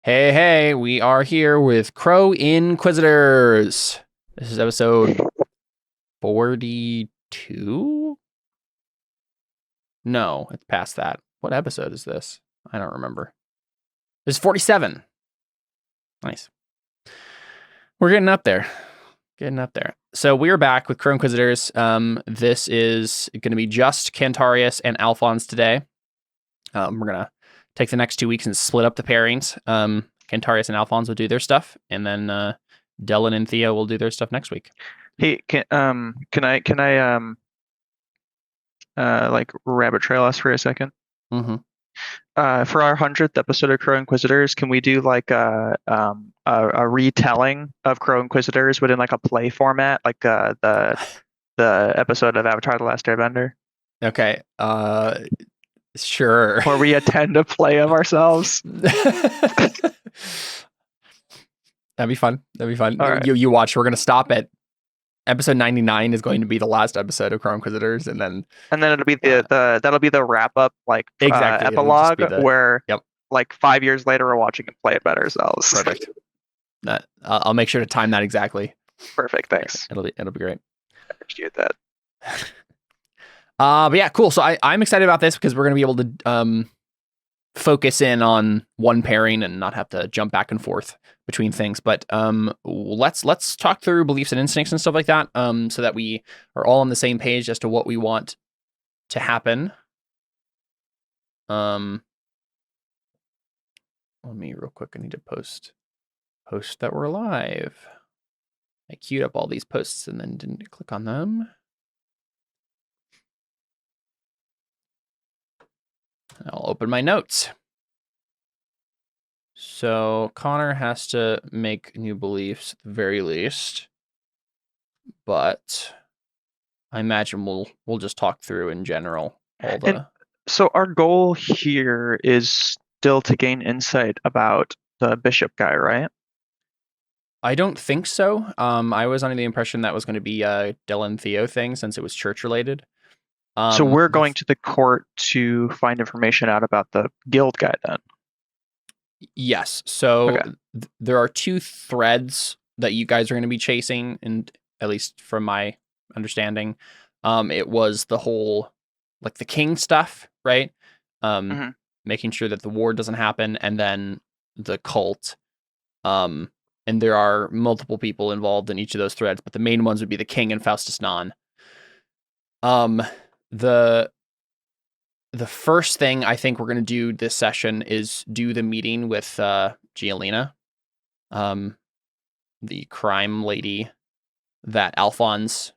Hey, we are here with Crow Inquisitors. This is episode 42? No, it's past that. What episode is this? I don't remember. This is 47. Nice. We're getting up there. So we're back with Crow Inquisitors. This is going to be just Cantarius and Alfons today. We're going to take the next 2 weeks and split up the pairings. Cantarius and Alfons will do their stuff, and then Dylan and Theo will do their stuff next week. Hey, can I like rabbit trail us for a second? Mm-hmm. For our 100th episode of Crow Inquisitors, can we do like a retelling of Crow Inquisitors within like a play format, like the episode of Avatar: The Last Airbender? Okay. Sure. Where we attend a play of ourselves. That'd be fun. All right. You watch. We're gonna stop at episode 99 is going to be the last episode of Crow Inquisitors, and then it'll be that'll be the wrp up, like exactly epilogue where yep. like 5 years later we're watching and play it by ourselves. Perfect. I'll make sure to time that exactly. Perfect. Thanks. It'll be great. I appreciate that. But yeah, cool. So I'm excited about this because we're gonna be able to focus in on one pairing and not have to jump back and forth between things. But let's talk through beliefs and instincts and stuff like that, so that we are all on the same page as to what we want to happen. Let me real quick. I need to post that we're live. I queued up all these posts and then didn't click on them. I'll open my notes. So Connor has to make new beliefs at the very least, but I imagine we'll just talk through in general all the. And so our goal here is still to gain insight about the bishop guy, right? I don't think so. I was under the impression that was going to be a Dylan Theo thing since it was church related. So we're going to the court to find information out about the guild guy then? Yes. So okay. There are two threads that you guys are going to be chasing, and at least from my understanding, it was the whole, like, the king stuff, right? Making sure that the war doesn't happen, and then the cult. And there are multiple people involved in each of those threads, but the main ones would be the king and Faustus Non. The first thing I think we're going to do this session is do the meeting with Gialina, the crime lady that Alfons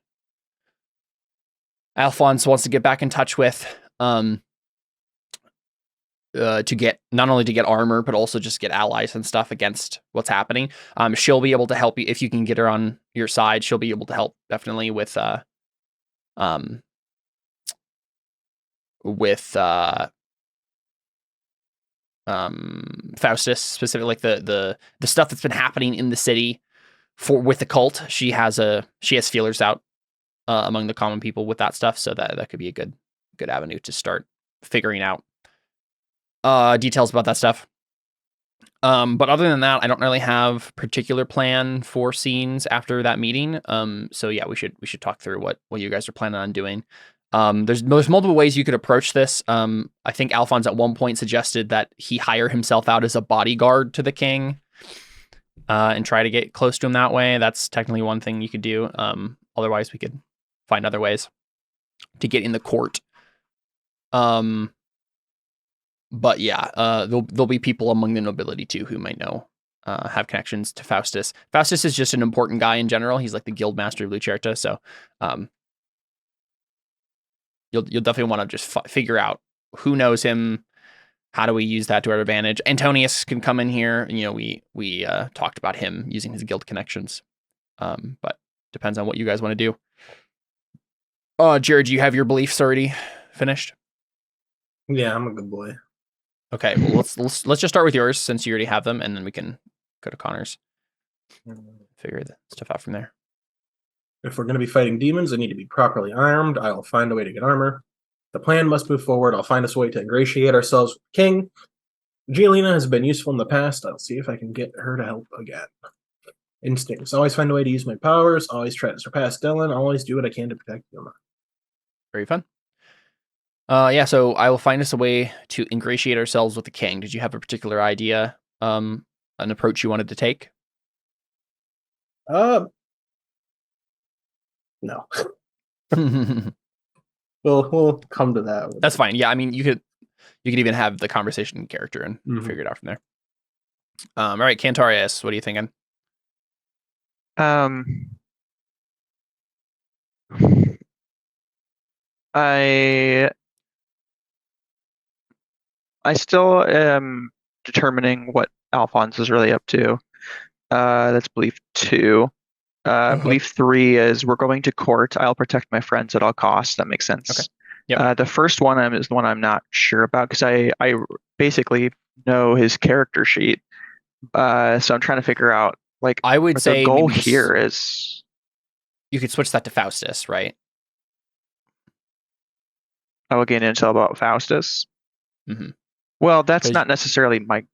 wants to get back in touch with, to get, not only to get armor, but also just get allies and stuff against what's happening. She'll be able to help you if you can get her on your side. She'll be able to help definitely with Faustus, specifically, like the stuff that's been happening in the city with the cult. She has feelers out among the common people with that stuff, so that could be a good avenue to start figuring out details about that stuff. But other than that, I don't really have particular plan for scenes after that meeting. So yeah, we should talk through what you guys are planning on doing. There's multiple ways you could approach this. I think Alfons at one point suggested that he hire himself out as a bodyguard to the king, and try to get close to him that way. That's technically one thing you could do. Otherwise, we could find other ways to get in the court. But yeah, there'll be people among the nobility too who might know, have connections to Faustus. Faustus is just an important guy in general. He's like the guild master of Lucerta, so you'll definitely want to just figure out who knows him. How do we use that to our advantage? Antonius can come in here. You know, we talked about him using his guild connections, but depends on what you guys want to do. Jared, do you have your beliefs already finished? Yeah, I'm a good boy. Okay, well, let's just start with yours since you already have them, and then we can go to Connor's. Figure the stuff out from there. If we're going to be fighting demons, I need to be properly armed. I will find a way to get armor. The plan must move forward. I'll find us a way to ingratiate ourselves with the king. Giolina has been useful in the past. I'll see if I can get her to help again. Instincts. Always find a way to use my powers. Always try to surpass Dylan. Always do what I can to protect Yuma. Very fun. Yeah, so I will find us a way to ingratiate ourselves with the king. Did you have a particular idea, an approach you wanted to take? No. We'll come to that. That's fine. Yeah, I mean, you could even have the conversation in character and figure it out from there. All right, Cantarius, what are you thinking? I still am determining what Alphonse is really up to. That's belief 2. Belief 3 is we're going to court. I'll protect my friends at all costs. That makes sense. Okay. Yep. The first one is the one I'm not sure about because I basically know his character sheet. So I'm trying to figure out like I would say the goal here is you could switch that to Faustus, right? I will gain intel about Faustus. Mm-hmm. Well, that's not necessarily my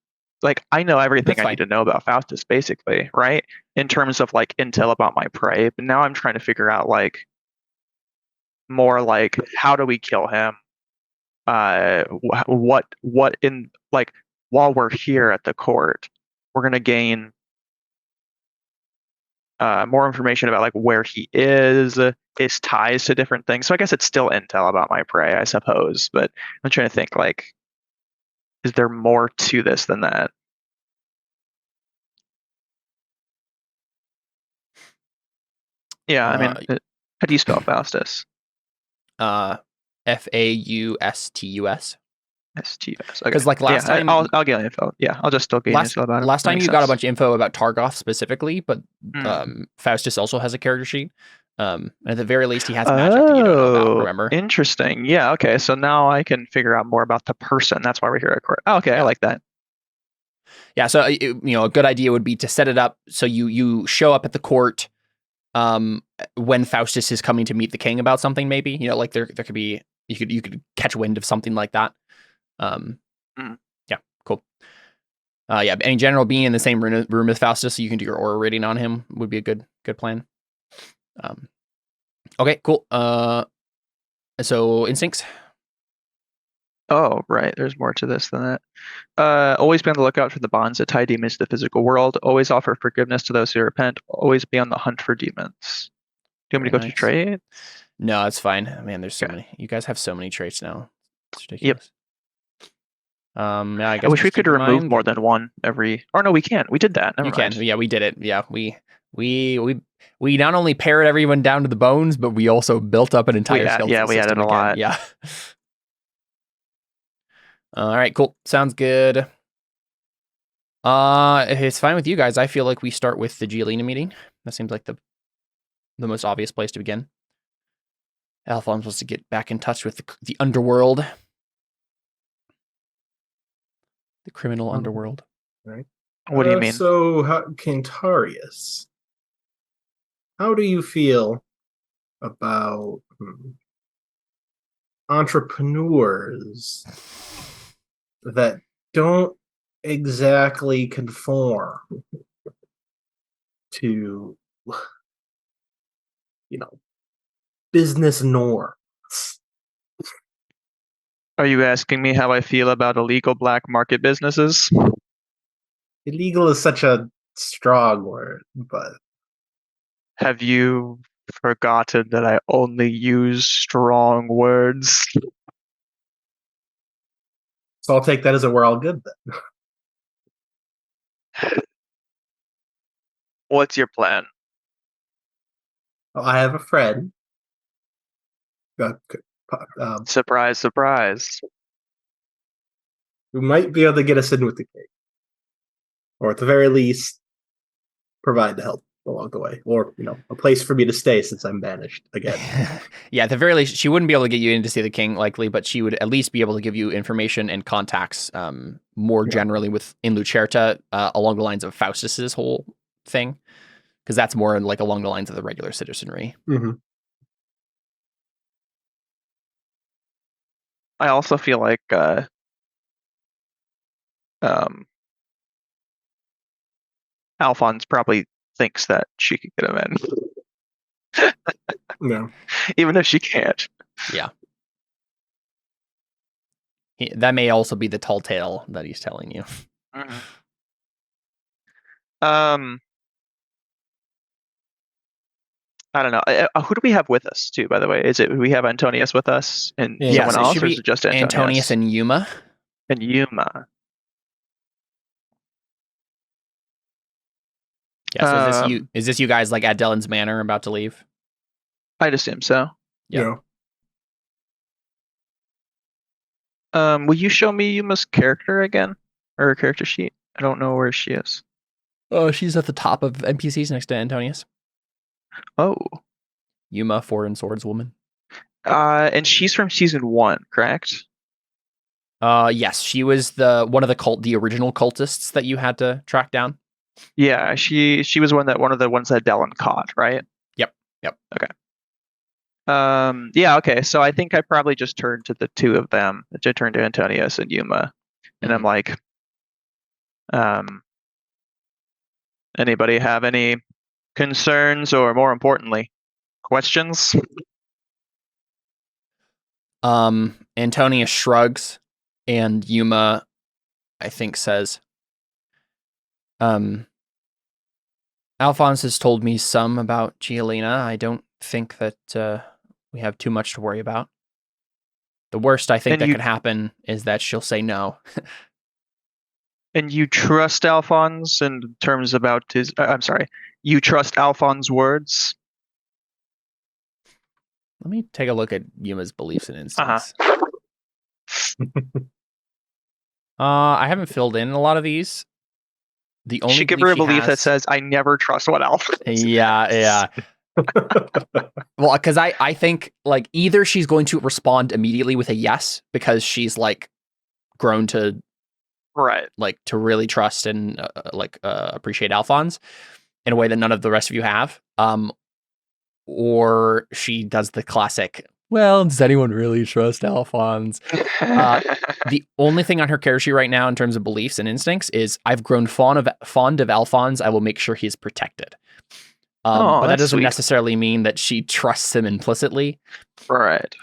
like I know everything I need to know about Faustus basically, right? In terms of like intel about my prey, but now I'm trying to figure out like more like how do we kill him? What in like while we're here at the court, we're gonna gain more information about like where he is, his ties to different things. So I guess it's still intel about my prey, I suppose. But I'm trying to think like, is there more to this than that? Yeah, I mean, how do you spell Faustus? Faustus. STUS. Because like last time, I'll get info. Yeah, I'll just still gain info about him. Last time you got a bunch of info about Targoth specifically, but Faustus also has a character sheet. At the very least, he has a magic that you don't know about. Remember? Interesting. Yeah. Okay. So now I can figure out more about the person. That's why we're here at court. Oh, okay, yeah. I like that. Yeah. So a good idea would be to set it up so you show up at the court when Faustus is coming to meet the king about something. Maybe like there could be you could catch wind of something like that. Yeah, cool. Yeah, and in general, being in the same room as Faustus, so you can do your aura rating on him would be a good plan. Okay, cool. So instincts. Oh, right. There's more to this than that. Always be on the lookout for the bonds that tie demons to the physical world. Always offer forgiveness to those who repent. Always be on the hunt for demons. Do you want me to go through traits? No, it's fine. Man, there's so many. You guys have so many traits now. It's ridiculous. Yep. Yeah, I wish we could remove more than one every. Or no, we can't. We did that. Never mind. Yeah, we did it. Yeah, we not only pared everyone down to the bones, but we also built up an entire skeleton system. Yeah, we added a lot. Yeah. All right, cool. Sounds good. If it's fine with you guys, I feel like we start with the Giolina meeting. That seems like the most obvious place to begin. Alfons wants to get back in touch with the underworld. The criminal underworld. Right. What do you mean? So, Cantarius, how do you feel about entrepreneurs that don't exactly conform to, business norms? Are you asking me how I feel about illegal black market businesses? Illegal is such a strong word, but... Have you forgotten that I only use strong words? So I'll take that as we're all good then. What's your plan? Well, I have a friend. Surprise, surprise. Who might be able to get us in with the cake. Or at the very least, provide the help along the way. Or, a place for me to stay since I'm banished again. Yeah, at the very least, she wouldn't be able to get you in to see the king, likely, but she would at least be able to give you information and contacts more generally in Lucerta, along the lines of Faustus's whole thing. Because that's more like along the lines of the regular citizenry. Mm-hmm. I also feel like Alfons probably thinks that she could get him in, No. even if she can't. Yeah. That may also be the tall tale that he's telling you. I don't know. Who do we have with us too? By the way, we have Antonius with us and Yeah, someone so it else, should or be is it just Antonius? Antonius and Yuma. And Yuma. Yeah. So is this you guys like at Dellen's Manor about to leave? I'd assume so. Yeah. Will you show me Yuma's character again, or her character sheet? I don't know where she is. Oh, she's at the top of NPCs next to Antonius. Oh. Yuma, Foreign Swordswoman. And she's from season 1, correct? Yes, she was one of the original cultists that you had to track down. Yeah, she was one of the ones that Dellen caught, right? Yep. Okay. Yeah, okay. So I think I probably just turned to the two of them. I turned to Antonius and Yuma, and I'm like, anybody have any concerns, or more importantly, questions? Antonius shrugs, and Yuma, I think, says, Alfons has told me some about Giolina. I don't think that we have too much to worry about. The worst I think that could happen is that she'll say no. And you trust Alfons in terms about his... I'm sorry. You trust Alfons' words? Let me take a look at Yuma's beliefs and instincts. I haven't filled in a lot of these. The only should give her a belief that says, I never trust what Alfons says. Yeah. Well, because I think like either she's going to respond immediately with a yes because she's like grown to to really trust and appreciate Alfons in a way that none of the rest of you have, or she does the classic, well, does anyone really trust Alfons? The only thing on her character sheet right now in terms of beliefs and instincts is I've grown fond of Alfons. I will make sure he's protected. But that doesn't necessarily mean that she trusts him implicitly. Right.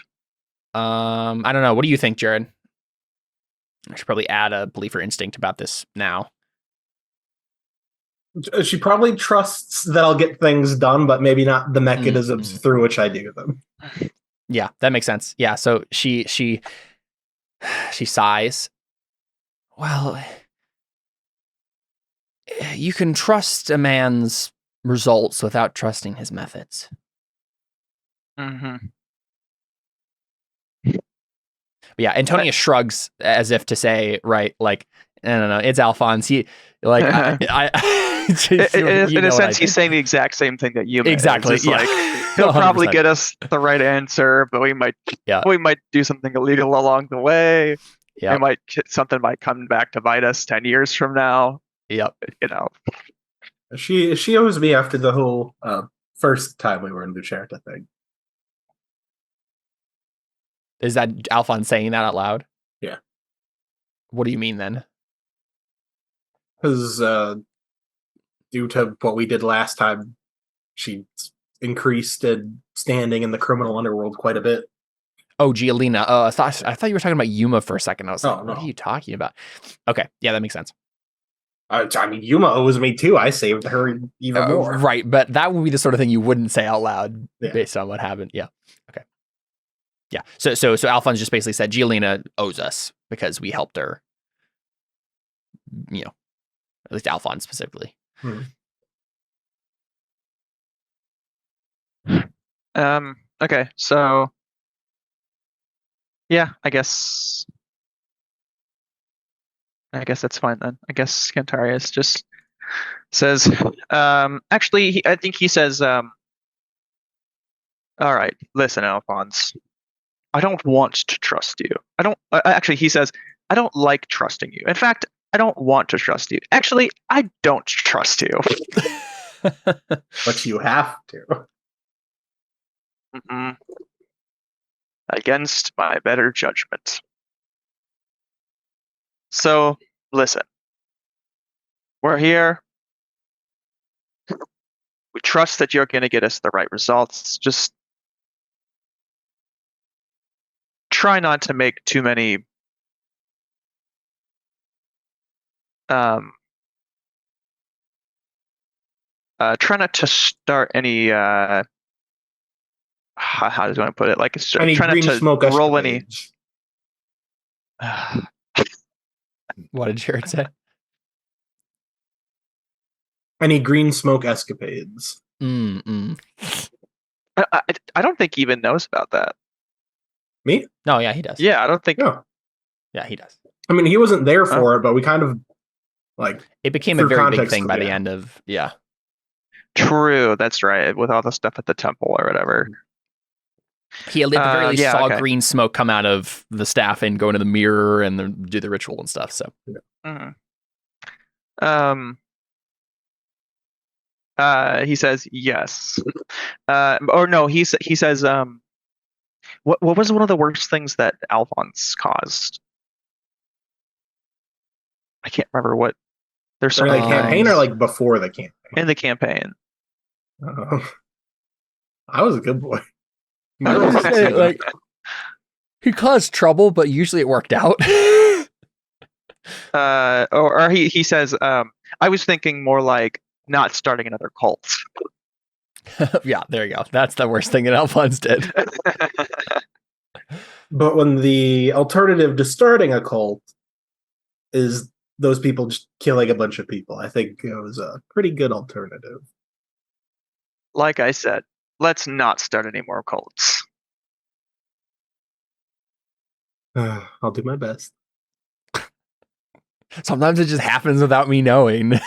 I don't know. What do you think, Jared? I should probably add a belief or instinct about this now. She probably trusts that I'll get things done, but maybe not the mechanisms through which I do them. Yeah, that makes sense. Yeah, so she sighs. Well, you can trust a man's results without trusting his methods. But yeah, Antonius shrugs as if to say, right, like, no, it's Alfons. He, like, in a sense, he's saying the exact same thing that you exactly. Yeah. Like, he'll probably get us the right answer, but we might do something illegal along the way. Yeah, something might come back to bite us 10 years from now. Yep. You know, she owes me after the whole first time we were in Lucerta thing. Is that Alfons saying that out loud? Yeah. What do you mean then? Because due to what we did last time, she increased standing in the criminal underworld quite a bit. Oh, Giolina. I thought you were talking about Yuma for a second. I was like, what are you talking about? Okay, yeah, that makes sense. I mean, Yuma owes me too. I saved her even more. Right, but that would be the sort of thing you wouldn't say out loud based on what happened. Yeah. Okay. Yeah. So Alfons just basically said Giolina owes us because we helped her. You know, at least Alfons specifically. Okay, so yeah, I guess that's fine then. I guess Cantarius just says, actually, I think he says, all right, listen, Alfons, I don't want to trust you. Actually, he says, I don't like trusting you. In fact, I don't want to trust you. Actually, I don't trust you. But you have to. Against my better judgment. So, listen, We're here. We trust that you're going to get us the right results. Just try not to make too many try not to start any how does one put it? Like Any try green not to smoke roll any escapades. What did Jared say? Any green smoke escapades. Mm-mm. I don't think he even knows about that. Me? No, yeah, he does. Yeah, I don't think. No. Yeah, he does. I mean, he wasn't there for it, but we kind of like It became a through very big context, thing by the yeah. end of True, that's right. With all the stuff at the temple or whatever. He at the very least yeah, saw okay. green smoke come out of the staff and go into the mirror and do the ritual and stuff. So he says yes. Or no, he says what was one of the worst things that Alfons caused? I can't remember what. There's some during the campaign or like before the campaign. In the campaign. I was a good boy. I was gonna say, like, he caused trouble, but usually it worked out. Or he says, I was thinking more like not starting another cult. Yeah, there you go. That's the worst thing that Alphonse did. But when the alternative to starting a cult is those people just killing a bunch of people, I think it was a pretty good alternative. Like I said, let's not start any more cults. I'll do my best. Sometimes it just happens without me knowing.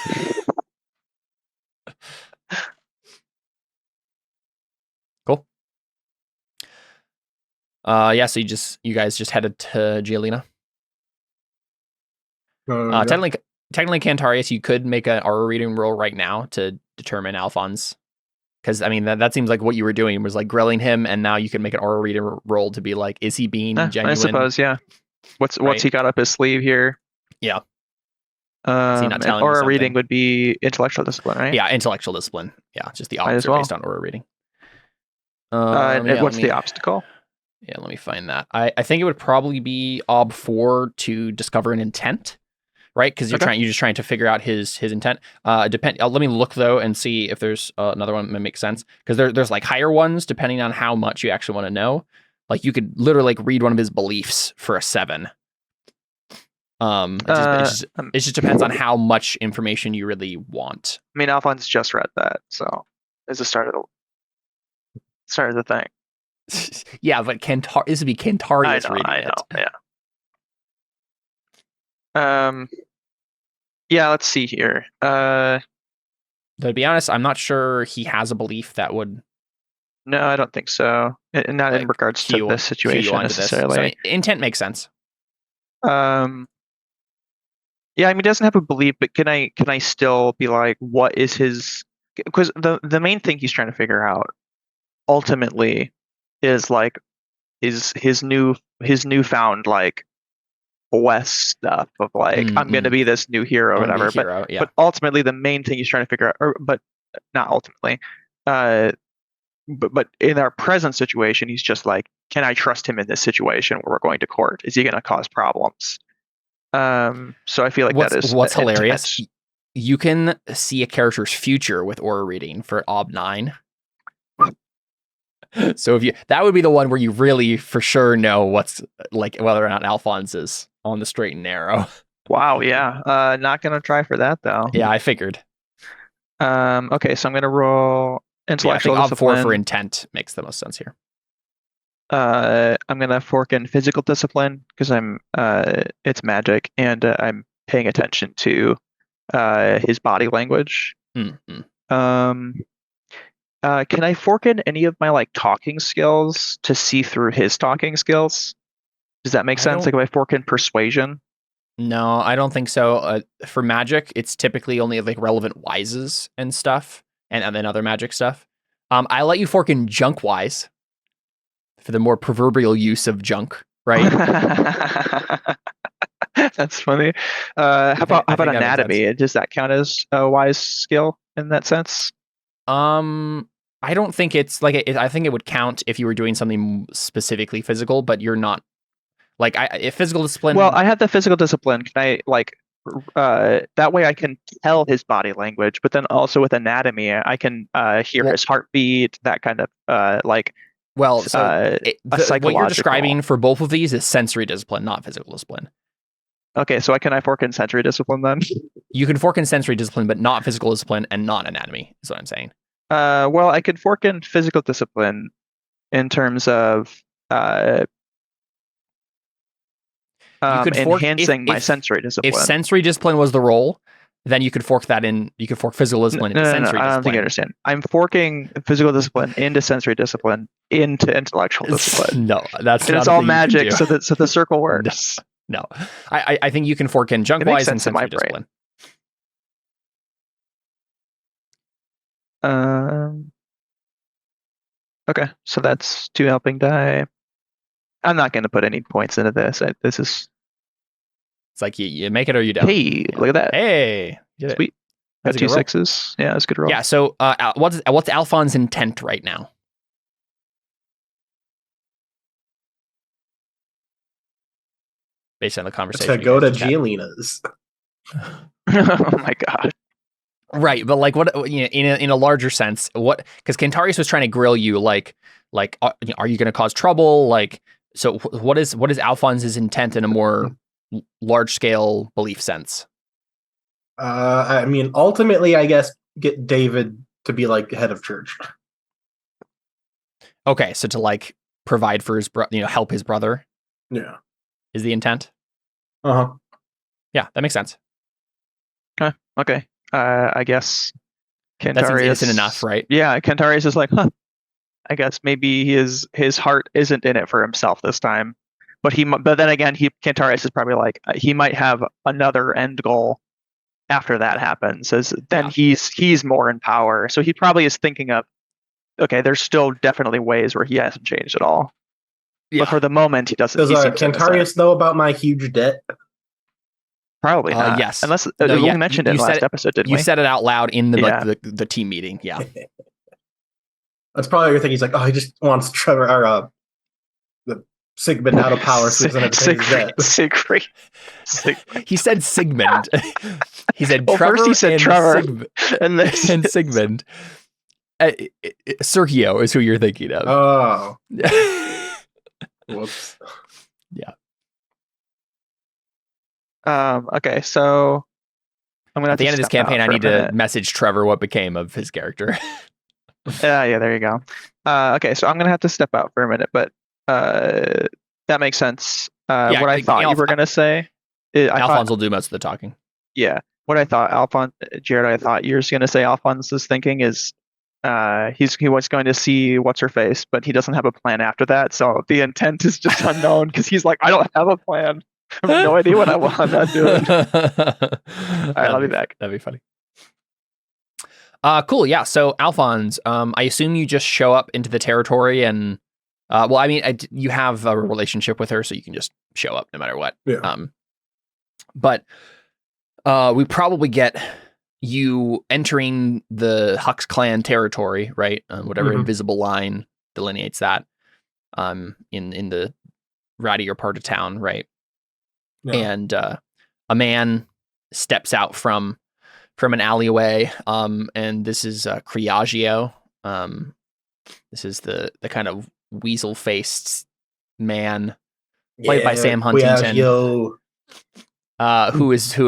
Cool. Yeah, so you guys just headed to Giolina. Yeah. Technically, Cantarius, you could make an aura reading roll right now to determine Alphonse. Because, I mean, that seems like what you were doing was like grilling him, and now you can make an aura reading roll to be like, is he being genuine? I suppose, yeah. What's he got up his sleeve here? Yeah. Aura reading would be intellectual discipline, right? Yeah, intellectual discipline. Yeah, just the opposite based on aura reading. What's the obstacle? Yeah, let me find that. I think it would probably be Ob 4 to discover an intent, right? Because you're just trying to figure out his intent. Let me look though and see if there's another one that makes sense. Because there's like higher ones depending on how much you actually want to know. Like you could literally like read one of his beliefs for a 7. It just depends on how much information you really want. I mean, Alphonse just read that, so it's the start of the thing. Yeah, but this would be Cantarius reading it. Yeah. Yeah, let's see here. To be honest, I'm not sure he has a belief that would. No, I don't think so. Not in regards to this situation necessarily. So intent makes sense. Yeah, I mean, he doesn't have a belief, but can I still be like, what is his? Because the main thing he's trying to figure out, ultimately, is like, is his newfound like West stuff of like, I'm going to be this new hero or whatever. But ultimately, the main thing he's trying to figure out, but not ultimately, but in our present situation, he's just like, can I trust him in this situation where we're going to court? Is he going to cause problems? So I feel like what's hilarious. You can see a character's future with aura reading for Ob 9. So that would be the one where you really for sure know what's like whether or not Alphonse is on the straight and narrow. Wow, yeah. Not gonna try for that though. Yeah, I figured. Okay, so I'm gonna roll intellectual discipline. discipline. Ob 4 for intent makes the most sense here. I'm gonna fork in physical discipline because it's magic and I'm paying attention to his body language. Mm-hmm. Can I fork in any of my like talking skills to see through his talking skills? Does that make sense? Like if I fork in persuasion? No, I don't think so. For magic, it's typically only like relevant wises and stuff, and then other magic stuff. I let you fork in junk wise for the more proverbial use of junk, right? That's funny. How about I think that makes anatomy? Does that count as a wise skill in that sense? I don't think it's like I think it would count if you were doing something specifically physical, but you're not like if physical discipline. Well, I have the physical discipline. Can I like that way I can tell his body language, but then also with anatomy, I can hear his heartbeat, that kind of like. Well, so what you're describing for both of these is sensory discipline, not physical discipline. Okay, so can I fork in sensory discipline then? You can fork in sensory discipline, but not physical discipline and not anatomy, is what I'm saying. Well, I could fork in physical discipline in terms of enhancing my sensory discipline. If sensory discipline was the role, then you could fork that in. You could fork physical discipline into sensory discipline. I don't think you understand. I'm forking physical discipline into sensory discipline into intellectual discipline. No, that's and not it's all magic, so the circle works. No, I think you can fork in junk wise and sensory discipline. Okay, so that's 2 helping die. I'm not going to put any points into this. It's like you make it or you don't. Hey, look at that. Hey, sweet. Got 2 6s. Yeah, that's a good roll. Yeah. So, what's Alphon's intent right now? Based on the conversation, to go to Giolina's. Oh my god. Right, but like, what in a larger sense, what? Because Cantarius was trying to grill you, like, are you going to cause trouble? Like, so what is Alphonse's intent in a more large scale belief sense? I mean, ultimately, I guess get David to be like head of church. Okay, so to like provide for his help his brother. Yeah, is the intent. Yeah, that makes sense. Okay. I guess Cantarius that's innocent enough, right? Yeah, Cantarius is like, I guess maybe his heart isn't in it for himself this time, but then again, Cantarius is probably like he might have another end goal after that happens. He's more in power, so he probably is thinking of, okay, there's still definitely ways where he hasn't changed at all. Yeah. But for the moment, he doesn't. Does Cantarius know about my huge debt? Probably not. Yes. Unless we mentioned it in the last episode, didn't we? You said it out loud in the team meeting. Yeah. That's probably your thing. He's like, oh, he just wants Trevor or the Sigmund out of power so he doesn't have to pay his debt. Sigmund. He said Sigmund. He said Trevor. First he said Trevor and Sigmund. Sergio is who you're thinking of. Oh. Whoops. Yeah. Okay, so I'm gonna. At the end of this campaign, I need to message Trevor what became of his character. Yeah, there you go. Okay, so I'm gonna have to step out for a minute, but that makes sense. What I thought you were gonna say, Alphonse will do most of the talking. Yeah, what I thought, Jared, I thought you were gonna say Alphonse's thinking is, he was going to see what's her face, but he doesn't have a plan after that. So the intent is just unknown because he's like, I don't have a plan. I have no idea what I want. I'm not doing. All right, I'll be back. That'd be funny. Cool. Yeah. So Alphonse, I assume you just show up into the territory and, well, I mean, you have a relationship with her, so you can just show up no matter what. Yeah. But we probably get you entering the Hux clan territory, right? Whatever invisible line delineates that, in the rattier part of town, right? Yeah. And a man steps out from an alleyway, and this is Criagio. This is the kind of weasel-faced man played by Sam Huntington, who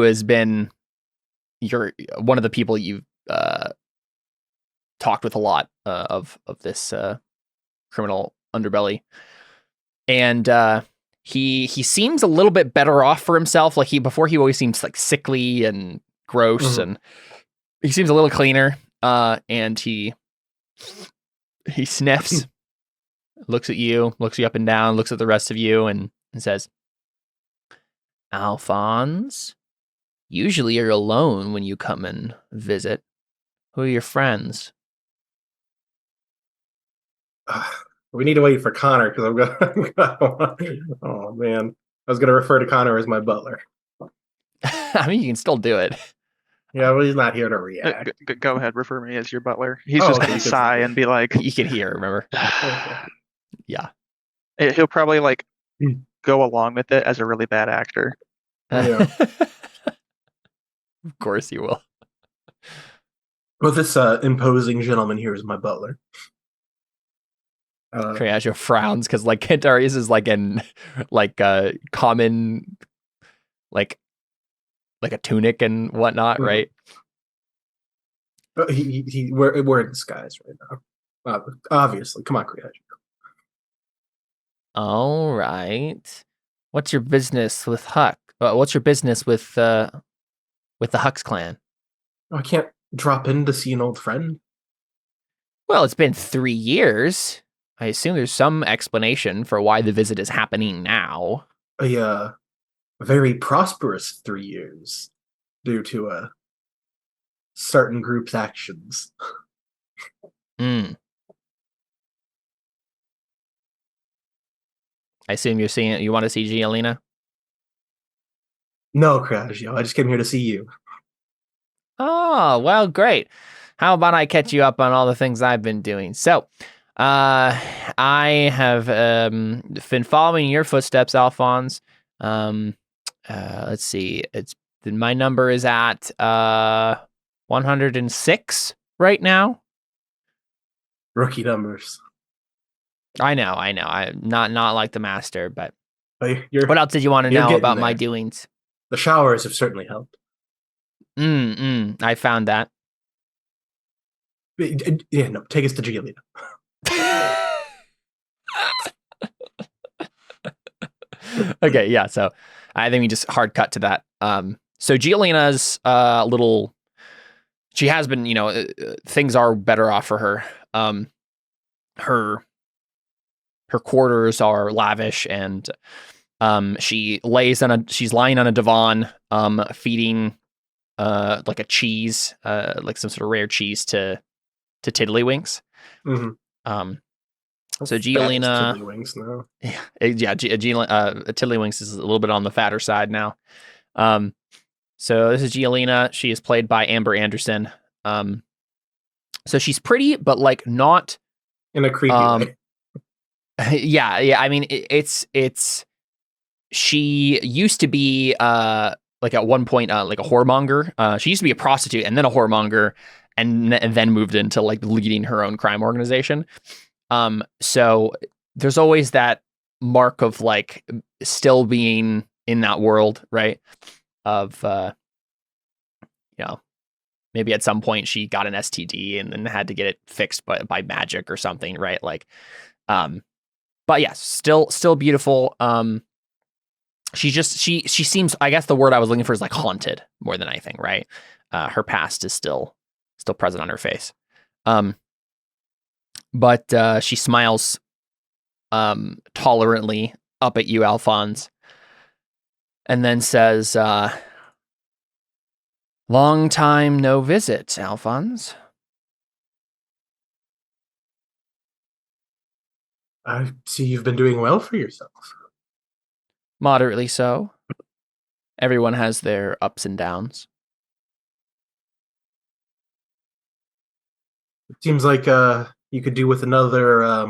has been one of the people you've talked with a lot of this criminal underbelly, and he seems a little bit better off for himself. Like before he always seems like sickly and gross, and he seems a little cleaner. And he sniffs, looks at you up and down, looks at the rest of you, and says, "Alphonse, usually you're alone when you come and visit. Who are your friends?" We need to wait for Connor because I'm going. Oh man, I was going to refer to Connor as my butler. I mean, you can still do it. Yeah, well, he's not here to react. Go ahead, refer me as your butler. He's Oh, just okay, gonna you can sigh say and be like, You can hear, remember? Okay. Yeah. he'll probably like Hmm. go along with it as a really bad actor. Yeah. Of course you will. Well, this imposing gentleman here is my butler. Creagio frowns because like Cantarius is like an like common like a tunic and whatnot, Mhm. right? We're in disguise right now. Obviously, come on, Creature. All right. What's your business with Huck? What's your business with the Hux clan? I can't drop in to see an old friend. Well, it's been 3 years. I assume there's some explanation for why the visit is happening now. A very prosperous 3 years due to a certain group's actions. Hmm. I assume you're seeing. You want to see Giolina? No, Crashio, I just came here to see you. Oh, well, great. How about I catch you up on all the things I've been doing? So, I have been following your footsteps, Alphonse. Let's see. My number is at 106 right now. Rookie numbers. I know. I'm not like the master, but You're, what else did you want to you're know getting about my there. doings? The showers have certainly helped. I found that. Yeah, no, take us to Giolina. Okay, yeah. So I think we just hard cut to that. So Giolina's little. She has been, things are better off for her. Her quarters are lavish, and she's lying on a divan, feeding like a cheese, like some sort of rare cheese to Tiddlywinks. Mm-hmm. So Giolina, Tiddlywinks now. Tiddlywinks is a little bit on the fatter side now. So this is Giolina. She is played by Amber Anderson. So she's pretty, but like not In a creepy way. yeah. I mean, it's she used to be like at one point like a whoremonger. She used to be a prostitute and then a whoremonger, and then moved into like leading her own crime organization. So there's always that mark of like still being in that world, right? Of maybe at some point she got an STD and then had to get it fixed by magic or something, right? Like, but yeah, still beautiful. She seems, I guess the word I was looking for is like haunted more than anything, right? Her past is still present on her face. But she smiles tolerantly up at you, Alphonse, and then says, long time no visit, Alphonse. I see you've been doing well for yourself. Moderately so. Everyone has their ups and downs. It seems like you could do with another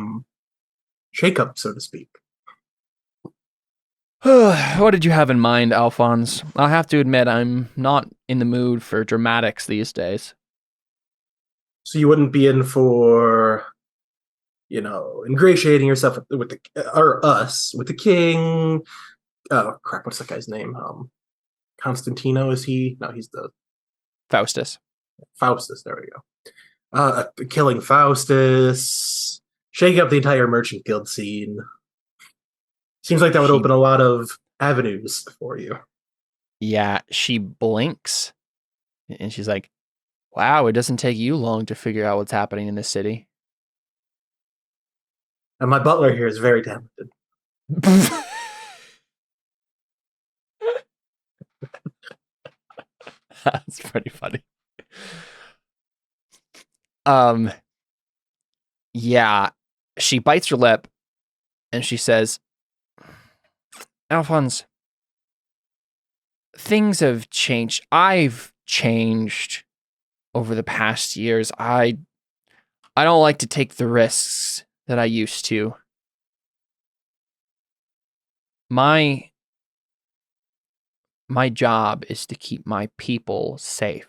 shake-up, so to speak. What did you have in mind, Alphonse? I'll have to admit I'm not in the mood for dramatics these days. So you wouldn't be in for, ingratiating yourself with the king. Oh crap! What's that guy's name? Constantino, is he? No, he's the Faustus. Faustus. There we go. Killing Faustus, shake up the entire merchant guild scene. Seems like that would open a lot of avenues for you. Yeah, she blinks and she's like, wow, it doesn't take you long to figure out what's happening in this city. And my butler here is very talented. That's pretty funny. Yeah, she bites her lip and she says, Alphonse, things have changed. I've changed over the past years. I don't like to take the risks that I used to. My job is to keep my people safe,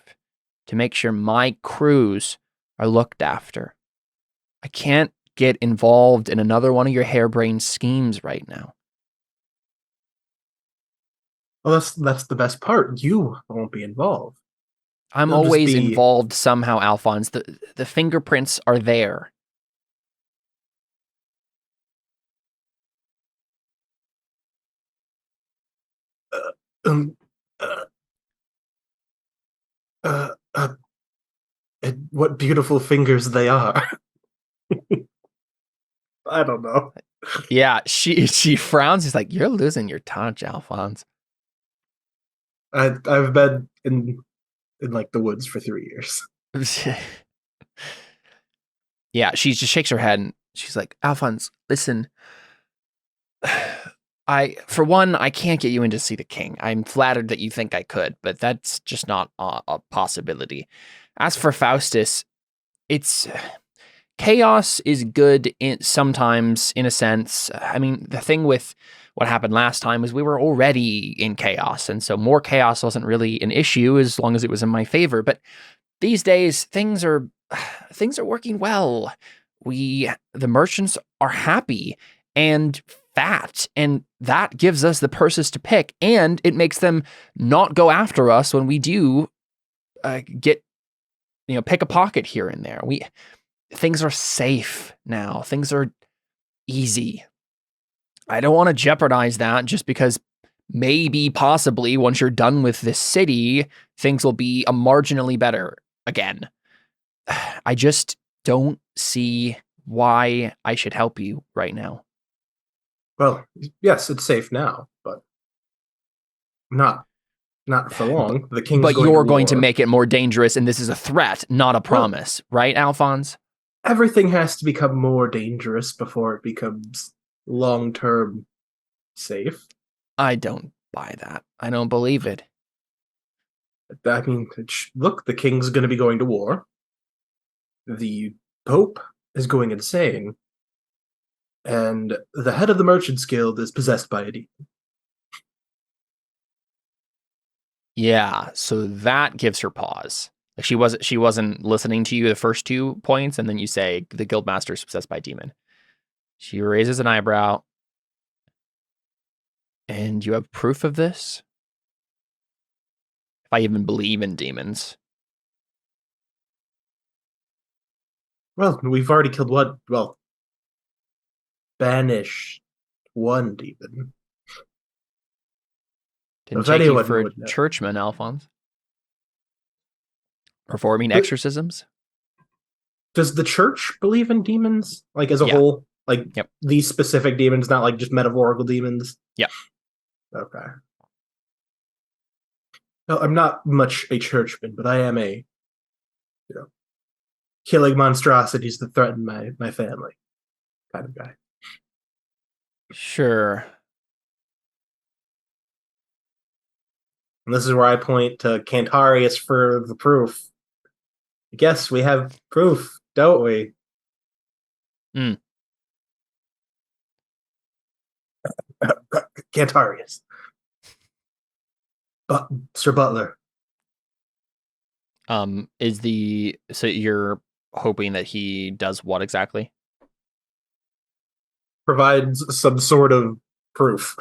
to make sure my crews are looked after. I can't get involved in another one of your harebrained schemes right now. Well, that's the best part. You won't be involved. I'm They'll just always be- involved somehow, Alphons. The fingerprints are there. Um, uh, uh, uh, and what beautiful fingers they are. I don't know. Yeah, she frowns. He's like, "You're losing your touch, Alphons." I've been in like the woods for 3 years. Yeah, she just shakes her head and she's like, "Alphons, listen. For one, I can't get you in to see the king. I'm flattered that you think I could, but that's just not a possibility. As for Faustus, it's chaos is good sometimes in a sense. I mean, the thing with what happened last time is we were already in chaos, and so more chaos wasn't really an issue as long as it was in my favor. But these days, things are working well. The merchants are happy and fat, and that gives us the purses to pick, and it makes them not go after us when we do get, pick a pocket here and there. Things are safe now. Things are easy. I don't want to jeopardize that just because maybe, possibly, once you're done with this city, things will be a marginally better again. I just don't see why I should help you right now. Well, yes, it's safe now, but not for long. The king's But going you're to going to war. make it more dangerous, and this is a threat, not a promise, right, Alphons? Everything has to become more dangerous before it becomes long-term safe. I don't buy that. I don't believe it. I mean, look, the king's going to be going to war. The Pope is going insane. And the head of the Merchants Guild is possessed by a demon. Yeah, so that gives her pause. Like she wasn't listening to you the first 2 points, and then you say the guildmaster is possessed by a demon. She raises an eyebrow. And you have proof of this? If I even believe in demons. Well, we've already killed one. Well, banished one demon. Didn't If take you anyone for a would know. churchman, Alphons. Performing But- exorcisms? Does the church believe in demons? Like, as a Yeah. whole? Like, Yep. these specific demons, not like just metaphorical demons? Yep. Okay. No, I'm not much a churchman, but I am a, killing monstrosities that threaten my family kind of guy. Sure. And this is where I point to Cantarius for the proof. I guess we have proof, don't we? Cantarius. But Sir Butler. So you're hoping that he does what exactly? Provides some sort of proof.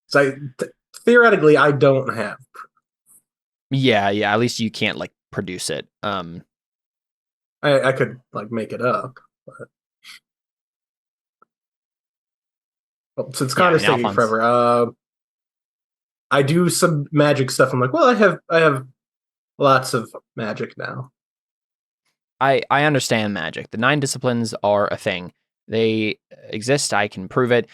So theoretically, I don't have. Yeah, at least you can't like produce it. I could like make it up, but well, since Yeah, I Connor's mean, taking Alphonse. forever, I do some magic stuff. I'm like, well, I have lots of magic now. I understand magic. The 9 disciplines are a thing. They exist. I can prove it.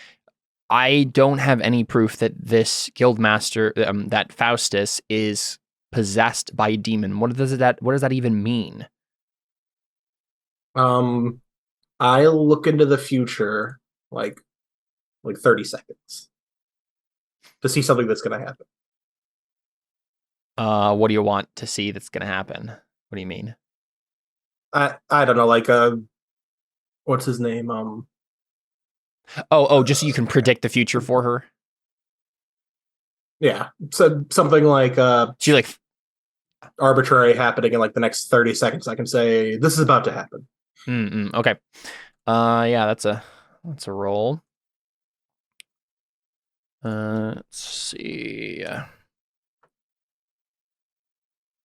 I don't have any proof that this guildmaster, that Faustus, is possessed by a demon. What does that even mean? I'll look into the future like 30 seconds to see something that's going to happen. What do you want to see that's going to happen? What do you mean? I don't know, like what's his name? Just so you can predict the future for her. Yeah, so something like She like arbitrary happening in like the next 30 seconds. I can say this is about to happen. Okay. Yeah, that's a roll. Let's see.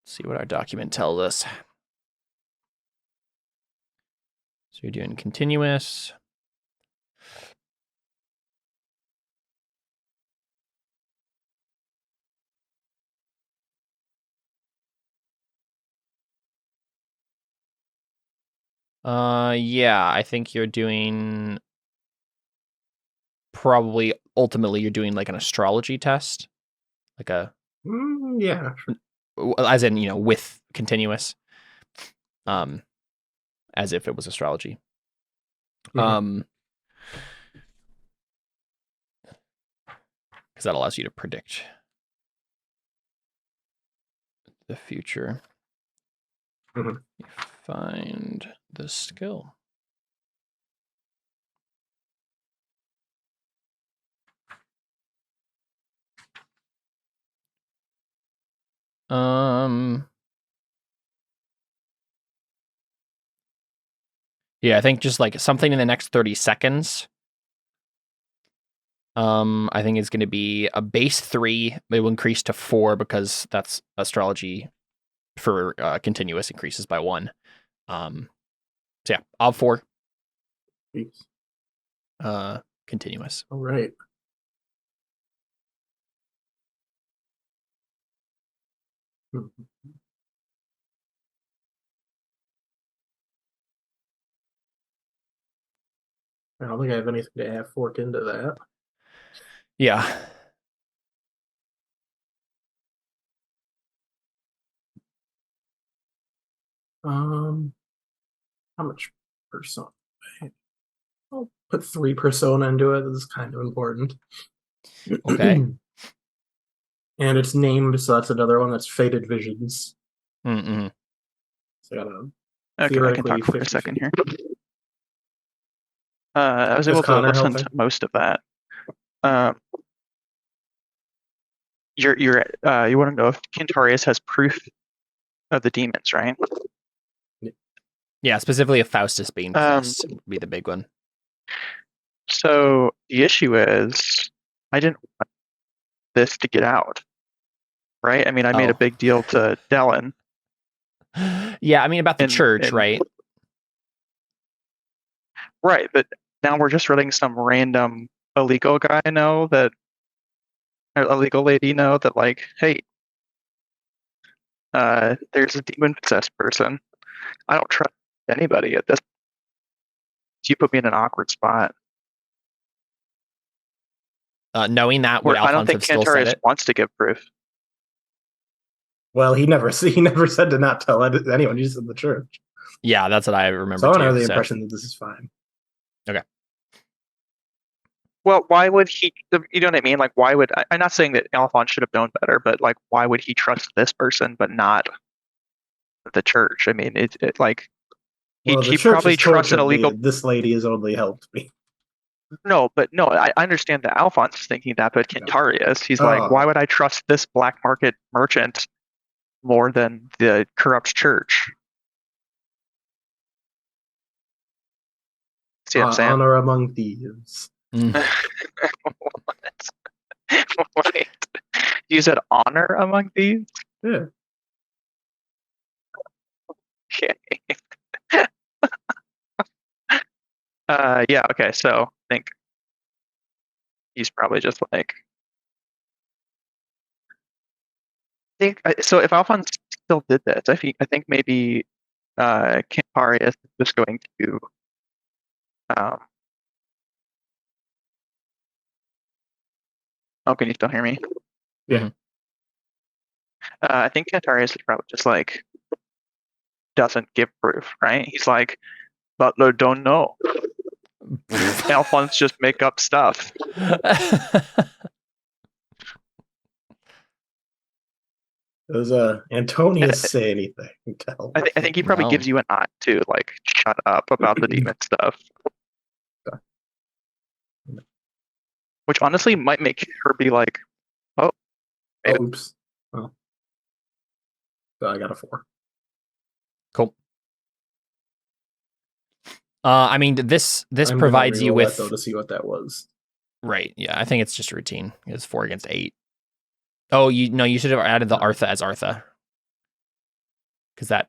See what our document tells us. So you're doing continuous. Yeah, I think you're doing probably ultimately you're doing like an astrology test, like a Yeah, as in, with continuous, as if it was astrology. Mhm. Because that allows you to predict the future. Mhm. Find the skill. Yeah, I think just like something in the next 30 seconds. I think it's going to be a base 3. It will increase to 4 because that's astrology for continuous increases by 1. So yeah, Ob 4. Jeez. Continuous. All right. Mhm. I don't think I have anything to add fork into that. Yeah. How much persona? I'll put 3 persona into it. This is kind of important. Okay. And it's named, so that's another one. That's Faded Visions. Mm-hmm. So I gotta Okay, I can theoretically talk for a 50. second here. I was Is able to Connor listen helping? to most of that. You want to know if Cantarius has proof of the demons, right? Yeah, specifically if Faustus being possessed would be the big one. So the issue is, I didn't want this to get out, right? I mean, I made a big deal to Dellen. Yeah, I mean about the church, right? Right, but now we're just letting some random illegal guy know that, or illegal lady know that, like, hey, there's a demon possessed person. I don't trust anybody at this. You put me in an awkward spot. Knowing that, would I don't Alfons think have still said Cantarius it? wants to give proof. Well, he never said to not tell anyone. He just said the church. Yeah, that's what I remember So I don't too. have the impression that this is fine. Okay. Well, why would he? You know what I mean? Like, why would I'm not saying that Alphonse should have known better, but like, why would he trust this person but not the church? I mean, it like he Well, the church probably has trusts an tortured me. illegal. This lady has only helped me. No, I understand that Alphonse is thinking that, but Cantarius, he's like, why would I trust this black market merchant more than the corrupt church? See what I'm saying? Honor among thieves. Wait, you said honor among thieves? Yeah. Okay. Yeah, okay, so I think he's probably just like, so if Alphonse still did this, I think maybe Cantarius is just going to oh, can you still hear me? Yeah. I think Cantarius is probably just like doesn't give proof, right? He's like, Butler don't know. Alphonse just make up stuff. Does Antonius say anything? Tell. I think he probably No. gives you a nod to like shut up about the demon stuff. Which honestly might make her be like, Oh, oops. Oh. So I got a 4. Cool. I mean, this I'm provides gonna you reroll with that, though, to see what that was. right. Yeah, I think it's just a routine. It's 4 against 8. Oh, you should have added the Artha as Artha, because that.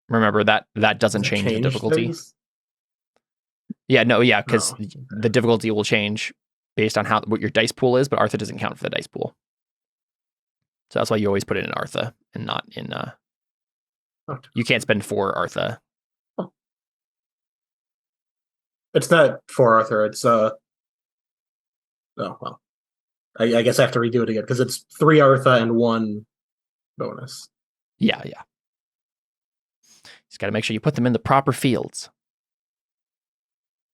Remember that doesn't Does it change the difficulty. things? Yeah, no, yeah, because Oh, okay. the difficulty will change based on what your dice pool is, but Artha doesn't count for the dice pool. So that's why you always put it in Artha and not in. Okay. You can't spend 4 Artha. It's not 4 Arthur. It's Oh well. I guess I have to redo it again because it's 3 Artha and 1 bonus. Yeah. Just got to make sure you put them in the proper fields.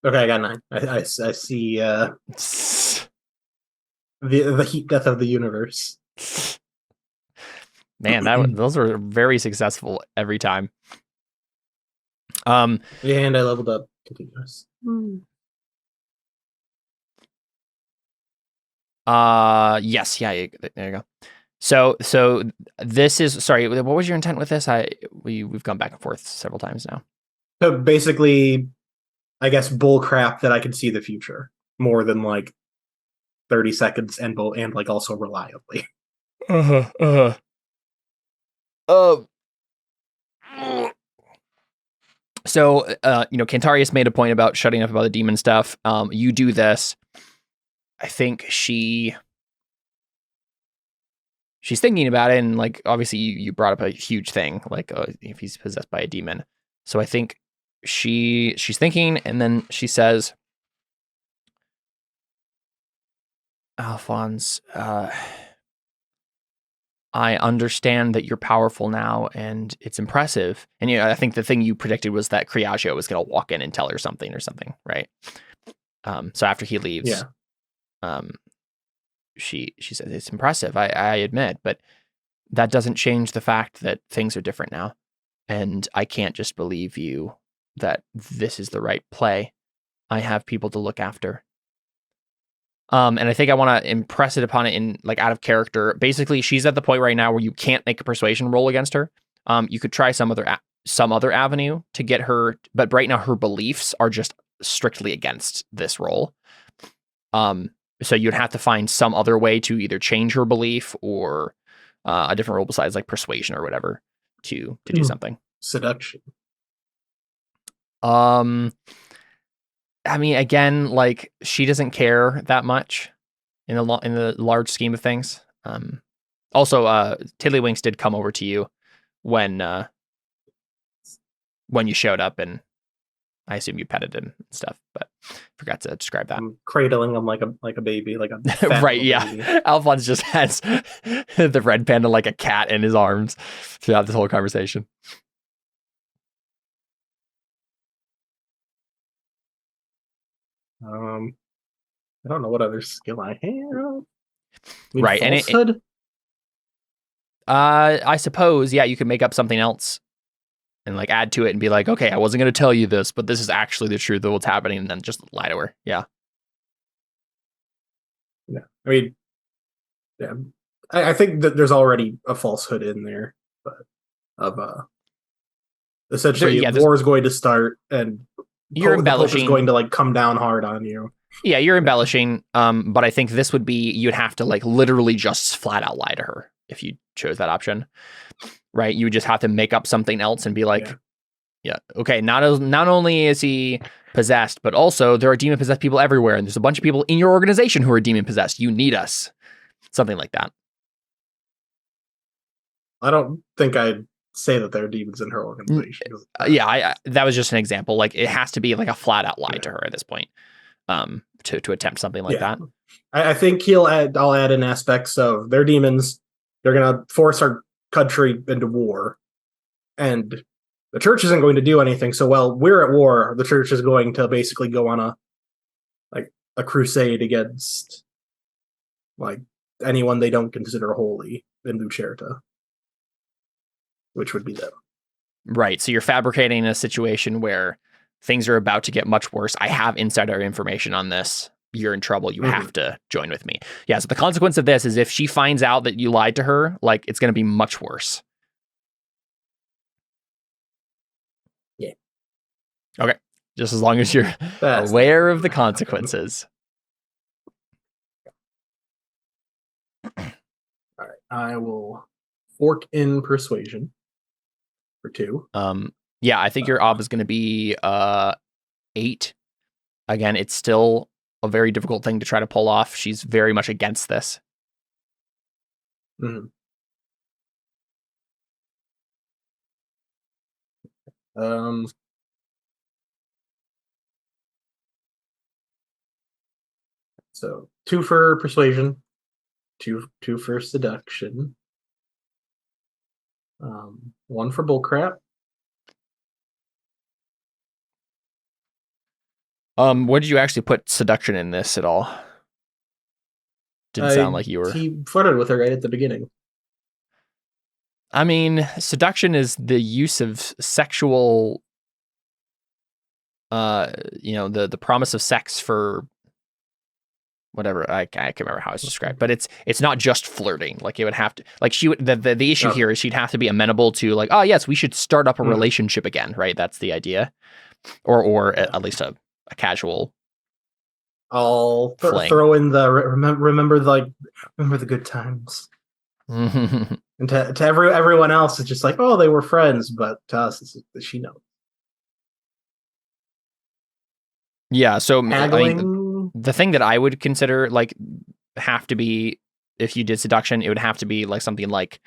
Okay, I got 9. I see the heat death of the universe. Man, those were very successful every time. And I leveled up continuous. Yes, yeah, there you go. So this is, sorry, what was your intent with this? We've gone back and forth several times now. So basically, I guess bull crap that I can see the future more than like 30 seconds and like also reliably. So, Cantarius made a point about shutting up about the demon stuff. You do this. I think she's thinking about it, and like obviously you brought up a huge thing, like if he's possessed by a demon. So I think she's thinking, and then she says, Alfons, I understand that you're powerful now, and it's impressive. And I think the thing you predicted was that Criagio was going to walk in and tell her something, right? So after he leaves, she says it's impressive. I admit, but that doesn't change the fact that things are different now, and I can't just believe you that this is the right play. I have people to look after. And I think I want to impress it upon it in like out of character. Basically, she's at the point right now where you can't make a persuasion roll against her. You could try some other avenue to get her, but right now her beliefs are just strictly against this roll. So you'd have to find some other way to either change her belief or a different roll besides like persuasion or whatever to do something. Seduction. I mean, again, like she doesn't care that much in the large scheme of things. Also, Tiddlywinks did come over to you when you showed up, and I assume you petted him and stuff, but forgot to describe that. I'm cradling him like a baby, like a fat right? Yeah, baby. Alphonse just has the red panda like a cat in his arms throughout this whole conversation. I don't know what other skill I have. I mean, Right, falsehood? and I suppose, yeah, you could make up something else and like add to it and be like, okay, I wasn't going to tell you this, but this is actually the truth of what's happening, and then just lie to her. Yeah. Yeah. I mean, yeah. I think that there's already a falsehood in there, but of essentially war is going to start and you're embellishing. Is going to like come down hard on you. Yeah, you're embellishing. But I think this would be, you'd have to like literally just flat out lie to her if you chose that option, right? You would just have to make up something else and be like, yeah, okay, not only is he possessed, but also there are demon possessed people everywhere, and there's a bunch of people in your organization who are demon possessed. You need us, something like that. I don't think I'd say that there are demons in her organization. Yeah, that was just an example. Like it has to be like a flat out lie to her at this point. To attempt something like that. I think I'll add in aspects of their demons. They're gonna force our country into war, and the church isn't going to do anything. So while we're at war, the church is going to basically go on a crusade against like anyone they don't consider holy in Lucerta. which would be them. Right. So you're fabricating a situation where things are about to get much worse. I have insider information on this. You're in trouble. You have to join with me. Yeah. So the consequence of this is if she finds out that you lied to her, like it's going to be much worse. Yeah. Okay. Just as long as you're aware of the consequences. All right. I will fork in persuasion for 2. Yeah, I think your ob is going to be 8. Again, it's still a very difficult thing to try to pull off. She's very much against this. Mm-hmm. So 2 for persuasion, 2 for seduction, 1 for bullcrap. What did you actually put seduction in this at all? Didn't sound like you were. He flirted with her right at the beginning. I mean, seduction is the use of sexual, the promise of sex for whatever. I can't remember how it's described, but it's not just flirting. Like it would have to, like she would, the issue here is she'd have to be amenable to like, oh yes, we should start up a relationship again. Right. That's the idea. Or at least a casual. I'll throw in the remember the good times. And to everyone else, it's just like, oh, they were friends, but to us, she knows. Yeah, so haggling. I mean, the thing that I would consider like have to be if you did seduction, it would have to be like something like,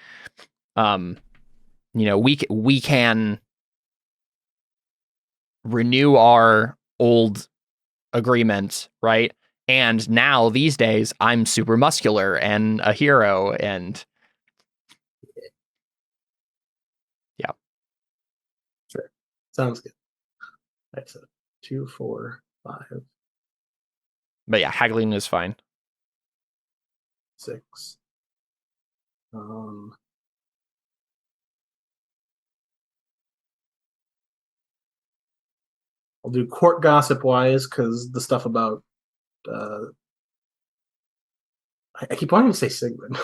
we can renew our old agreement, right? And now these days, I'm super muscular and a hero, and yeah, sure, sounds good. Right, so 2, 4, 5. But yeah, haggling is fine. 6. I'll do court gossip wise because the stuff about I keep wanting to say Sigmund.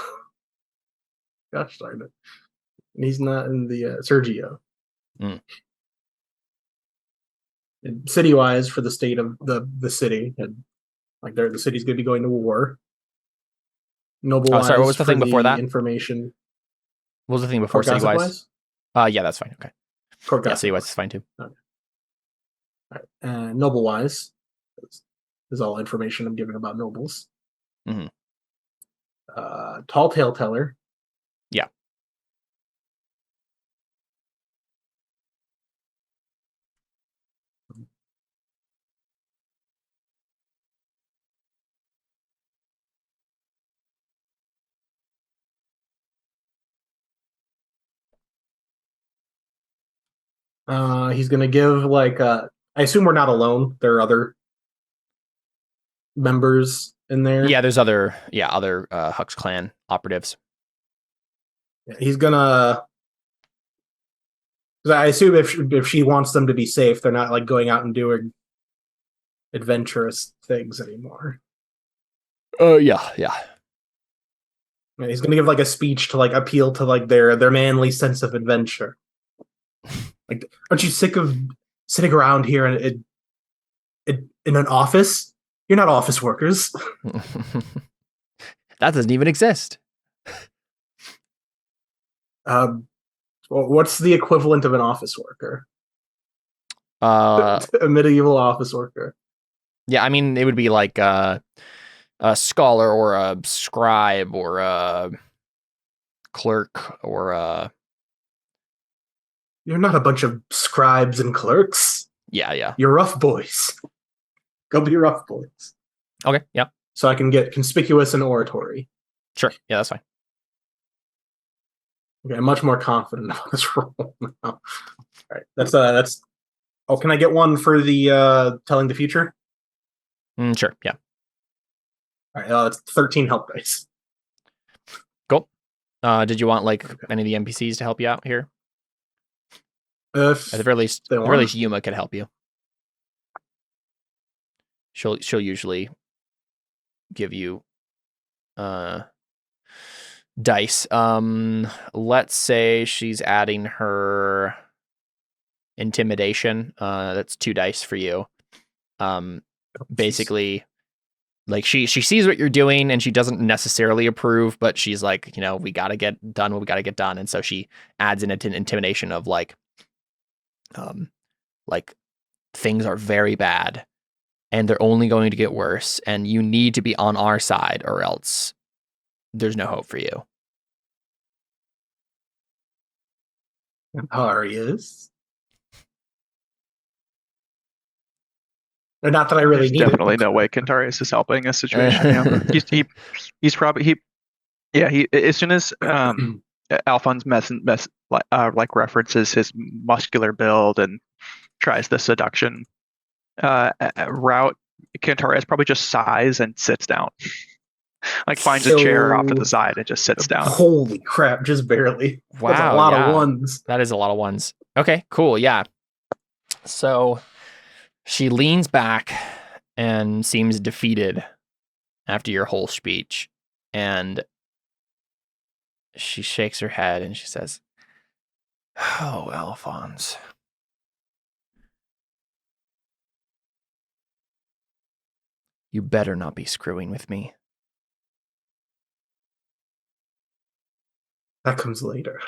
Gosh darn it. And he's not in the Sergio. City wise for the state of the city, and like the city's gonna be going to war. Noble wise, sorry, what was the thing before that? Information. What was the thing before city wise? Yeah, that's fine. Okay. Yeah, city wise is fine too. Okay. All right. And noble wise is all information I'm giving about nobles. Mm-hmm. Tall tale teller. Yeah. He's gonna give like I assume we're not alone. There are other members in there. Yeah, there's other Hux clan operatives. He's gonna. I assume if she wants them to be safe, they're not like going out and doing adventurous things anymore. Yeah. He's gonna give like a speech to like appeal to like their manly sense of adventure. Like, aren't you sick of sitting around here in an office? You're not office workers. That doesn't even exist. What's the equivalent of an office worker? A medieval office worker. Yeah, I mean, it would be like a scholar or a scribe or a clerk or a... You're not a bunch of scribes and clerks. Yeah. You're rough boys. Go be rough boys. Okay, yeah. So I can get conspicuous and oratory. Sure, yeah, that's fine. Okay, I'm much more confident about this role now. All right, that's. Oh, can I get one for the telling the future? Sure, yeah. All right, it's 13 help dice. Cool. Did you want like any of the NPCs to help you out here? If At the very least, they want. Yuma can help you. She'll usually give you dice. Let's say she's adding her intimidation. That's 2 dice for you. Basically, like she sees what you're doing and she doesn't necessarily approve, but she's like, we got to get done what we got to get done, and so she adds an intimidation of like things are very bad and they're only going to get worse, and you need to be on our side or else there's no hope for you. Cantarius. Not that I really There's need definitely it. no way Cantarius is helping this situation. He's probably as soon as Alphonse references his muscular build and tries the seduction route, Cantarius probably just sighs and sits down. Like finds a chair off to the side and just sits down. Holy crap, just barely. Wow, that's a lot of ones. That is a lot of ones. Okay, cool, yeah. So she leans back and seems defeated after your whole speech, and she shakes her head and she says, "Oh, Alphonse. You better not be screwing with me." That comes later.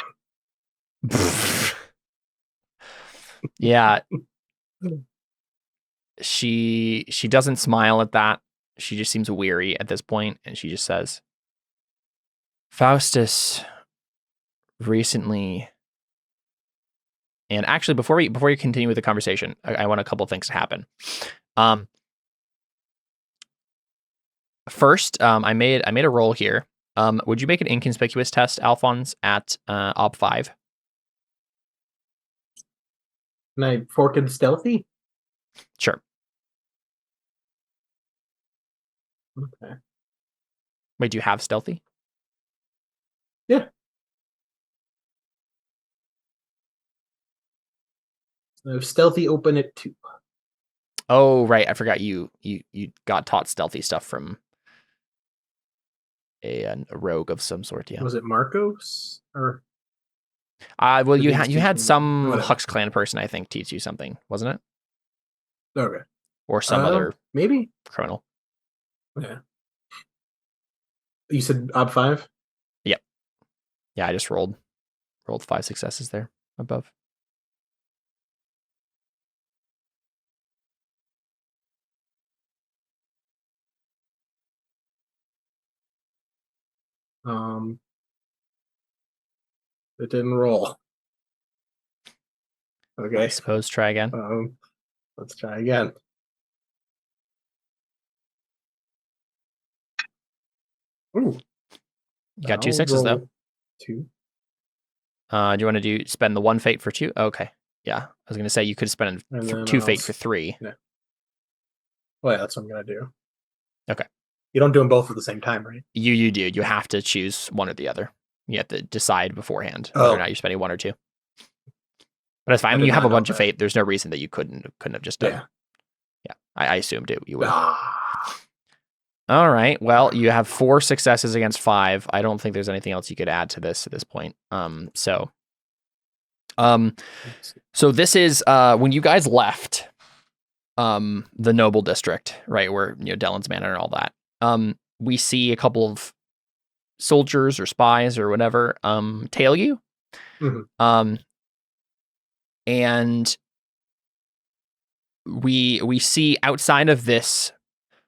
Yeah. She doesn't smile at that. She just seems weary at this point, and she just says, "Faustus recently," and actually before you continue with the conversation, I want a couple things to happen. First, I made a roll here. Would you make an inconspicuous test, Alphonse, at Ob 5? Can I fork and stealthy? Sure. Okay. Wait, do you have stealthy? Yeah. So stealthy open at 2. Oh, right. I forgot you got taught stealthy stuff from a rogue of some sort. Yeah. Was it Marcos or? Well, you had some Whatever. Hux clan person, I think, teach you something, wasn't it? Okay. Or some other maybe criminal. Yeah. You said Ob 5? Yep. Yeah, I just rolled 5 successes there above. It didn't roll. Okay. I suppose try again. Let's try again. Ooh. You got 2 6s though. 2. Do you want to spend the 1 fate for 2? Okay. Yeah. I was going to say you could spend 2 fate for 3. Yeah. Well, yeah, that's what I'm going to do. Okay. You don't do them both at the same time, right? You do. You have to choose one or the other. You have to decide beforehand whether or not you're spending 1 or 2. But it's fine. I mean, you have a bunch of fate. There's no reason that you couldn't have just done. Yeah. I assumed you would. All right. Well, you have 4 successes against 5. I don't think there's anything else you could add to this at this point. So this is when you guys left the noble district, right, where Dellen's Manor and all that. We see a couple of soldiers or spies or whatever tail you. Mm-hmm. And we see outside of this,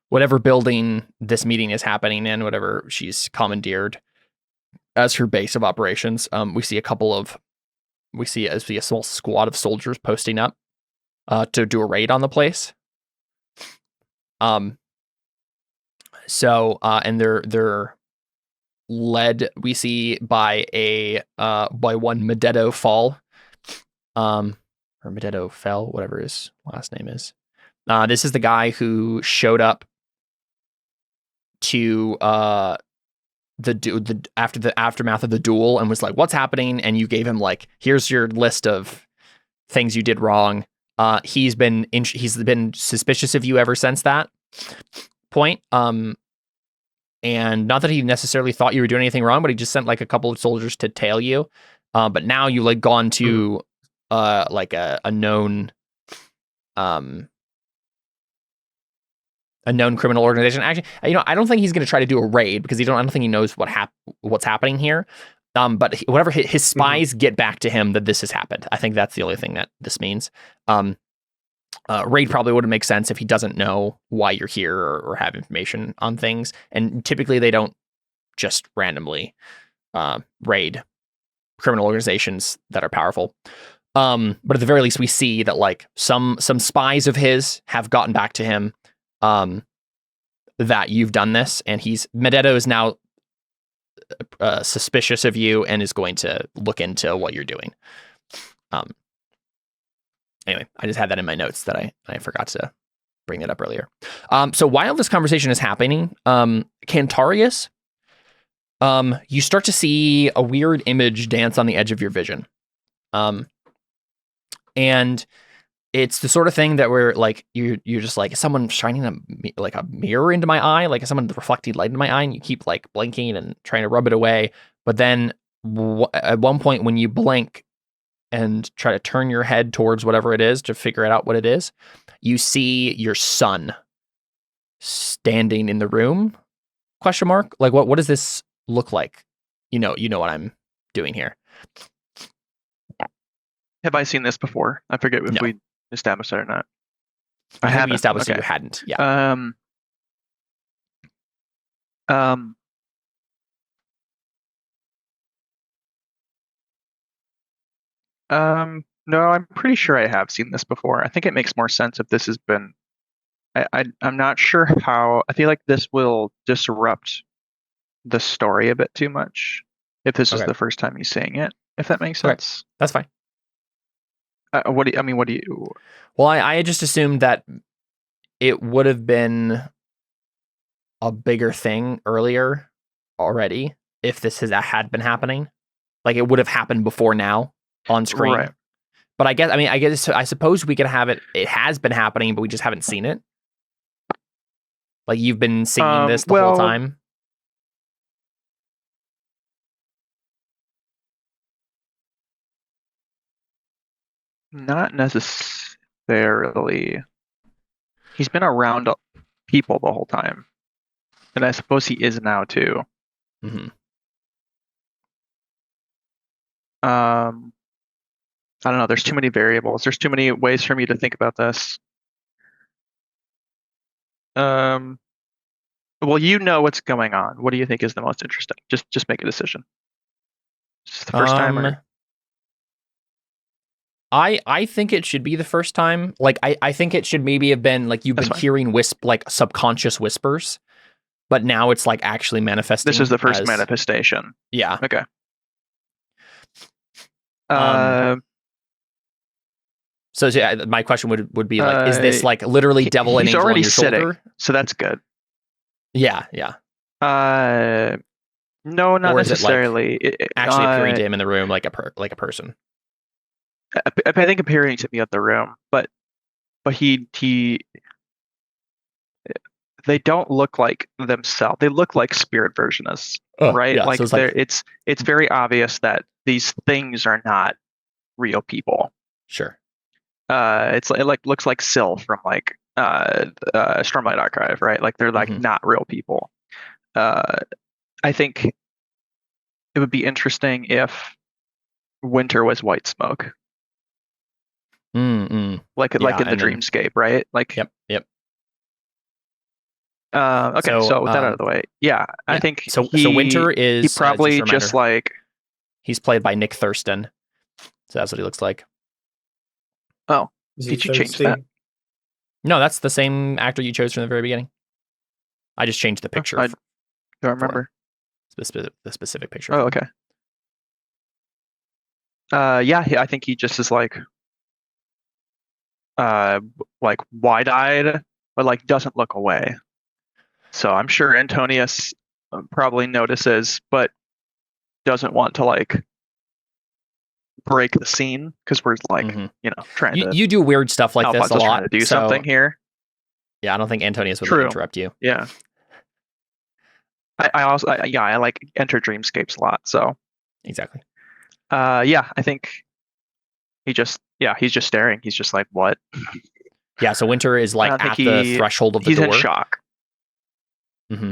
whatever building this meeting is happening in, whatever she's commandeered as her base of operations, we see a small squad of soldiers posting up to do a raid on the place. And they're led, we see, by one Medetto Fall, or Medetto Fell, whatever his last name is. This is the guy who showed up to after the aftermath of the duel and was like, "What's happening?" And you gave him like, "Here's your list of things you did wrong. He's been suspicious of you ever since that point. And not that he necessarily thought you were doing anything wrong, but he just sent like a couple of soldiers to tail you. But now you like gone to like a known criminal organization. Actually, I don't think he's going to try to do a raid because I don't think he knows what's happening here. But whatever his spies get back to him that this has happened. I think that's the only thing that this means. Raid probably wouldn't make sense if he doesn't know why you're here or have information on things. And typically they don't just randomly raid criminal organizations that are powerful. But at the very least, we see that like some spies of his have gotten back to him that you've done this, and Medetto is now suspicious of you and is going to look into what you're doing. Anyway, I just had that in my notes that I forgot to bring that up earlier. So while this conversation is happening, Cantarius, you start to see a weird image dance on the edge of your vision. And it's the sort of thing that where like you're just like, is someone shining a mirror into my eye? Like is someone reflecting light into my eye? And you keep like blinking and trying to rub it away. But then at one point when you blink and try to turn your head towards whatever it is to figure out what it is, you see your son standing in the room? ? Like what does this look like? You know what I'm doing here. Have I seen this before? I forget if we established it or not. I haven't established that you hadn't. Yeah. No, I'm pretty sure I have seen this before. I think it makes more sense if this has been. I'm not sure how. I feel like this will disrupt the story a bit too much if this is the first time he's saying it. If that makes sense. That's fine. What do you? Well, I just assumed that it would have been a bigger thing earlier already if this had been happening. Like it would have happened before now on screen. Right. But I suppose we could have it. It has been happening, but we just haven't seen it. Like you've been seeing this the whole time. Not necessarily. He's been around people the whole time. And I suppose he is now too. Mm-hmm. I don't know. There's too many variables. There's too many ways for me to think about this. Well, you know what's going on. What do you think is the most interesting? Just make a decision. Is this the first time? Or? I think it should be the first time. Like I think it should maybe have been like you've been hearing like subconscious whispers, but now it's like actually manifesting. This is the first manifestation. Yeah. Okay. So my question would be like, is this like literally devil and angel on your shoulder? Sitting, so that's good. Yeah. No, not necessarily. Actually appearing to him in the room like a person. I think appearing to me at the room, but he they don't look like themselves. They look like spirit versionists, right? Yeah, like so it's very obvious that these things are not real people. Sure. It looks like Syl from like Stormlight Archive, right? Like they're like not real people. I think it would be interesting if Winter was white smoke. Like in the dreamscape, right? Like Yep. Okay, so with that out of the way, I think so Winter is he probably just like he's played by Nick Thurston, so that's what he looks like. Oh, did you change that? No, that's the same actor you chose from the very beginning. I just changed the picture. I don't remember the specific picture. Oh, okay. I think he just is like wide-eyed, but like doesn't look away. So I'm sure Antonius probably notices, but doesn't want to like break the scene because we're like, trying to. You do weird stuff like Alphonse this a is lot. trying to do something here. Yeah, I don't think Antonius would True. interrupt you. Yeah. I also I like enter dreamscapes a lot. So Exactly. I think he's just staring. He's just like, what? Yeah, so Winter is like at the threshold of the he's door. He's in shock. Mm-hmm.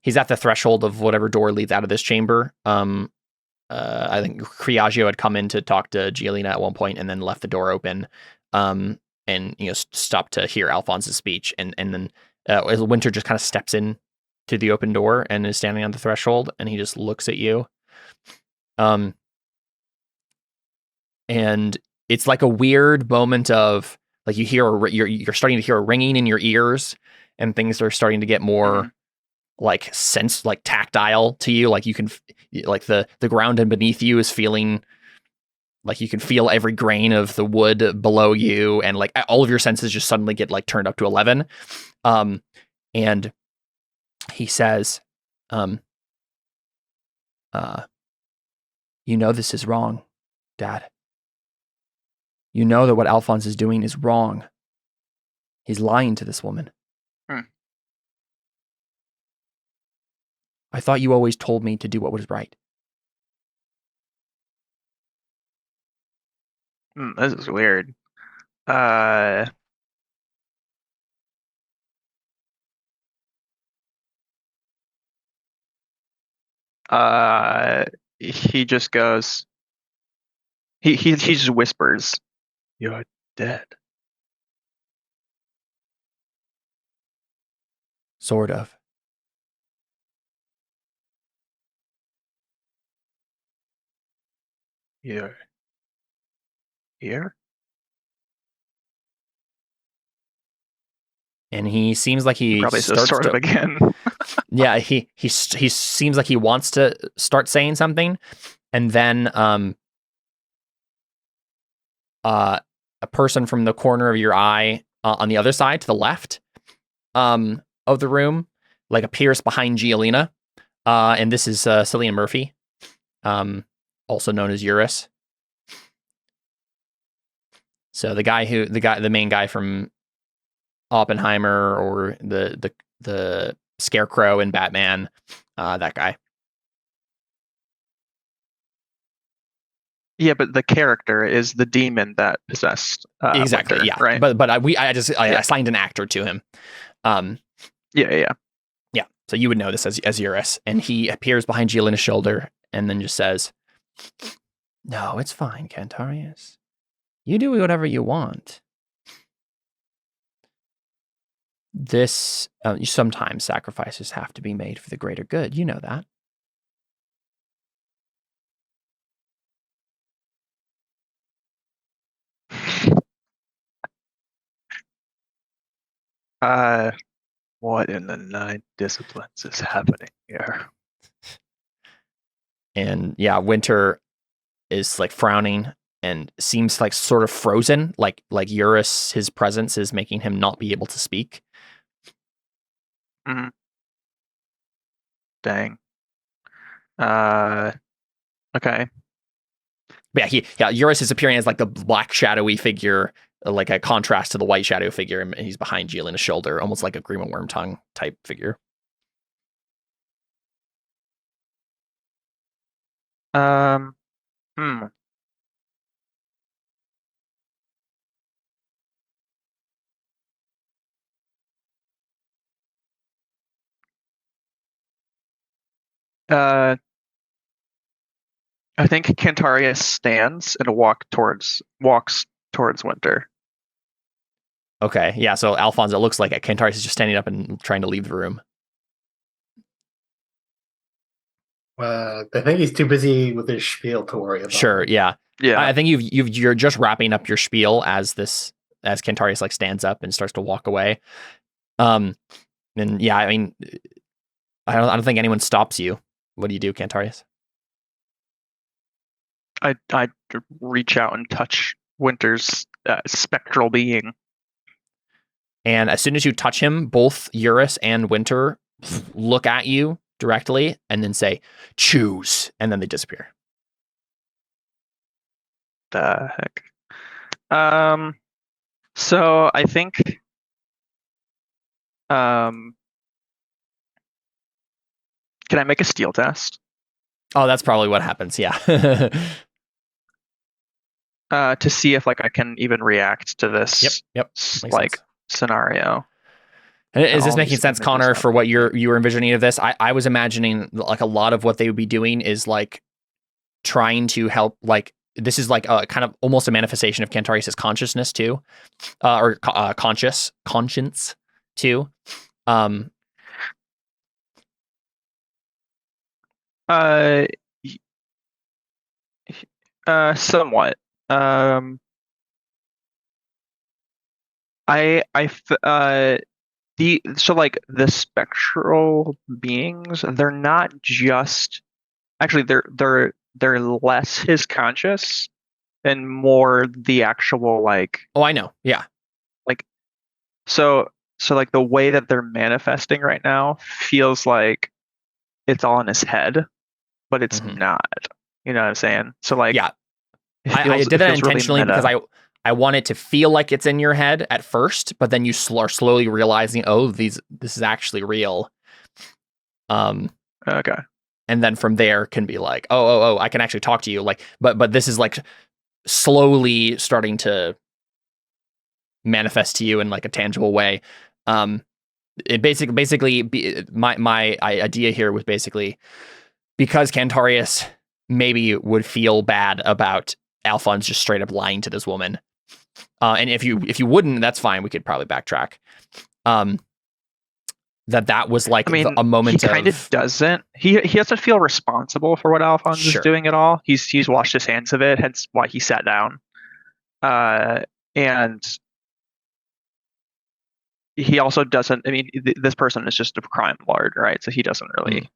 He's at the threshold of whatever door leads out of this chamber. I think Criagio had come in to talk to Giolina at one point and then left the door open, and stopped to hear Alphonse's speech, and then Winter just kind of steps in to the open door and is standing on the threshold, and he just looks at you. And it's like a weird moment of like you hear you're starting to hear a ringing in your ears, and things are starting to get more like tactile to you. Like you can like the ground and beneath you is feeling like you can feel every grain of the wood below you, and like all of your senses just suddenly get like turned up to 11. And he says, this is wrong, Dad. You know that what Alphonse is doing is wrong. He's lying to this woman. I thought you always told me to do what was right. This is weird. He just goes. He just whispers, "You're dead." Sort of. You're here? And he seems like he probably starts sort of again. Yeah, he seems like he wants to start saying something, and then a person from the corner of your eye on the other side to the left of the room like appears behind Giolina, and this is Cillian Murphy, also known as Eurus. So the main guy from Oppenheimer or the Scarecrow in Batman, that guy. Yeah, but the character is the demon that possessed. Exactly. Winter, yeah. Right. But I assigned an actor to him. Yeah. So you would know this as Eurus, and he appears behind Giolina's shoulder and then just says, "No, it's fine, Cantarius. You do whatever you want. This sometimes sacrifices have to be made for the greater good. You know that." What in the 9 disciplines is happening here? And yeah, Winter is like frowning and seems like sort of frozen, like Eurus, his presence is making him not be able to speak. Mm-hmm. Dang. Okay. But yeah, Eurus is appearing as like the black shadowy figure, like a contrast to the white shadow figure, and he's behind Giolina's shoulder, almost like a Grima Wormtongue type figure. I think Cantarius stands and walks towards Winter. Okay, yeah, so Alphonse, it looks like Cantarius is just standing up and trying to leave the room. I think he's too busy with his spiel to worry about. Sure, yeah. I think you're just wrapping up your spiel as Cantarius like stands up and starts to walk away. And yeah, I mean, I don't think anyone stops you. What do you do, Cantarius? I reach out and touch Winter's spectral being. And as soon as you touch him, both Eurus and Winter look at you directly and then say, "Choose," and then they disappear. the heck? So I think can I make a steal test? Oh, that's probably what happens. Yeah. To see if like I can even react to this Yep. Makes like sense. scenario. Is this all making these sense, images Connor, up for what here. you were envisioning of this? I was imagining like a lot of what they would be doing is like trying to help, like this is like a kind of almost a manifestation of Cantarius' consciousness too, or conscience too. Uh, somewhat. So like the spectral beings, they're not just actually they're less his conscious and more the actual like Oh, I know. Yeah. so like the way that they're manifesting right now feels like it's all in his head, but it's Mhm. not. You know what I'm saying? So like Yeah. it I feels, did it that feels really intentionally because meta. I want it to feel like it's in your head at first, but then you are slowly realizing, oh, this is actually real. Okay. And then from there can be like, oh, I can actually talk to you. Like, but this is like slowly starting to manifest to you in like a tangible way. It basically my idea here was basically because Cantarius maybe would feel bad about Alfons just straight up lying to this woman. And if you wouldn't, that's fine. We could probably backtrack. That was like I mean, a moment he kind of doesn't. He doesn't feel responsible for what Alphonse is Sure. doing at all. He's washed his hands of it, hence why he sat down. And he also doesn't. I mean, this person is just a crime lord, right? So he doesn't really.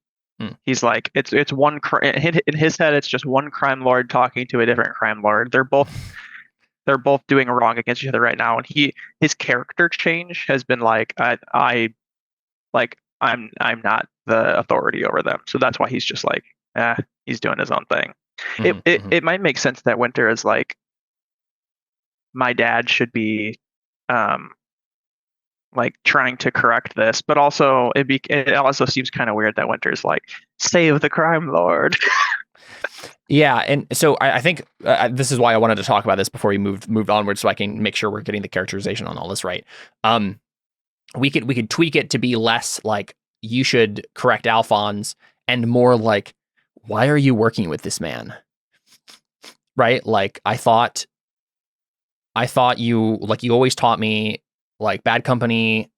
He's like it's one in his head. It's just one crime lord talking to a different crime lord. They're both doing wrong against each other right now, and his character change has been like I'm not the authority over them, so that's why he's just like he's doing his own thing. It might make sense that Winter is like my dad should be like trying to correct this, but also it also seems kind of weird that Winter's like save the crime lord. Yeah, and so I think this is why I wanted to talk about this before we moved onward, so I can make sure we're getting the characterization on all this right. We could tweak it to be less like you should correct Alphonse and more like why are you working with this man? Right? Like I thought you always taught me like bad company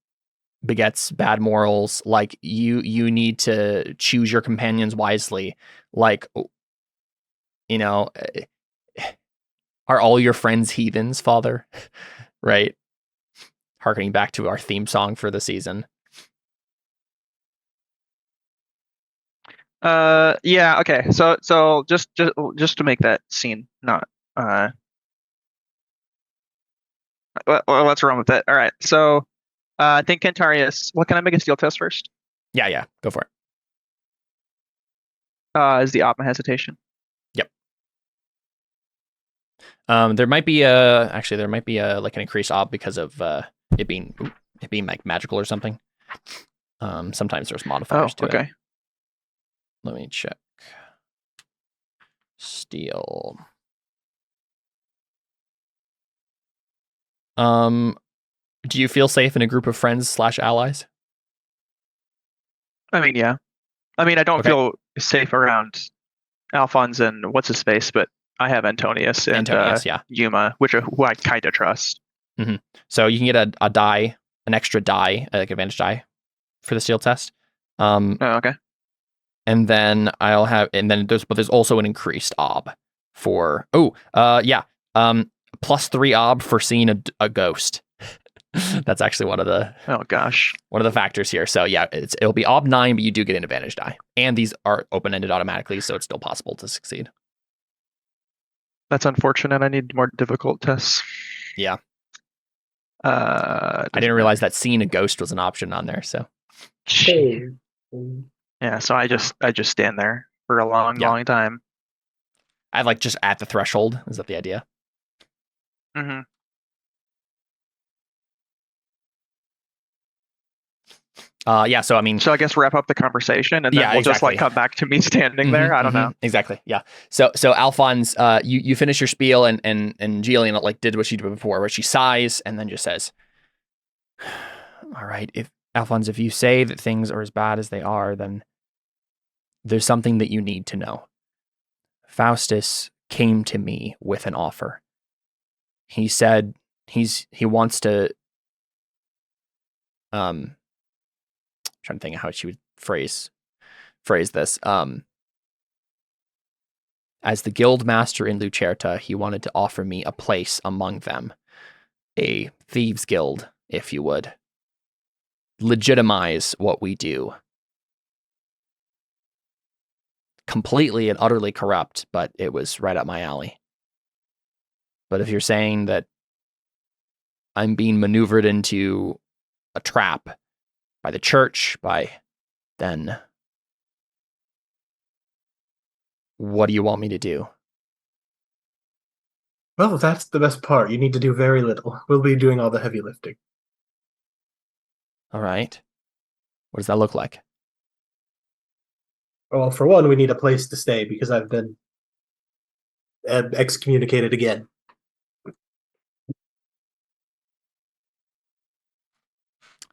begets bad morals. Like you need to choose your companions wisely. Like, you know, are all your friends heathens, Father? Right? Harkening back to our theme song for the season. Yeah, okay. So just to make that scene not well, let's run with it. All right. So I think Cantarius. Well, can I make a steal test first? Yeah, go for it. Is the op my hesitation? Yep. There might be like an increased op because of it being like magical or something. Sometimes there's modifiers to it. Let me check. Steal. Do you feel safe in a group of friends / allies? I mean, yeah. I mean, I don't feel safe around Alphonse and what's his face, but I have Antonius and Yuma, who I kind of trust. Mm-hmm. So you can get a die, an extra die, like advantage die, for the steal test. Okay. And then there's also an increased ob for +3 ob for seeing a ghost. That's actually one of the factors here. So yeah, it'll be ob 9, but you do get an advantage die, and these are open ended automatically, so it's still possible to succeed. That's unfortunate. I need more difficult tests. Yeah. I didn't realize that seeing a ghost was an option on there. So. Yeah. So I just stand there for a long time. I like just at the threshold. Is that the idea? Mm-hmm. Yeah, so I mean, So I guess wrap up the conversation, and then Yeah, we'll just like exactly. come back to me standing there. I don't know. Exactly. Yeah. So Alphonse, you finish your spiel, and Jillian like did what she did before, where she sighs and then just says, "All right, if Alphonse, if you say that things are as bad as they are, then there's something that you need to know. Faustus came to me with an offer. He said he wants to trying to think of how she would phrase this. As the guild master in Lucerta, he wanted to offer me a place among them, a thieves guild, if you would. Legitimize what we do. Completely and utterly corrupt, but it was right up my alley. But if you're saying that I'm being maneuvered into a trap by the church, then what do you want me to do? Well, that's the best part. You need to do very little. We'll be doing all the heavy lifting. All right. What does that look like? Well, for one, we need a place to stay because I've been excommunicated again.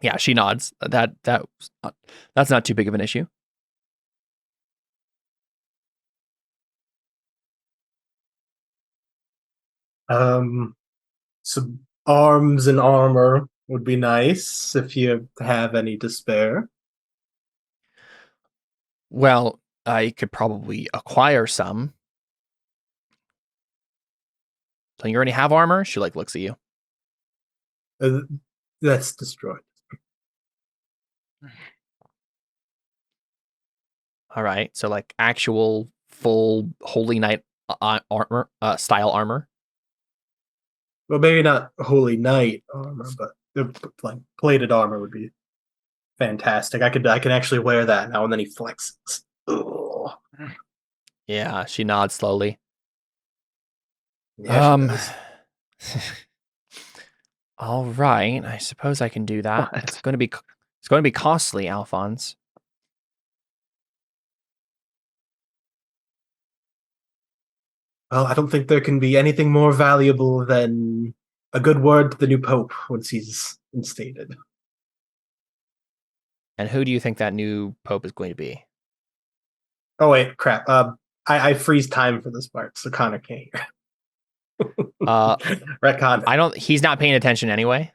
Yeah, she nods. That's not too big of an issue. Some arms and armor would be nice if you have any to spare. Well, I could probably acquire some. So you already have armor? She like looks at you. That's destroyed. All right. So like actual full Holy Knight armor, style armor. Well, maybe not Holy Knight armor, but like plated armor would be fantastic. I can actually wear that now, and then he flexes. Ugh. Yeah, she nods slowly. Yeah, All right. I suppose I can do that. What? It's going to be costly, Alphonse. Well, I don't think there can be anything more valuable than a good word to the new pope once he's instated. And who do you think that new pope is going to be? Oh wait, crap. I freeze time for this part, so Connor can't hear. Retcon. He's not paying attention anyway.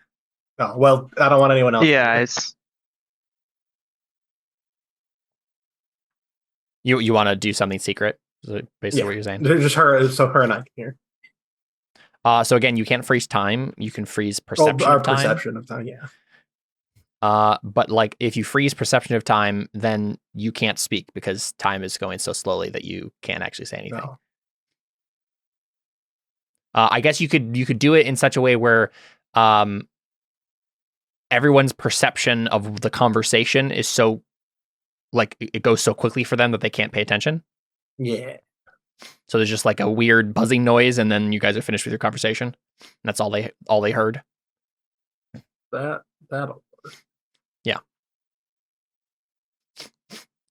Oh, well, I don't want anyone else. Yeah, it's You want to do something secret? Is basically what you're saying. Just her, so her and I can hear. So again, you can't freeze time. You can freeze perception Our of time. perception of time, yeah. But like if you freeze perception of time, then you can't speak because time is going so slowly that you can't actually say anything. No. I guess you could do it in such a way where everyone's perception of the conversation is so like it goes so quickly for them that they can't pay attention. Yeah. So there's just like a weird buzzing noise, and then you guys are finished with your conversation. And that's all they heard. That'll. Yeah.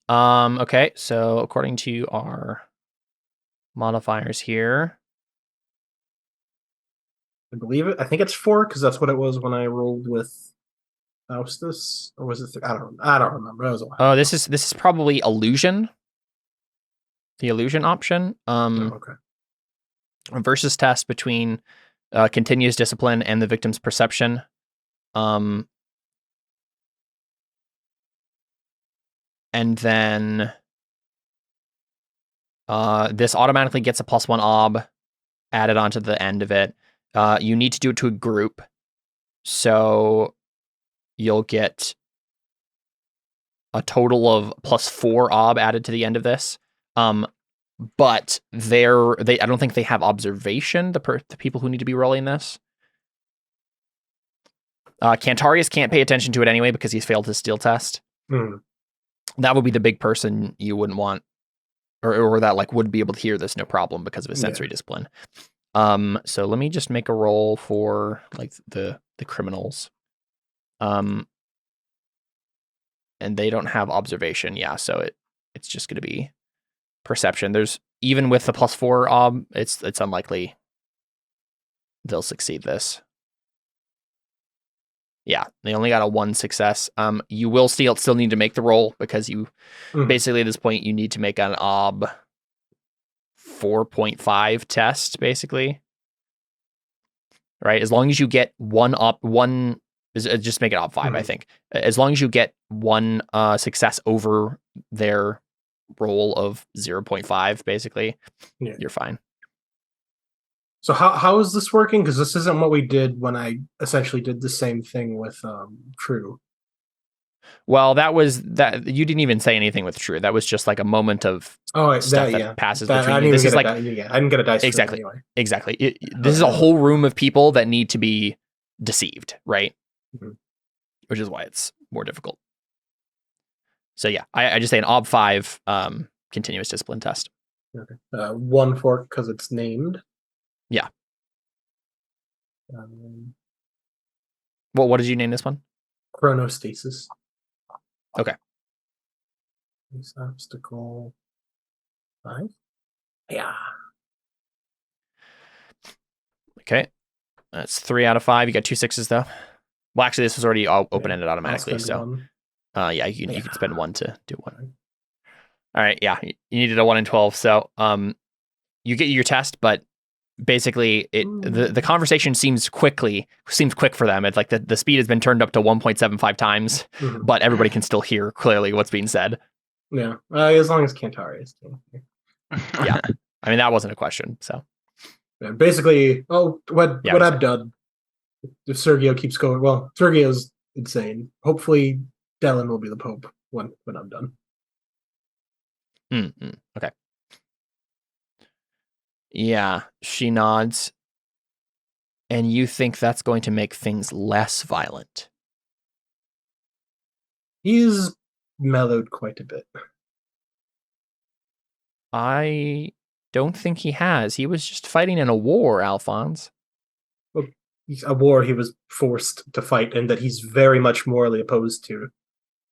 Okay. So according to our modifiers here, I believe it. I think it's 4 because that's what it was when I rolled with Faustus, or was it? I don't remember. It was a while. Oh, this is probably illusion. The illusion option. Okay. Versus test between continuous discipline and the victim's perception. And then this automatically gets a +1 ob added onto the end of it. You need to do it to a group. So you'll get a total of +4 ob added to the end of this. But I don't think they have observation, the people who need to be rolling this. Cantarius can't pay attention to it anyway because he's failed his steel test. That would be the big person you wouldn't want, or that like would be able to hear this no problem because of his sensory discipline. So let me just make a roll for like the criminals. And they don't have observation, yeah, so it's just gonna be perception. There's even with the +4 it's unlikely they'll succeed this. Yeah, they only got a 1 success. You will still need to make the roll because you basically at this point you need to make an ob 4.5 test, basically. Right? As long as you get just make it ob 5, I think. As long as you get 1 success over their roll of 0.5, basically, you're fine. So how is this working? Because this isn't what we did when I essentially did the same thing with True. Well, that you didn't even say anything with True. That was just like a moment of stuff that passes between you. This is like I didn't get a dice exactly, anyway. Exactly. This is a whole room of people that need to be deceived, right? Which is why it's more difficult. So yeah, I just say an ob 5 continuous discipline test. Okay. 1 fork because it's named. Yeah. Well, what did you name this one? Chronostasis. Okay. This obstacle 5. Yeah. Okay. That's 3 out of 5. You got 2 6s though. Well, actually, this was already open-ended automatically. So, yeah, you can spend 1 to do 1. All right. Yeah, you needed a 1 in 12. So, you get your test, but basically, the conversation seems quick for them. It's like the speed has been turned up to 1.75 times, but everybody can still hear clearly what's being said. Yeah, as long as Cantarius can. Yeah, I mean that wasn't a question. So, yeah, basically, what I've done. If Sergio keeps going, well, Sergio's insane. Hopefully, Dellen will be the Pope when I'm done. Okay. Yeah, she nods. And you think that's going to make things less violent? He's mellowed quite a bit. I don't think he has. He was just fighting in a war, Alfons. Well, a war he was forced to fight and that he's very much morally opposed to.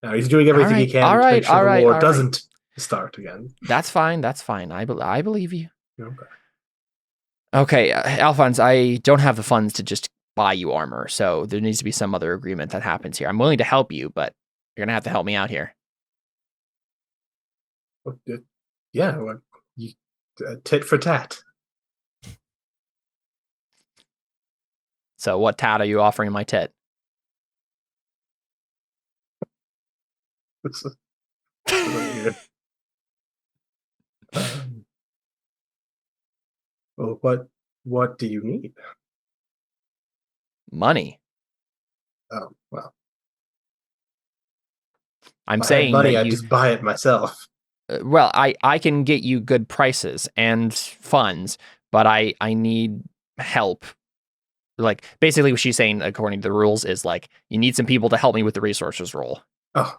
Now he's doing everything he can to make sure the war doesn't start again. That's fine. I believe you. Okay, Alfons, I don't have the funds to just buy you armor, so there needs to be some other agreement that happens here. I'm willing to help you, but you're going to have to help me out here. Yeah, tit for tat. So what tat are you offering my tit? Well, what do you need? Money. Oh, well. I'm saying money, that I'd just buy it myself. Well, I can get you good prices and funds, but I need help. Like, basically what she's saying, according to the rules, is like, you need some people to help me with the resources roll. Oh.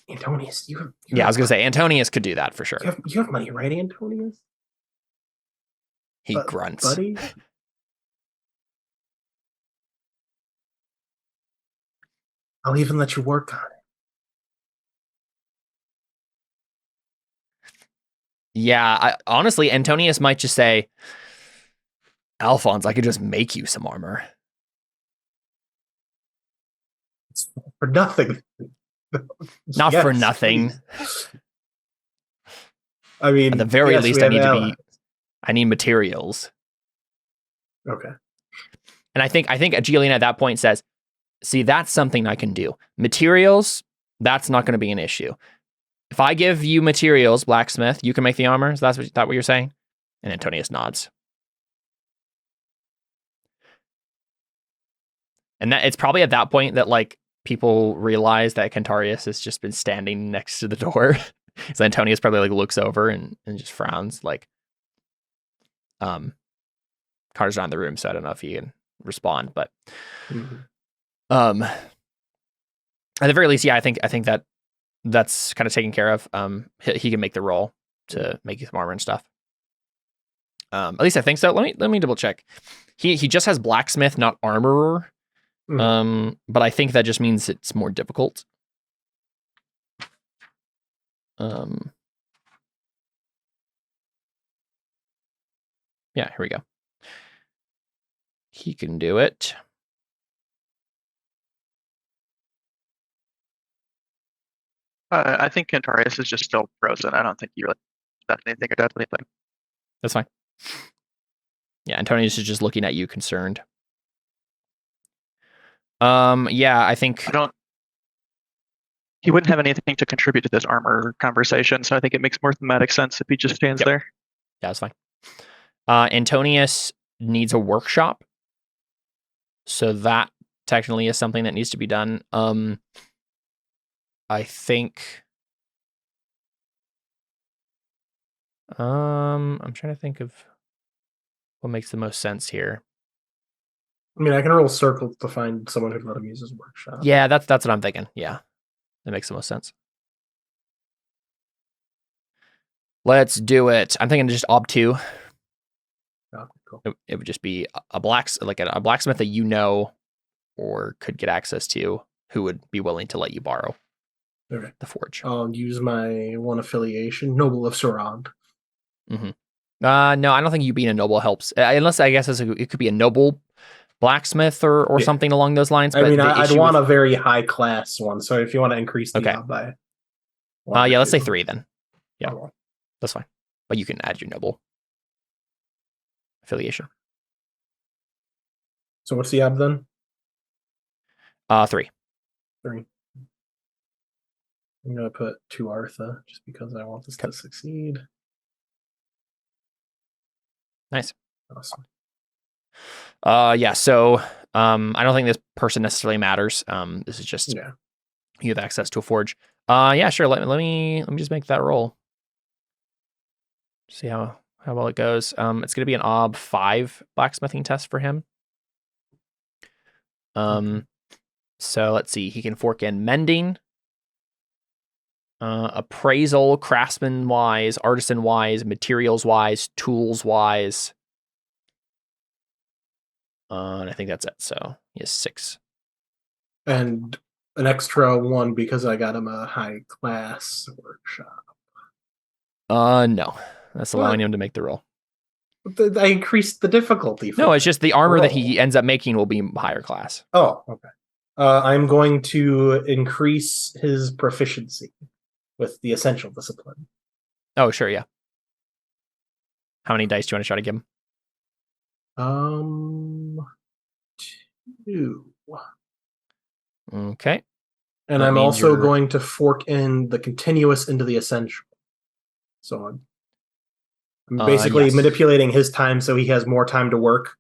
Antonius, yeah, I was going to say, Antonius could do that for sure. You have money, right, Antonius? He grunts. Buddy? I'll even let you work on it. Yeah, honestly, Antonius might just say, Alfons, I could just make you some armor. It's for nothing. Not for nothing. Please. I mean, at the very least, I need materials. Okay. And I think Giuliana at that point says, see, that's something I can do. Materials, that's not going to be an issue. If I give you materials, blacksmith, you can make the armor. Is that what you're saying? And Antonius nods. And that it's probably at that point that like people realize that Cantarius has just been standing next to the door. So Antonius probably like looks over and just frowns. Like, Carter's not in the room, so I don't know if he can respond. But, at the very least, yeah, I think that's kind of taken care of. He can make the roll to make you some armor and stuff. At least I think so. Let me double check. He just has blacksmith, not armorer. But I think that just means it's more difficult. Yeah, here we go. He can do it. I think Cantarius is just still frozen. I don't think you really said anything or did anything. That's fine. Yeah, Antonius is just looking at you concerned. Yeah, I think he wouldn't have anything to contribute to this armor conversation, so I think it makes more thematic sense if he just stands there. Yeah, that's fine. Antonius needs a workshop. So that technically is something that needs to be done. I think I'm trying to think of what makes the most sense here. I mean, I can roll circles to find someone who'd let him use his workshop. Yeah, that's what I'm thinking. Yeah, that makes the most sense. Let's do it. I'm thinking just ob 2. Oh, cool. It would just be a blacksmith that you know or could get access to who would be willing to let you borrow the forge. I'll use my one affiliation, Noble of Ceran. Mm-hmm. No, I don't think you being a noble helps. Unless I guess it could be a noble blacksmith or something along those lines. I mean, I'd want a very high class one. So if you want to increase the job by yeah, let's say 3 then. Yeah, oh, well. That's fine. But you can add your noble affiliation. So what's the ob then? 3. 3. I'm gonna put 2 Artha just because I want this to succeed. Nice. Awesome. Yeah, so I don't think this person necessarily matters. This is just you have access to a forge. Yeah, sure. Let me just make that roll. See how well it goes. It's gonna be an ob 5 blacksmithing test for him. So let's see. He can fork in mending, appraisal, craftsman wise, artisan wise, materials wise, tools wise. And I think that's it. So he has 6. And an extra 1 because I got him a high class workshop. No. That's allowing him to make the roll. I increased the difficulty. No, it's just the armor that he ends up making will be higher class. Oh, okay. I'm going to increase his proficiency with the essential discipline. Oh, sure, yeah. How many dice do you want to try to give him? 2. Okay. And that I'm means also you're- going to fork in the continuous into the essential. So I'm basically yes. manipulating his time so he has more time to work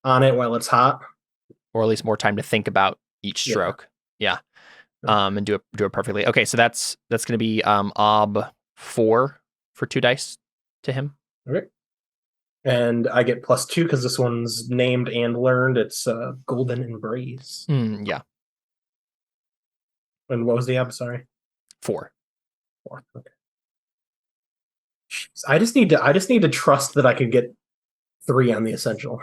on it while it's hot. Or at least more time to think about each stroke. Yeah. And do it perfectly. Okay, so that's gonna be ob 4 for 2 dice to him. Okay. And I get +2 because this one's named and learned. It's Golden Embrace. Yeah. And what was the ob? Sorry. 4. 4. Okay. Jeez, I just need to trust that I could get 3 on the essential.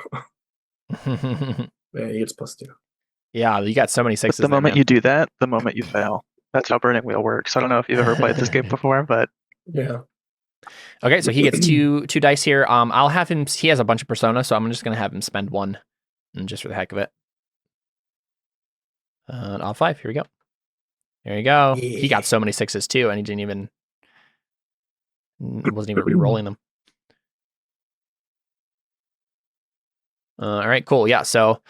Yeah, he gets +2. Yeah, you got so many 6s. But the moment you do that, the moment you fail. That's how Burning Wheel works. I don't know if you've ever played this game before, but yeah. Okay, so he gets two dice here. I'll have him. He has a bunch of persona, so I'm just gonna have him spend 1, and just for the heck of it. Ob 5. Here we go. There you go. Yeah. He got so many 6s too, and he wasn't even re-rolling them. All right, cool. Yeah, so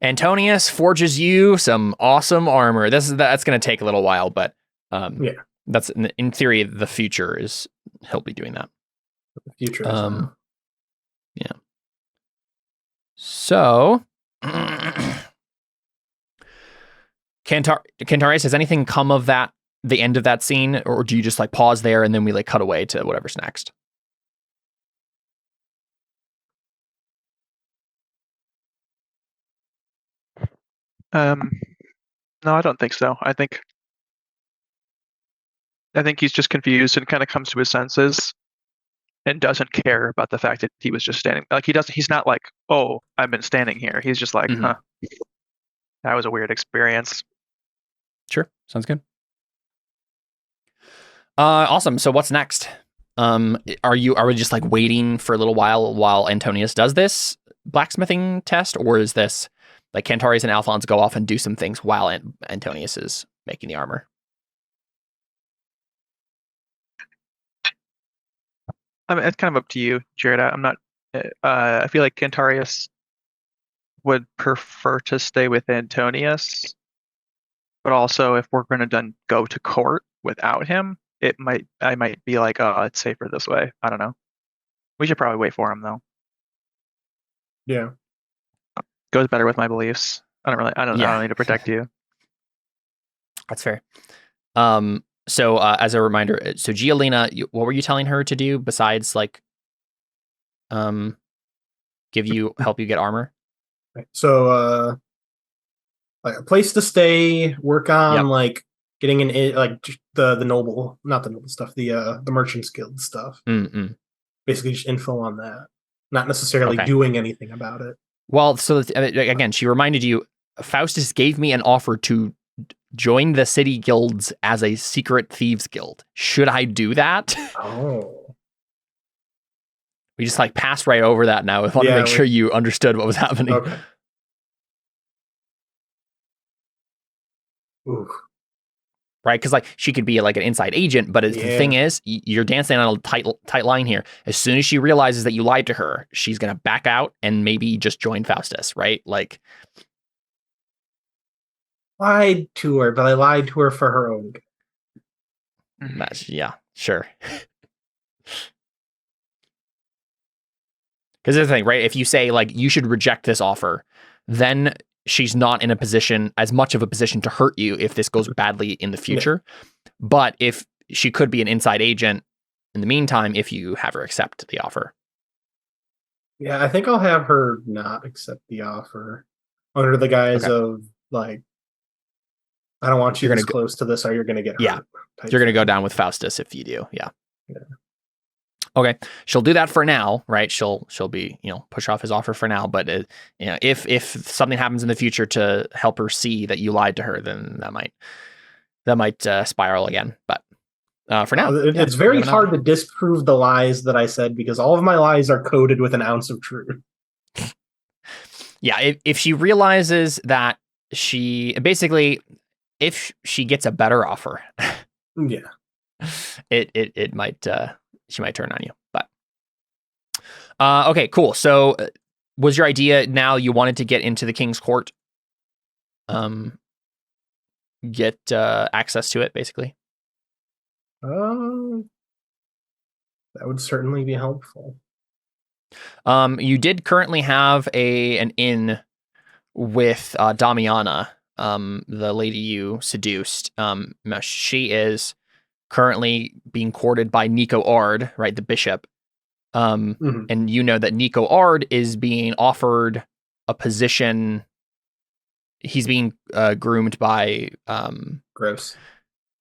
Antonius forges you some awesome armor. That's going to take a little while, but that's in theory the future is he'll be doing that. The future. Yeah. So, Cantarius, has anything come of that? The end of that scene, or do you just like pause there and then we like cut away to whatever's next? No, I don't think so. I think he's just confused and kind of comes to his senses, and doesn't care about the fact that he was just standing. Like he's not like, oh, I've been standing here. He's just like, Mhm. that was a weird experience. Sure, sounds good. Awesome. So what's next? Are we just like waiting for a little while Antonius does this blacksmithing test, or is this like Cantarius and Alfons go off and do some things while Antonius is making the armor? I mean, it's kind of up to you, Jared. I'm not. I feel like Cantarius would prefer to stay with Antonius, but also if we're going to go to court without him, I might be like, oh, it's safer this way. I don't know. We should probably wait for him though. Yeah. Goes better with my beliefs. I don't need to protect you. That's fair. So as a reminder, so Giolina, what were you telling her to do besides like help you get armor? So like a place to stay, work on like getting like the noble, not the noble stuff, the merchants guild stuff. Mm-mm. Basically just info on that. Not necessarily doing anything about it. Well, so again, she reminded you, Faustus gave me an offer to join the city guilds as a secret thieves guild. Should I do that? Oh. We just like passed right over that now. I want to make sure you understood what was happening. Okay. Ooh. Right? Because like she could be like an inside agent, but the thing is, you're dancing on a tight line here. As soon as she realizes that you lied to her, she's gonna back out and maybe just join Faustus, right? Like lied to her, but I lied to her for her own good. Yeah, sure. Because there's the thing, right? If you say like you should reject this offer, then she's not in as much of a position to hurt you if this goes badly in the future. Yeah. But if she could be an inside agent in the meantime, if you have her accept the offer. Yeah, I think I'll have her not accept the offer under the guise of like, I don't want you this close to this or you're going to get hurt. Yeah, you're going to go down with Faustus if you do. Yeah. Okay, she'll do that for now, right? She'll be, push off his offer for now. But if something happens in the future to help her see that you lied to her, then that might spiral again. But for now, it's very hard to disprove the lies that I said because all of my lies are coded with an ounce of truth. Yeah, if she realizes that if she gets a better offer, it might. She might turn on you, but okay, cool. So was your idea now you wanted to get into the king's court, get access to it basically? That would certainly be helpful. You did currently have an inn with Damiana, the lady you seduced. She is currently being courted by Nico Ard, right, the bishop. And you know that Nico Ard is being offered a position. He's being groomed by Gross.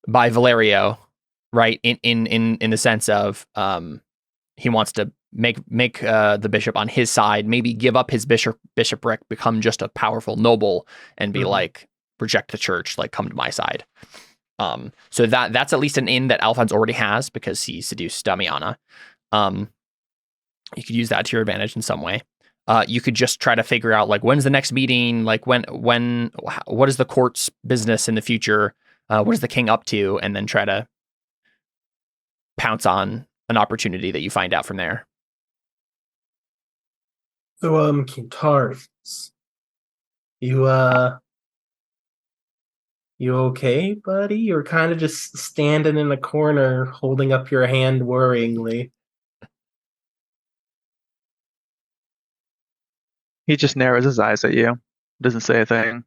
By Valerio, right? In the sense of he wants to make the bishop on his side, maybe give up his bishopric, become just a powerful noble, and be like, reject the church, like come to my side. So that's at least an in that Alfons already has because he seduced Damiana. You could use that to your advantage in some way. You could just try to figure out like when's the next meeting, like what is the court's business in the future, what is the king up to, and then try to pounce on an opportunity that you find out from there. So Cantarius, you okay, buddy? You're kind of just standing in a corner, holding up your hand worryingly. He just narrows his eyes at you. Doesn't say a thing.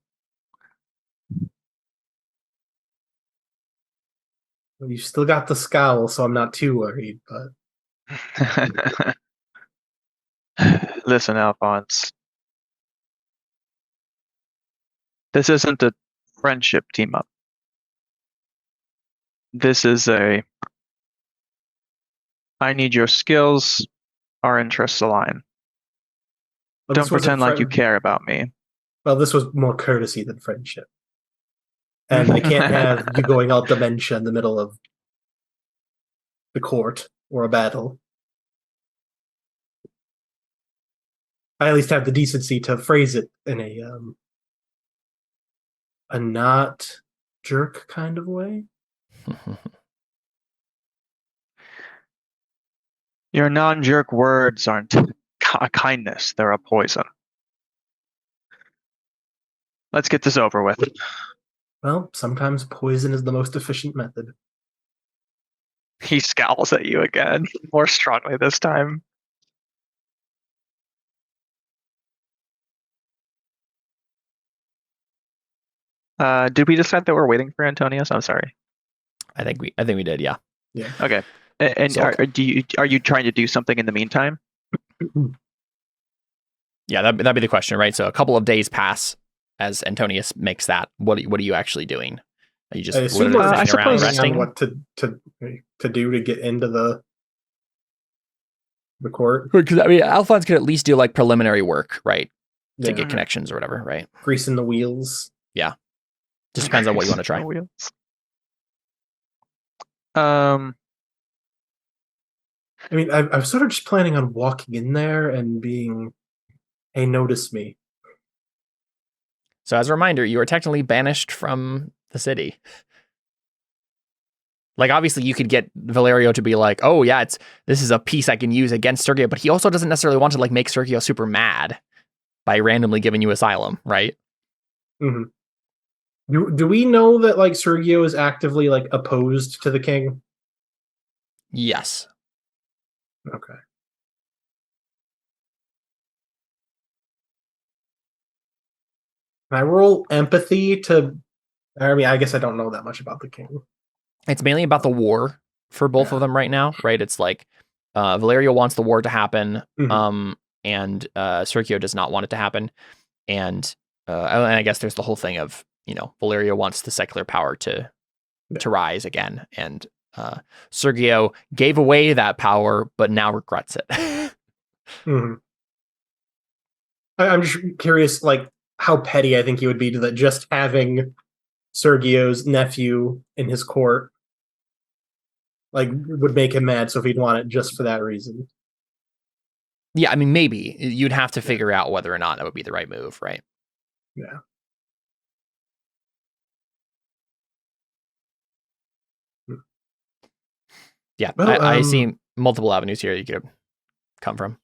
Well, you still got the scowl, so I'm not too worried, but... Listen, Alphonse. This isn't a friendship team up. This is a I need your skills. Our interests align. Well, Don't this wasn't pretend like you friend- care about me. Well, this was more courtesy than friendship. And I can't have you going all dementia in the middle of the court or a battle. I at least have the decency to phrase it in a not jerk kind of way. Your non-jerk words aren't a kindness, they're a poison. Let's get this over with. Well, sometimes poison is the most efficient method. He scowls at you again, more strongly this time. Did we decide that we're waiting for Antonius? I'm sorry. I think we did, yeah. Yeah. Okay. And So- are you trying to do something in the meantime? Yeah, that'd be the question, right? So a couple of days pass as Antonius makes that. What are you actually doing? Are you just I assume literally we're sitting around suppose- resting? on what to do to get into the court. Because I mean, Alphonse could at least do like preliminary work, right? To Yeah. get connections or whatever, right? Greasing the wheels. Just depends on what you want to try. Wheels. I mean, I'm sort of just planning on walking in there and being, hey, notice me. So as a reminder, you are technically banished from the city. Like obviously you could get Valerio to be like, oh yeah, this is a piece I can use against Sergio, but he also doesn't necessarily want to like make Sergio super mad by randomly giving you asylum, right? Mm-hmm. Do we know that like Sergio is actively like opposed to the king? Yes. Okay. Can I roll empathy to? I mean, I guess I don't know that much about the king. It's mainly about the war for both of them right now, right? It's like Valerio wants the war to happen, Mhm. and Sergio does not want it to happen. And I guess there's the whole thing of, Valerio wants the secular power to rise again, and Sergio gave away that power, but now regrets it. Mm-hmm. I'm just curious, like how petty I think he would be to that just having Sergio's nephew in his court, like would make him mad. So if he'd want it just for that reason, Yeah, I mean, maybe you'd have to figure out whether or not that would be the right move, right? yeah. Yeah, Well, I see multiple avenues here you could come from.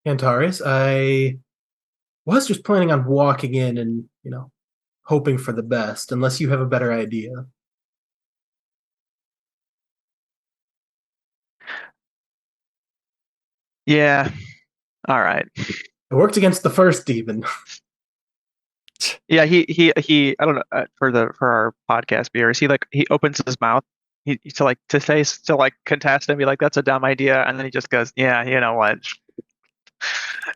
Cantarius, I was just planning on walking in and hoping for the best, unless you have a better idea. Yeah. All right. It worked against the first demon. Yeah, he I don't know, for our podcast viewers, he opens his mouth to contest and be like, that's a dumb idea, and then he just goes, yeah, you know what?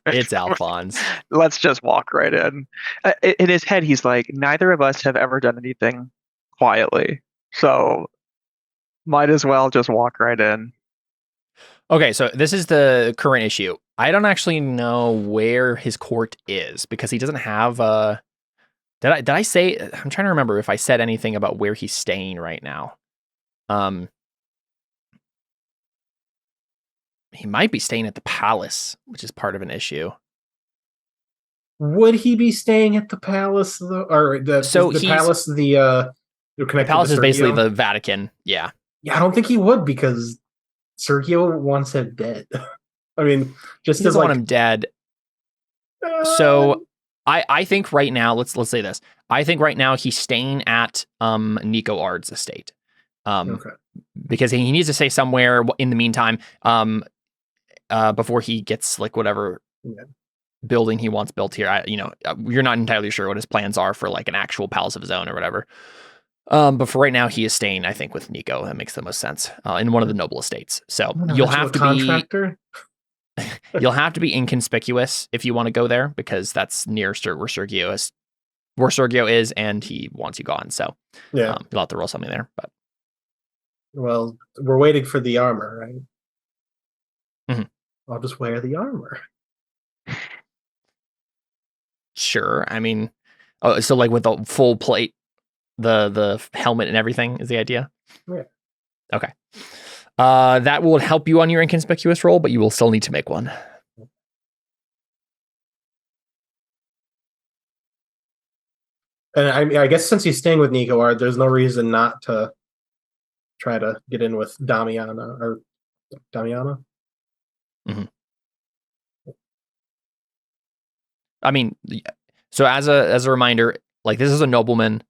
It's Alphonse. Let's just walk right in. In his head, he's like, neither of us have ever done anything quietly, so might as well just walk right in. Okay, so this is the current issue. I don't actually know where his court is because he doesn't have a. Did I say? I'm trying to remember if I said anything about where he's staying right now. He might be staying at the palace, which is part of an issue. Would he be staying at the palace though, or the palace? The palace is basically the Vatican. Yeah. Yeah, I don't think he would because Sergio wants him dead. I mean, just he doesn't want him dead. So I think right now, let's say this. I think right now he's staying at Nico Ard's estate. Okay. Because he needs to stay somewhere in the meantime, before he gets like whatever building he wants built here. You're not entirely sure what his plans are for like an actual palace of his own or whatever. But for right now, he is staying, I think, with Nico. That makes the most sense in one of the noble estates. So you'll have to contractor? You'll have to be inconspicuous if you want to go there because that's near where Sergio is, and he wants you gone. So yeah, you'll have to roll something there. But Well, we're waiting for the armor, right? Mhm. I'll just wear the armor. Sure. I mean, oh, so like with the full plate, the helmet and everything is the idea? Yeah. Okay. That will help you on your inconspicuous roll, but you will still need to make one. And I guess since he's staying with Nico, there's no reason not to try to get in with Damiana. I mean, so as a reminder, like this is a nobleman.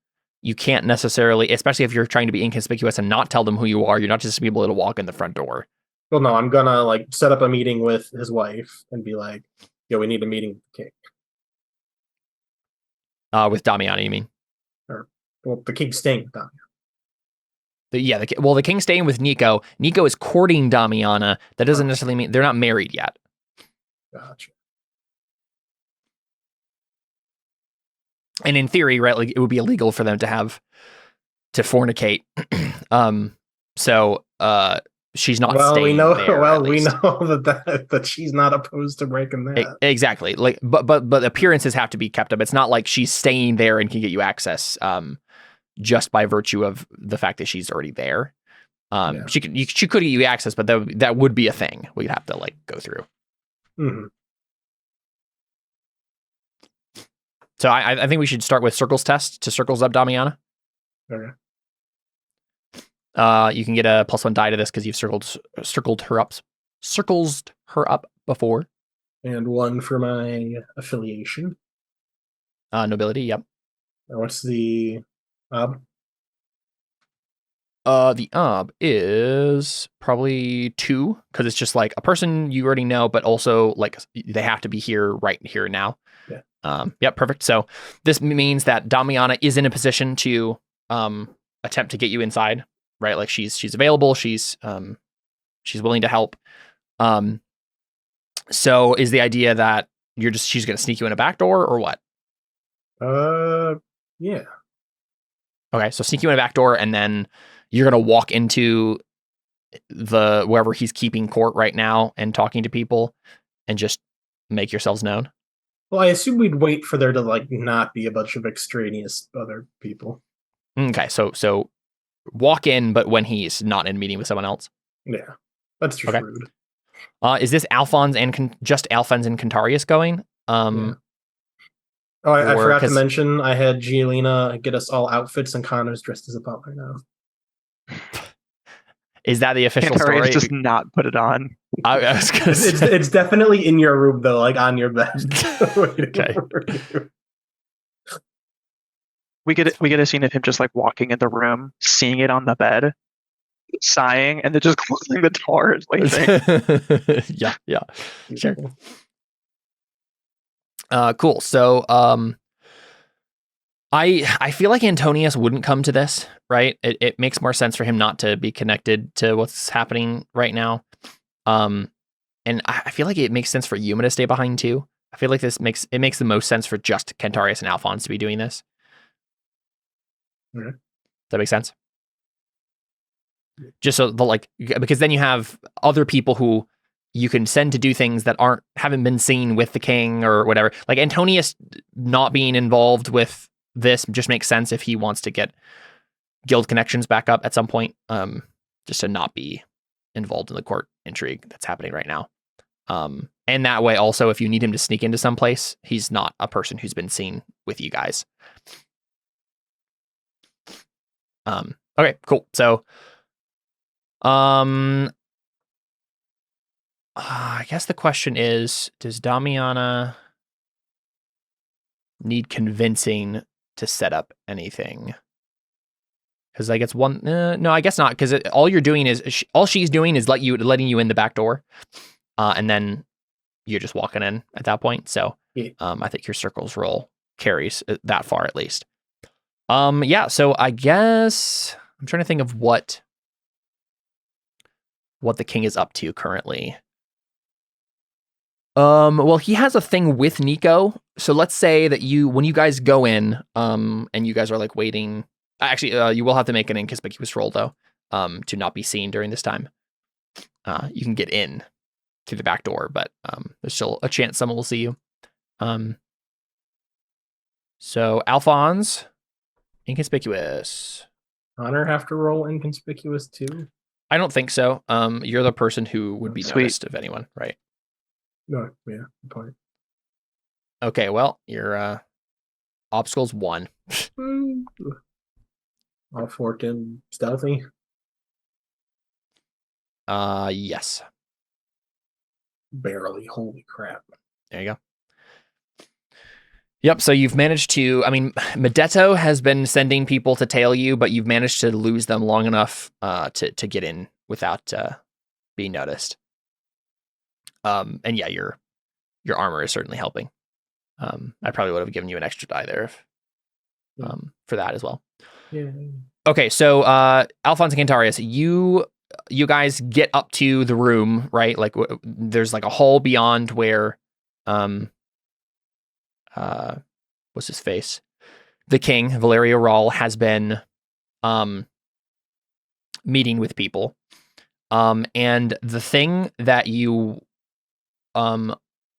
You can't necessarily, especially if you're trying to be inconspicuous and not tell them who you are, you're not just be able to walk in the front door. Well, no, I'm gonna like set up a meeting with his wife and be like, "Yo, we need a meeting with the king." With Damiana, you mean? Well, the king's staying with Damiana. The king's staying with Nico. Nico is courting Damiana. That doesn't necessarily mean they're not married yet. Gotcha. And in theory, right, like it would be illegal for them to fornicate. So she's not staying we know. there, Well, we know that she's not opposed to breaking that. Exactly. Like, but appearances have to be kept up. It's not like she's staying there and can get you access. Just by virtue of the fact that she's already there. She could get you access, but that would be a thing we'd have to like go through. Mm-hmm. So I think we should start with Circles test to Circles up Damiana. Okay. You can get a +1 die to this because you've circled her up before. And 1 for my affiliation. Nobility, yep. And what's the ob? The ob is probably 2 because it's just like a person you already know, but also like they have to be here right here now. Yeah. Yep, perfect. So this means that Damiana is in a position to attempt to get you inside, right? Like she's available, she's willing to help. So is the idea that she's gonna sneak you in a back door or what? Yeah. Okay, so sneak you in a back door and then you're gonna walk into wherever he's keeping court right now and talking to people and just make yourselves known. Well, I assume we'd wait for there to like not be a bunch of extraneous other people. Okay, so walk in, but when he's not in a meeting with someone else. Yeah, that's just rude. Is this Alfons and just Alfons and Cantarius going? Yeah. Oh, I forgot to mention I had Giolina get us all outfits and Connor's dressed as a butler now. Is that the official Cantarius story? Just not put it on. I was gonna say. It's definitely in your room though, like on your bed. Okay. We get a scene of him just like walking in the room, seeing it on the bed, sighing, and then just closing the door and leaving. Yeah. Sure. Cool. So I feel like Antonius wouldn't come to this, right? It makes more sense for him not to be connected to what's happening right now. And I feel like it makes sense for Yuma to stay behind too. I feel like it makes the most sense for just Cantarius and Alfons to be doing this. Okay. Does that make sense? Just so because then you have other people who you can send to do things that haven't been seen with the king or whatever. Like Antonius not being involved with this just makes sense if he wants to get guild connections back up at some point, just to not be involved in the court intrigue that's happening right now. And that way also, if you need him to sneak into some place, he's not a person who's been seen with you guys. Okay, cool. So, I guess the question is, does Damiana need convincing to set up anything? Because I guess no, I guess not. Because all you're doing is all she's doing is letting you in the back door, and then you're just walking in at that point. So, yeah. I think your circles roll carries that far at least. Yeah. So I guess I'm trying to think of what the king is up to currently. Well, he has a thing with Nico. So let's say that when you guys go in, and you guys are like waiting. Actually, you will have to make an inconspicuous roll though. to not be seen during this time. You can get in through the back door, but there's still a chance someone will see you. So Alfons, inconspicuous. Honor have to roll inconspicuous too? I don't think so. You're the person who would be Sweet. noticed of anyone, right? No, yeah, good point. Okay, well, your obstacle's 1. All fortune stealthy. Yes. Barely. Holy crap. There you go. Yep, so you've managed to, I mean, Medetto has been sending people to tail you, but you've managed to lose them long enough to get in without being noticed. And yeah, your armor is certainly helping. I probably would have given you an extra die there if, for that as well. Yeah. Okay, so Alfons and Cantarius, you guys get up to the room, right? Like there's like a hall beyond where what's his face? The king, Valerio Rawl, has been meeting with people. And the thing that you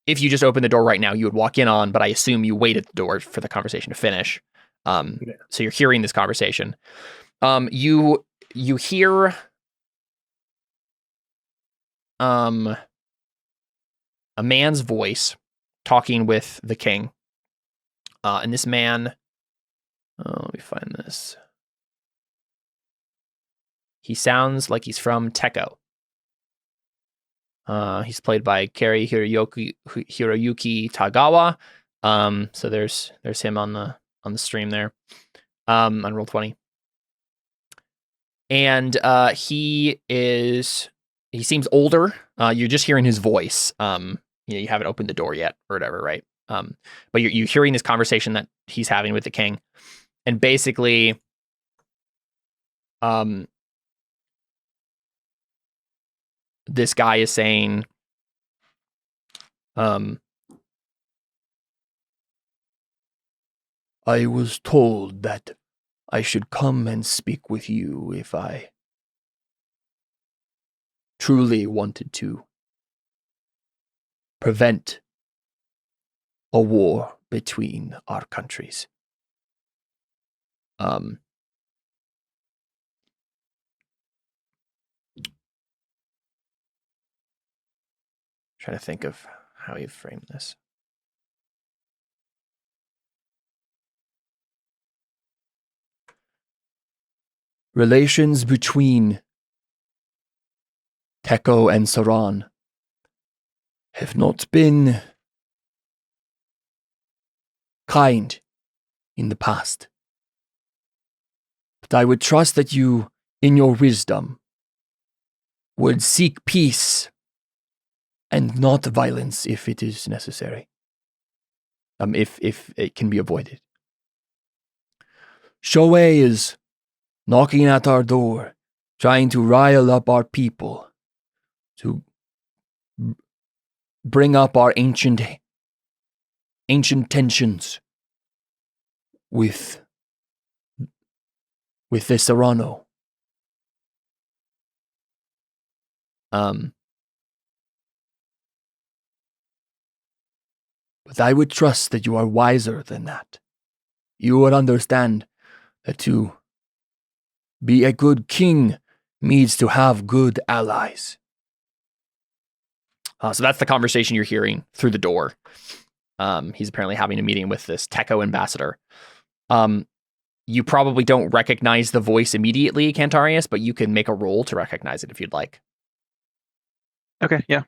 if you just open the door right now, you would walk in on, but I assume you wait at the door for the conversation to finish. So you're hearing this conversation. You hear a man's voice talking with the king. And this man, let me find this. He sounds like he's from Tekko. He's played by Kari Hiroyuki Tagawa. So there's him on the stream there, on Roll20. And he seems older. You're just hearing his voice. You haven't opened the door yet or whatever, right? But you're hearing this conversation that he's having with the king, and basically, this guy is saying, I was told that I should come and speak with you if I truly wanted to prevent a war between our countries. Trying to think of how you frame this. Relations between Tekko and Ceran have not been kind in the past. But I would trust that you, in your wisdom, would seek peace and not violence if it is necessary. If it can be avoided. Shoei is knocking at our door, trying to rile up our people, to bring up our ancient tensions with the Serrano. But I would trust that you are wiser than that. You would understand that to be a good king needs to have good allies. So that's the conversation you're hearing through the door. He's apparently having a meeting with this Tekko ambassador. You probably don't recognize the voice immediately, Cantarius, but you can make a roll to recognize it if you'd like. Okay, yeah.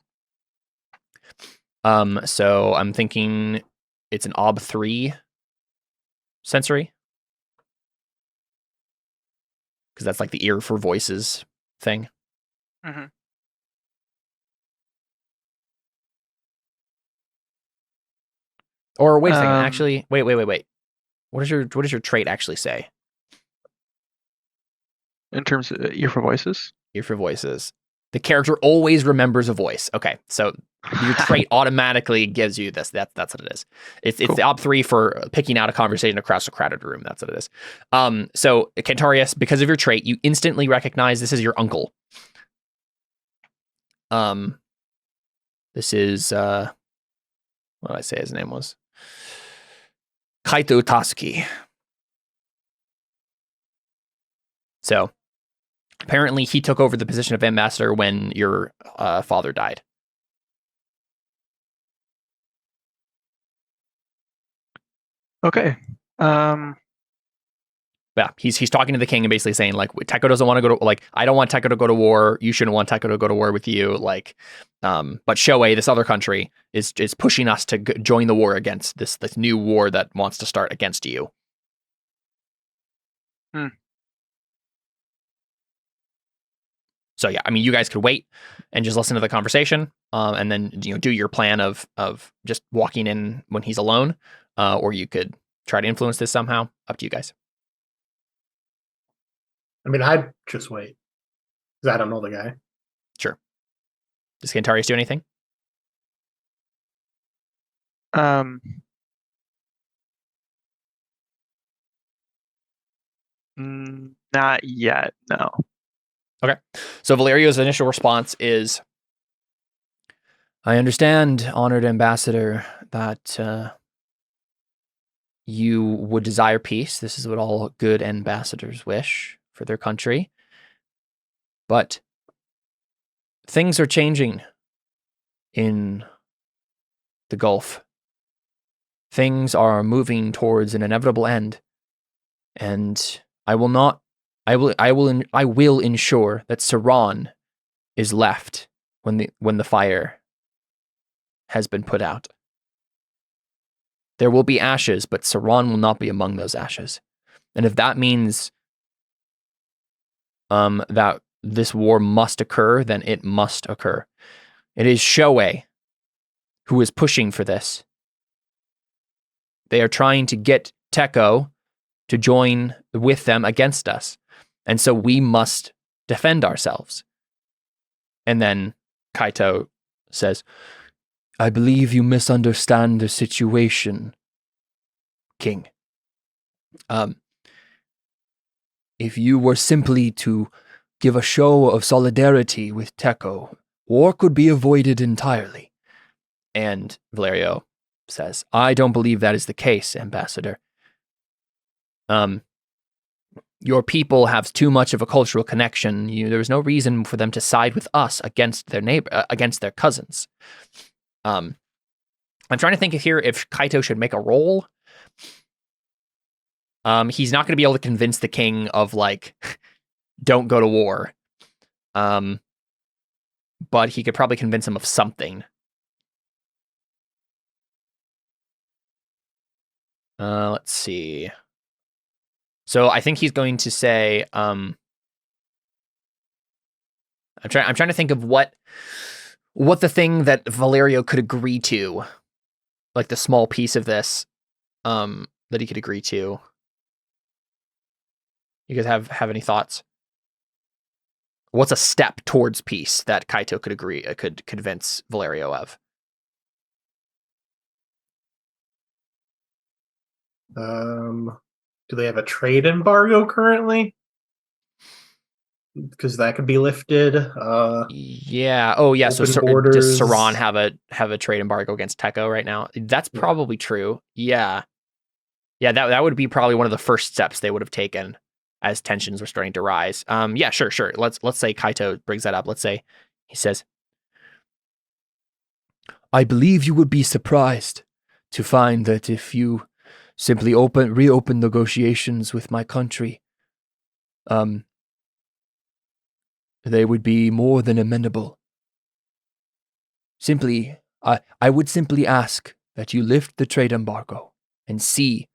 So I'm thinking it's an Ob 3 sensory. Because that's like the ear for voices thing. Mm-hmm. Or wait a second, actually, wait. What does your trait actually say? In terms of ear for voices? Ear for voices. The character always remembers a voice. Okay, so Your trait automatically gives you this. That's what it is. It's Cool. the op 3 for picking out a conversation across a crowded room. That's what it is. So Cantarius, because of your trait, you instantly recognize this is your uncle. This is what did I say his name was? Kaito Tasuki. So apparently he took over the position of ambassador when your father died. Okay. Yeah, he's talking to the king and basically saying like Teko doesn't want to go to like I don't want Teko to go to war. You shouldn't want Teko to go to war with you. Like, but Shoei, this other country, is pushing us to join the war against this new war that wants to start against you. So yeah, I mean, you guys could wait and just listen to the conversation, and then do your plan of just walking in when he's alone, or you could try to influence this somehow. Up to you guys. I mean, I'd just wait because I don't know the guy. Sure. Does Cantarius do anything? Not yet. No. Okay. So Valerio's initial response is, I understand, honored ambassador, that you would desire peace. This is what all good ambassadors wish for their country. But things are changing in the Gulf. Things are moving towards an inevitable end. And I will ensure that Ceran is left when the fire has been put out. There will be ashes, but Ceran will not be among those ashes. And if that means that this war must occur, then it must occur. It is Shoei who is pushing for this. They are trying to get Teko to join with them against us. And so we must defend ourselves. And then Kaito says, I believe you misunderstand the situation, King. If you were simply to give a show of solidarity with Teko, war could be avoided entirely. And Valerio says, I don't believe that is the case, Ambassador. Your people have too much of a cultural connection. There is no reason for them to side with us against their against their cousins. I'm trying to think here if Kaito should make a roll. He's not going to be able to convince the king of like, don't go to war. But he could probably convince him of something. Let's see. So I think he's going to say, I'm trying to think of what the thing that Valerio could agree to, like the small piece of this, that he could agree to. You guys have any thoughts? What's a step towards peace that Kaito could convince Valerio of? Do they have a trade embargo currently? Because that could be lifted. Yeah. Oh, yeah. So does Ceran have a trade embargo against Teko right now? That's probably true. Yeah. Yeah. That would be probably one of the first steps they would have taken as tensions were starting to rise. Yeah. Sure. Let's say Kaito brings that up. Let's say he says, I believe you would be surprised to find that if you simply reopen negotiations with my country, they would be more than amenable. Simply, I would simply ask that you lift the trade embargo and see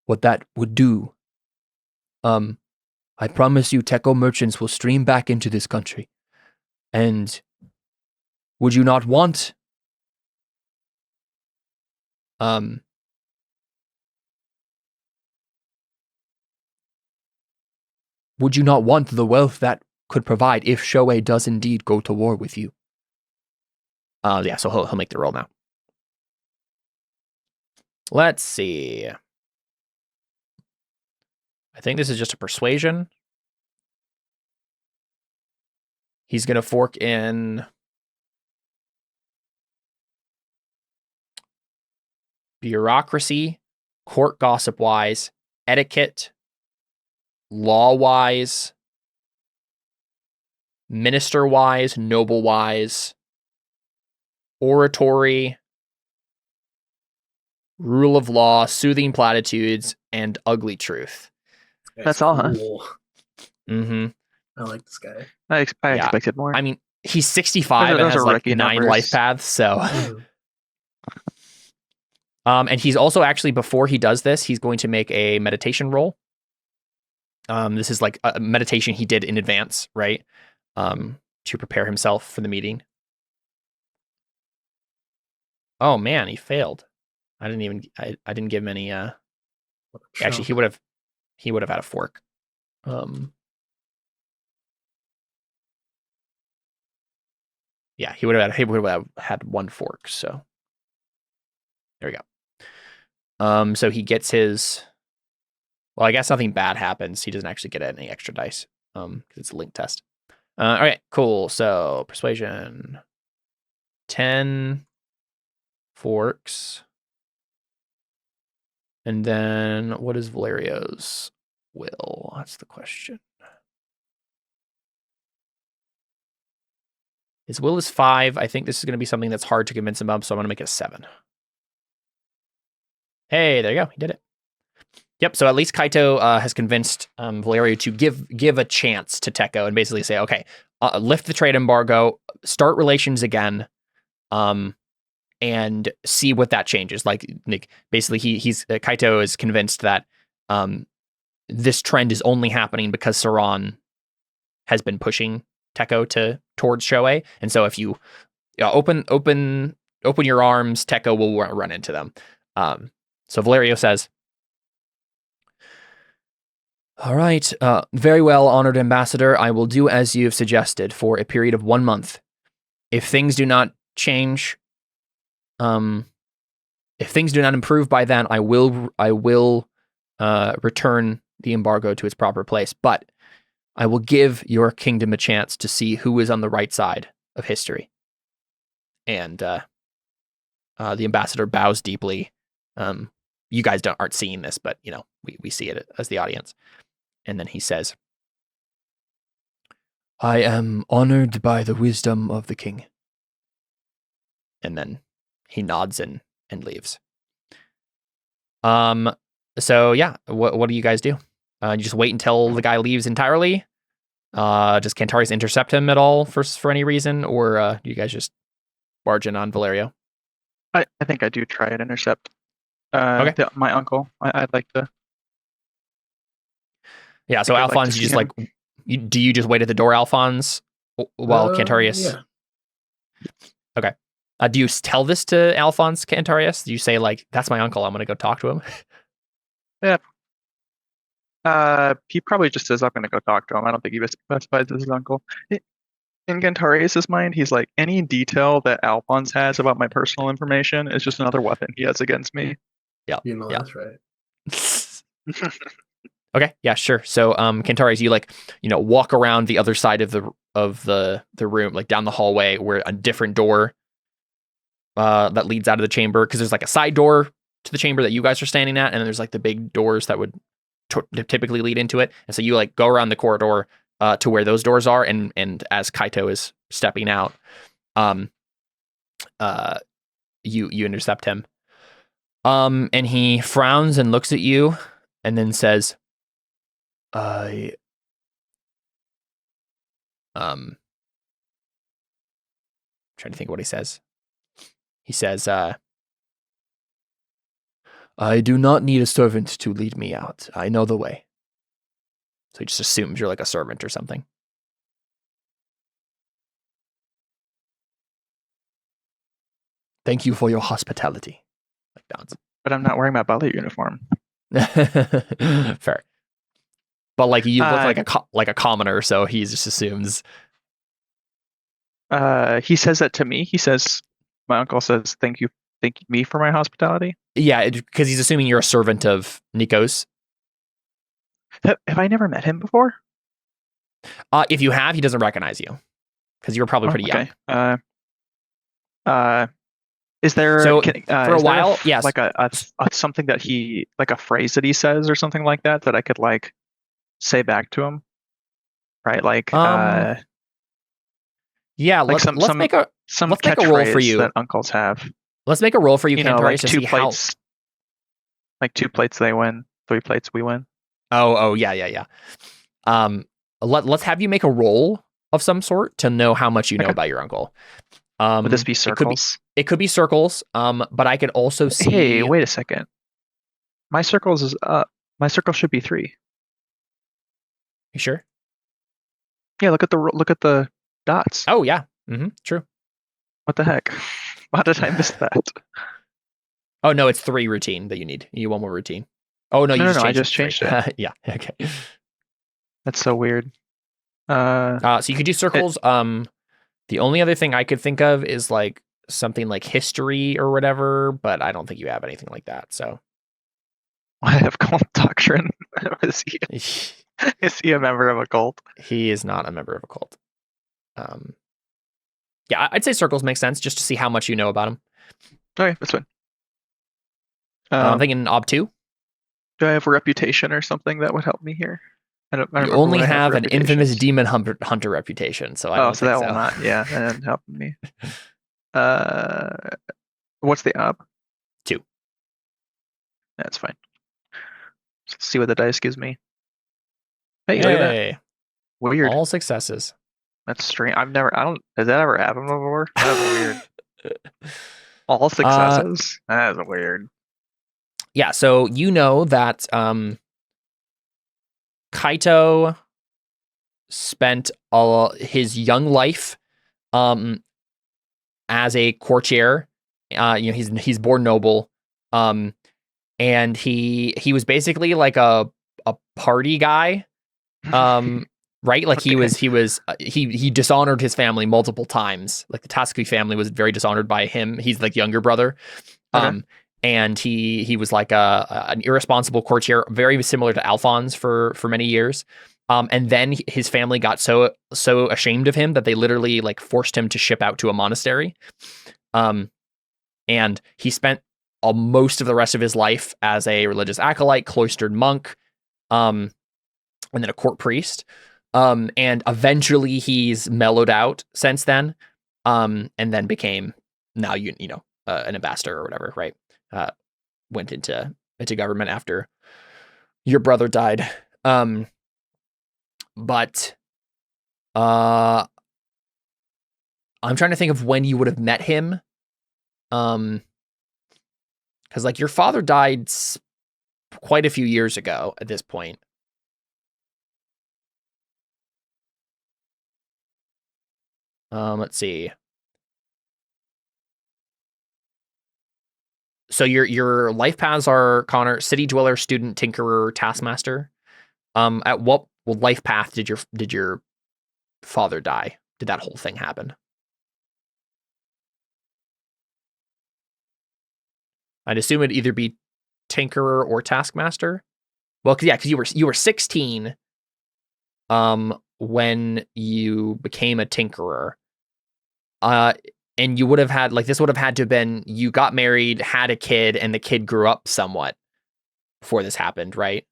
what that would do. I promise you Teko merchants will stream back into this country. And would you not want the wealth that could provide if Shoei does indeed go to war with you? Yeah, so he'll make the roll now. Let's see. I think this is just a persuasion. He's going to fork in bureaucracy, court gossip wise, etiquette, law wise, minister wise, noble wise, oratory, rule of law, soothing platitudes, and ugly truth. That's all, huh? Mm-hmm. I like this guy. I Yeah. expected more. I mean, he's 65 and Those has are like rookie 9 numbers. life paths, so. Mhm. And he's also actually, before he does this, he's going to make a meditation roll. This is like a meditation he did in advance, right? To prepare himself for the meeting. Oh man, he failed. I didn't give him any. Actually, he would have had a fork. Yeah, he would have had 1 fork. So there we go. So he gets his. Well, I guess nothing bad happens. He doesn't actually get any extra dice. Because it's a link test. All right, cool. So persuasion, 10 forks, and then what is Valerio's will? That's the question. His will is 5. I think this is going to be something that's hard to convince him of, so I'm going to make it a 7. Hey, there you go. He did it. Yep. So at least Kaito has convinced Valerio to give a chance to Teko and basically say, okay, lift the trade embargo, start relations again, and see what that changes. Like, basically, he's Kaito is convinced that this trend is only happening because Ceran has been pushing Teko towards Shoei, and so if you open your arms, Teko will run into them. So Valerio says, all right, very well, honored ambassador. I will do as you have suggested for a period of 1 month. If things do not change, if things do not improve by then, I will return the embargo to its proper place. But I will give your kingdom a chance to see who is on the right side of history. And the ambassador bows deeply. You guys aren't seeing this, but we see it as the audience. And then he says, I am honored by the wisdom of the king. And then he nods and leaves. So yeah, what do you guys do? You just wait until the guy leaves entirely? Does Cantarius intercept him at all for any reason? Or do you guys just barge in on Valerio? I think I do try and intercept Okay. my uncle. I'd like to. Yeah, so I'd like to Alphons, see you just him. do you just wait at the door, Alphons, while Cantarius? Yeah. Okay. Do you tell this to Alphons, Cantarius? Do you say, like, that's my uncle, I'm going to go talk to him? Yeah. He probably just says, I'm going to go talk to him. I don't think he specifies as his uncle. In Cantarius' mind, he's like, any detail that Alphons has about my personal information is just another weapon he has against me. Yeah. That's right. Okay, yeah, sure. So, Cantarius, you walk around the other side of the room, like down the hallway, where a different door that leads out of the chamber, because there's like a side door to the chamber that you guys are standing at, and then there's like the big doors that would typically lead into it. And so you like go around the corridor to where those doors are, and as Kaito is stepping out, you intercept him. And he frowns and looks at you, and then says, trying to think what he says. He says, I do not need a servant to lead me out. I know the way. So he just assumes you're like a servant or something. Thank you for your hospitality. Like Don's. But I'm not wearing my ballet uniform. Fair. But like you look like a commoner, so he just assumes. He says that to me. He says, My uncle says, "Thank me for my hospitality." Yeah, because he's assuming you're a servant of Nico's. Have I never met him before? If you have, he doesn't recognize you because you were probably pretty young. Is there So, for a while, yes. like a something that he like a phrase that he says or something like that I could like say back to him, right? Like yeah, let's make a roll for you. That uncles have. Let's make a roll for you, You know, Cantarius, like to two see plates. Like 2 plates they win, 3 plates we win. Oh yeah. Let's have you make a roll of some sort to know how much you know about your uncle. Would this be circles? It could be circles. But I could also see. Hey, wait a second. My circles is up. My circle should be 3. You sure? Yeah, look at the dots. Oh yeah. True. What the heck? Why did I miss that? Oh no, it's 3 routine that you need. You need 1 more routine. Oh no, I just changed it. Yeah. Okay. That's so weird. So you could do circles. The only other thing I could think of is like something like history or whatever, but I don't think you have anything like that. So I have cult doctrine. Is he a member of a cult? He is not a member of a cult. Yeah, I'd say circles make sense just to see how much you know about him. Okay, that's fine. I'm thinking Ob 2. Do I have a reputation or something that would help me here? I don't you only have an infamous demon hunter reputation, so I don't think that so. will not. Yeah, that didn't help me. What's the Ob? 2. That's fine. Let's see what the dice gives me. Hey, look at that. Weird. All successes. That's strange. Has that ever happened before? That's weird. All successes? That is weird. Yeah, so you know that Kaito spent his young life as a courtier. He's born noble. And he was basically like a party guy. Right? Like he dishonored his family multiple times. Like the Tascui family was very dishonored by him. He's like younger brother. Okay. And he was like an irresponsible courtier, very similar to Alfons for many years. And then his family got so ashamed of him that they literally like forced him to ship out to a monastery. And he spent most of the rest of his life as a religious acolyte, cloistered monk, and then a court priest. And eventually he's mellowed out since then, and then became now an ambassador or whatever, right? Went into government after your brother died. But I'm trying to think of when you would have met him. Because like your father died quite a few years ago at this point. Let's see. So your life paths are, Connor, city dweller, student, tinkerer, taskmaster. At what life path did your father die? Did that whole thing happen? I'd assume it'd either be tinkerer or taskmaster. Well, because you were 16 when you became a tinkerer. And you would have had, like, this would have had to have been, you got married, had a kid, and the kid grew up somewhat before this happened, right?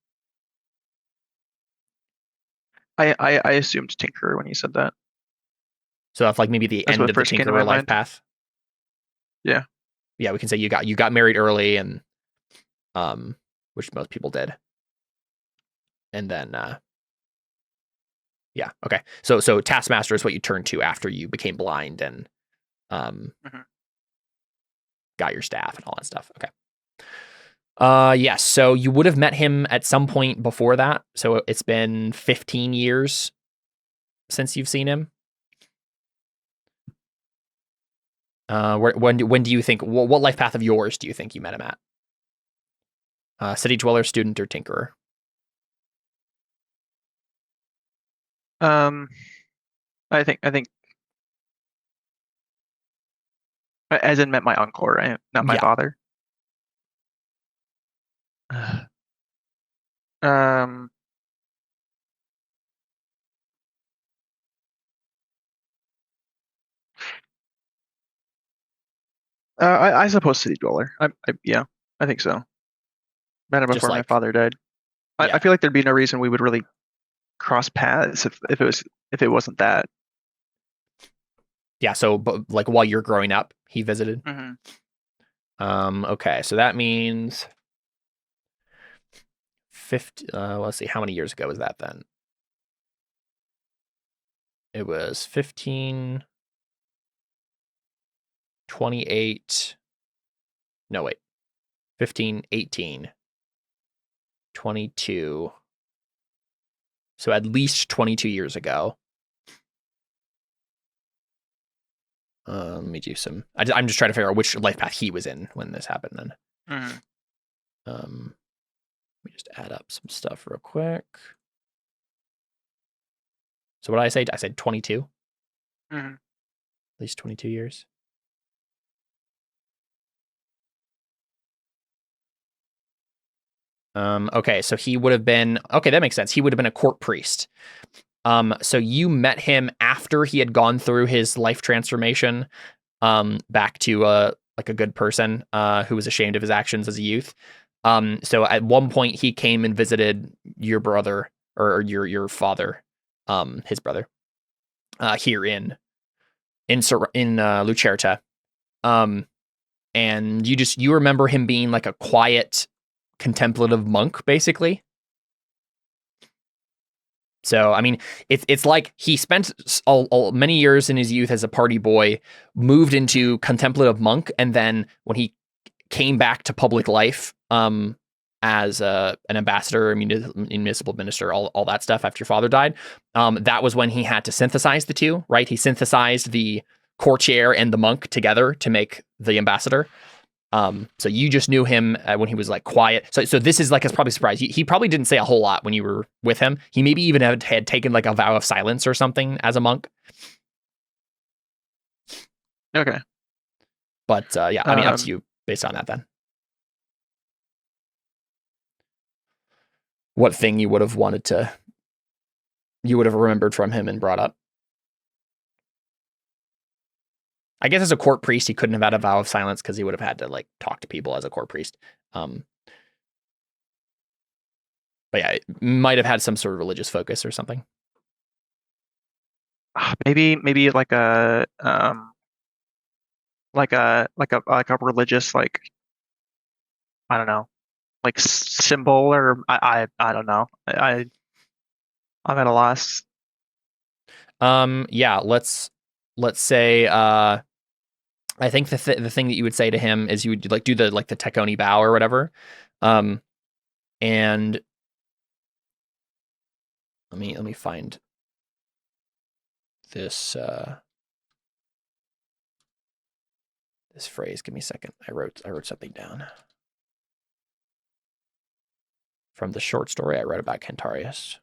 I assumed tinkerer when you said that. So that's like maybe the end of the tinkerer life path. Yeah. Yeah, we can say you got married early, and which most people did. And then yeah, okay. So taskmaster is what you turned to after you became blind and got your staff and all that stuff. Okay. Yes. So you would have met him at some point before that. So it's been 15 years since you've seen him. When do you think? What life path of yours do you think you met him at? City dweller, student, or tinkerer? I think As in met my uncle, right? Not my Yeah. father. Um. I suppose city dweller. Yeah, I think so. Met him Just before my like, father died. I yeah. feel like there'd be no reason we would really cross paths if it wasn't that. Yeah, so like while you're growing up, he visited. Mm-hmm. Okay, so that means 50. Let's see, how many years ago was that then? It was 15, 28. No, wait. 15, 18, 22. So at least 22 years ago. Let me do some. I'm just trying to figure out which life path he was in when this happened then. Mm-hmm. Let me just add up some stuff real quick. So what did I say? I said 22. Mm-hmm. At least 22 years. Okay, so he would have been, okay, that makes sense. He would have been a court priest. So you met him after he had gone through his life transformation, back to like a good person, who was ashamed of his actions as a youth. So at one point he came and visited your brother or your father, his brother, here in Lucerta. And you remember him being like a quiet, contemplative monk, basically. So, I mean, it's like he spent many years in his youth as a party boy, moved into contemplative monk, and then when he came back to public life, as an ambassador, municipal minister, all that stuff after your father died, that was when he had to synthesize the two, right? He synthesized the courtier and the monk together to make the ambassador. So you just knew him when he was like quiet. So this is like a probably surprise. He probably didn't say a whole lot when you were with him. He maybe even had taken like a vow of silence or something as a monk. Okay. But yeah, I mean, up to you based on that then. What thing you would have remembered from him and brought up? I guess as a court priest, he couldn't have had a vow of silence because he would have had to like talk to people as a court priest. But yeah, it might have had some sort of religious focus or something. Maybe like a religious, like, I don't know, like symbol, or I don't know. I'm at a loss. Yeah, let's say I think the thing that you would say to him is you would like do the Teconi bow or whatever. And let me find this this phrase. Give me a second. I wrote something down from the short story I wrote about Cantarius.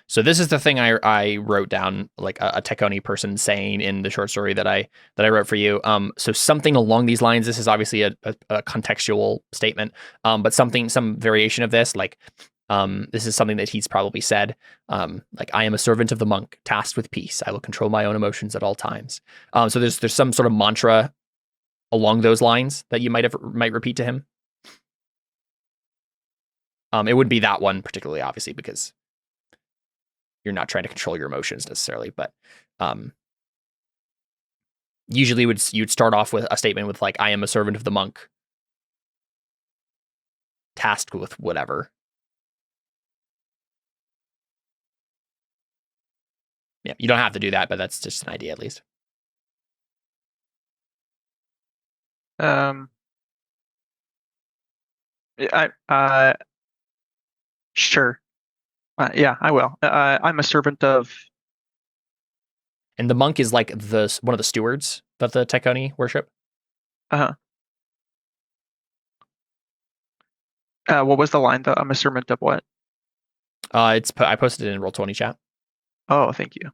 So this is the thing I wrote down, like a Teconi person saying in the short story that I wrote for you. So something along these lines. This is obviously a contextual statement, but some variation of this, like this is something that he's probably said, like, I am a servant of the monk, tasked with peace. I will control my own emotions at all times. So there's some sort of mantra along those lines that you might repeat to him. It would be that one particularly, obviously, because you're not trying to control your emotions necessarily, but usually you'd start off with a statement with like, I am a servant of the monk, tasked with whatever. Yeah, you don't have to do that, but that's just an idea at least. Sure. Yeah, I will. I'm a servant of. And the monk is like one of the stewards that the Teconi worship. What was the line though? I'm a servant of what? I posted it in Roll20 chat. Oh, thank you.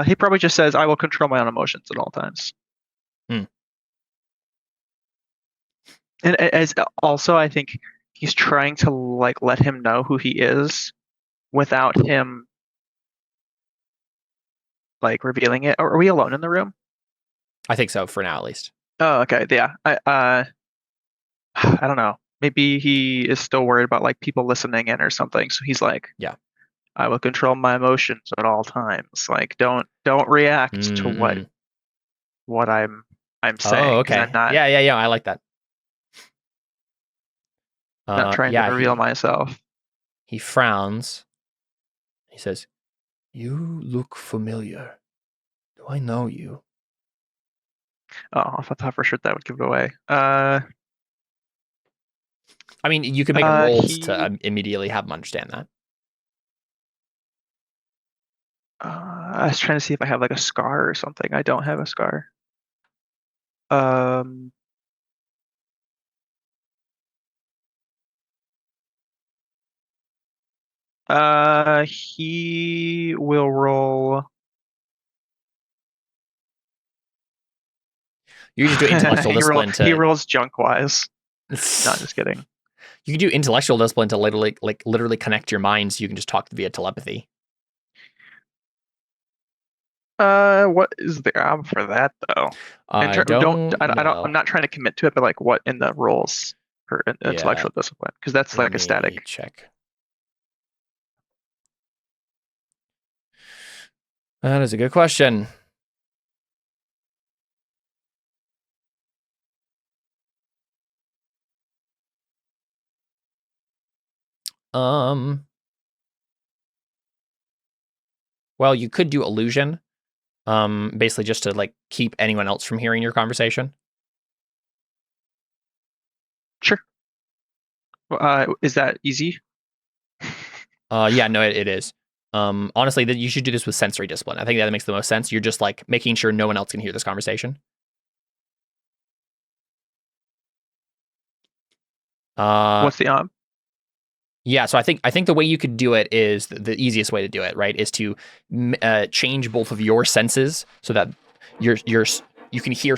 He probably just says, "I will control my own emotions at all times." And as also, I think he's trying to like let him know who he is without him like revealing it. Are we alone in the room? I think so for now, at least. Oh, okay. Yeah. I don't know. Maybe he is still worried about like people listening in or something. So he's like, Yeah. I will control my emotions at all times. Like, don't react to what I'm saying. Oh, 'cause okay. I'm not, Yeah. I like that. not trying to reveal myself. He frowns. He says, "You look familiar. Do I know you?" Oh, off the top for sure that would give it away. I mean, you can make a roll to immediately have him understand that. I was trying to see if I have like a scar or something. I don't have a scar. He will roll. You can just do intellectual discipline He rolls junk wise. No, just kidding. You can do intellectual discipline to literally connect your minds. So you can just talk via telepathy. What is the app for that though? I don't know. I'm not trying to commit to it, but like what in the rules for intellectual discipline? Because that's like a static. Check. That is a good question. Well, you could do illusion. Basically just to like keep anyone else from hearing your conversation. Sure. Is that easy? Yeah, no, it is. Honestly, you should do this with sensory discipline. I think that makes the most sense. You're just like making sure no one else can hear this conversation. What's the op? Yeah, so I think the way you could do it is the easiest way to do it, right? Is to change both of your senses so that you can hear.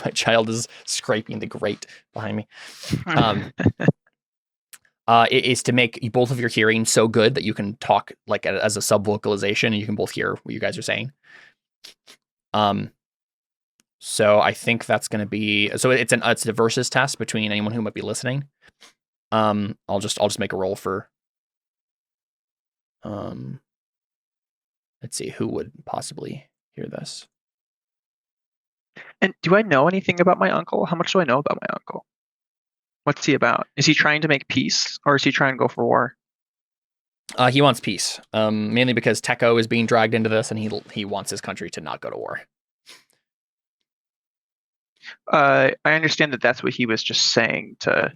My child is scraping the grate behind me. It is to make both of your hearing so good that you can talk like as a sub vocalization, and you can both hear what you guys are saying. So I think that's going to be it's a versus test between anyone who might be listening. I'll just make a roll for. Let's see who would possibly hear this. And do I know anything about my uncle? How much do I know about my uncle? What's he about? Is he trying to make peace, or is he trying to go for war? He wants peace, mainly because Tekko is being dragged into this, and he wants his country to not go to war. I understand that that's what he was just saying to,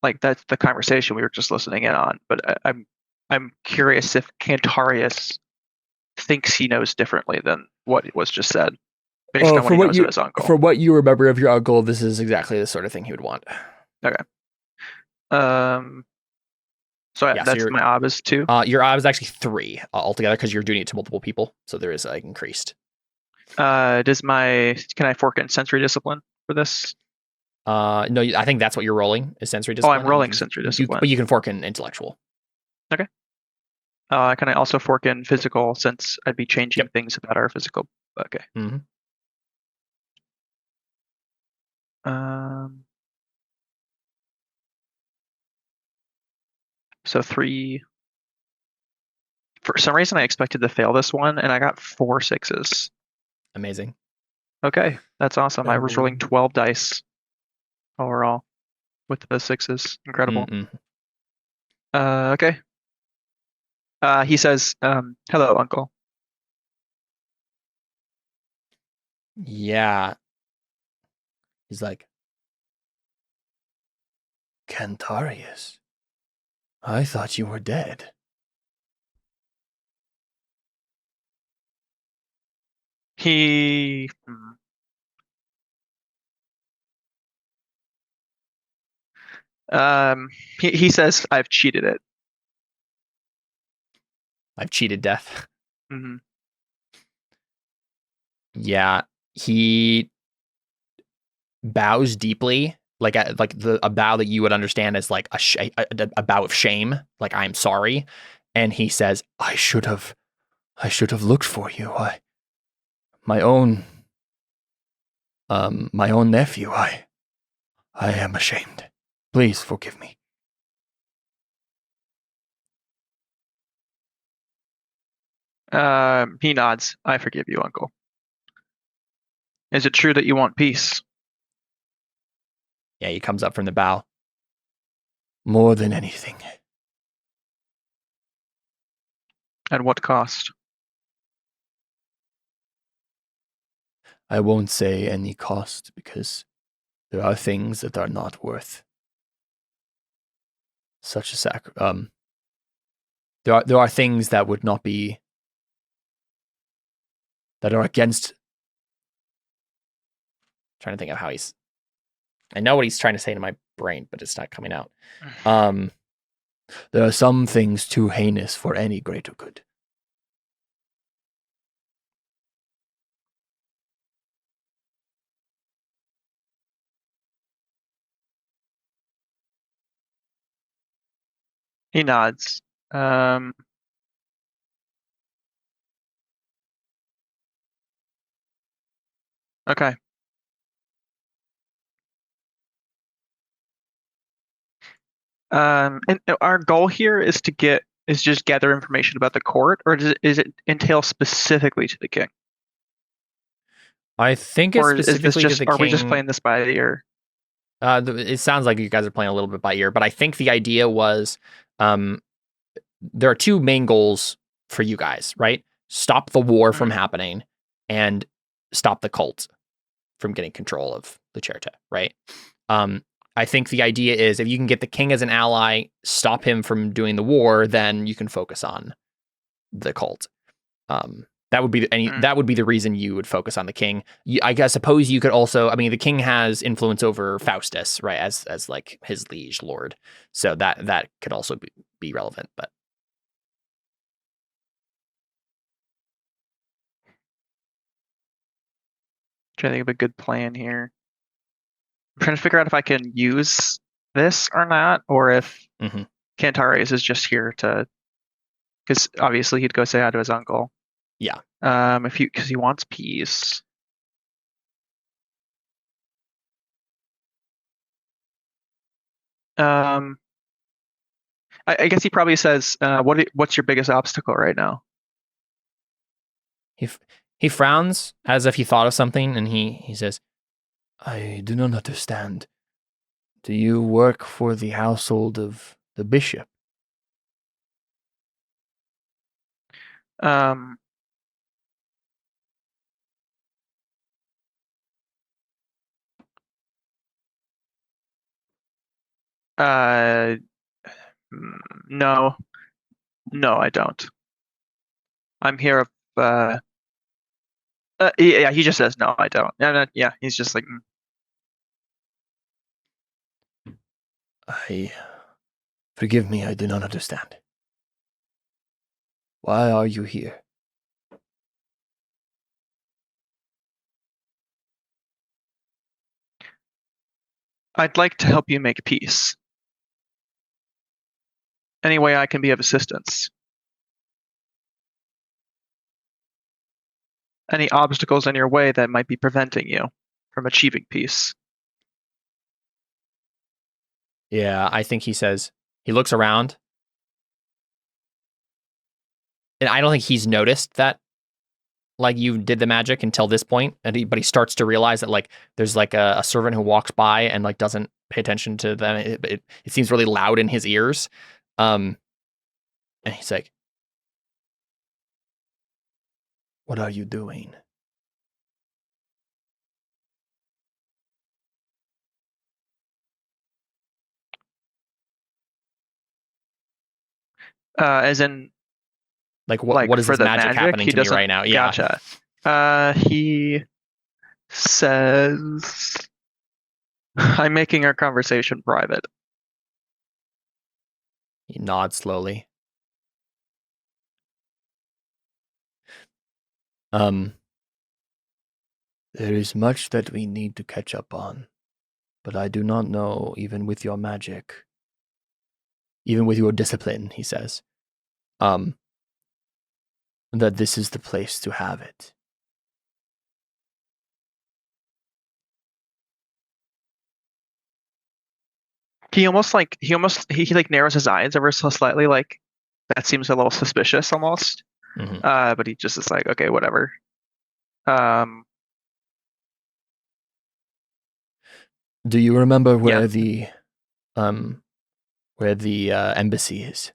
like that's the conversation we were just listening in on. But I'm curious if Cantarius thinks he knows differently than what was just said, based on what he knows of his uncle. From what you remember of your uncle, this is exactly the sort of thing he would want. Okay. So yeah, that's my ob is 2. Your ob is actually 3 altogether because you're doing it to multiple people, so there is like increased. Can I fork in sensory discipline for this? No, I think that's what you're rolling is sensory discipline. Oh, I'm rolling sensory discipline. But you can fork in intellectual. Okay. Can I also fork in physical since I'd be changing things about our physical? Okay. Mm-hmm. So 3. For some reason, I expected to fail this one, and I got 4 6s. Amazing. Okay, that's awesome. I was rolling 12 dice overall with the 6s. Incredible. Okay. He says, "Hello, Uncle." Yeah. He's like, "Cantarius, I thought you were dead." He he says, "I've cheated it." I've cheated death. Hmm. Yeah, he bows deeply, like a bow that you would understand as like a bow of shame, like I'm sorry, and he says, I should have looked for you. My own nephew. I am ashamed. Please forgive me." He nods. "I forgive you, Uncle. Is it true that you want peace?" Yeah, he comes up from the bow. More than anything. At what cost? I won't say any cost because there are things that are not worth such a there are things that would not be, that are against. I'm trying to think of how he's. I know what he's trying to say to my brain, but it's not coming out. There are some things too heinous for any greater good. He nods. Okay. And our goal here is just gather information about the court, or is it entail specifically to the king? I think it's Or is this specifically to just, the are we just king. playing this by ear? It sounds like you guys are playing a little bit by ear, but I think the idea was, there are two main goals for you guys, right? Stop the war from happening and stop the cult from getting control of Lucerta, right? I think the idea is if you can get the king as an ally, stop him from doing the war, then you can focus on the cult. That would be that would be the reason you would focus on the king. I guess suppose you could also. I mean, the king has influence over Faustus, right? As like his liege lord, so that could also be relevant. But Trying to think of a good plan here. I'm trying to figure out if I can use this or not, or if Cantarius is just here to, because obviously he'd go say hi to his uncle. Yeah. Because he wants peace. I guess he probably says, "What's your biggest obstacle right now?" He frowns as if he thought of something, and he says, "I do not understand. Do you work for the household of the bishop?" Um, uh, no, I don't. I'm here. Yeah, he just says, "No, I don't." No, yeah, he's just like, Forgive me, I do not understand. Why are you here?" "I'd like to help you make peace. Any way I can be of assistance. Any obstacles in your way that might be preventing you from achieving peace." Yeah, I think he says, he looks around, and I don't think he's noticed that like you did the magic until this point, but he starts to realize that like there's like a servant who walks by and like doesn't pay attention to them. It seems really loud in his ears, and he's like, "What are you doing?" As in, Like what is for this the magic happening he to me doesn't. right now? Yeah. Gotcha. He says, "I'm making our conversation private." He nods slowly. There is much that we need to catch up on, but I do not know, even with your magic, even with your discipline, he says, that this is the place to have it. He narrows his eyes ever so slightly, like that seems a little suspicious almost. Mm-hmm. But he just is like, okay, whatever. Do you remember where Yeah. the embassy is?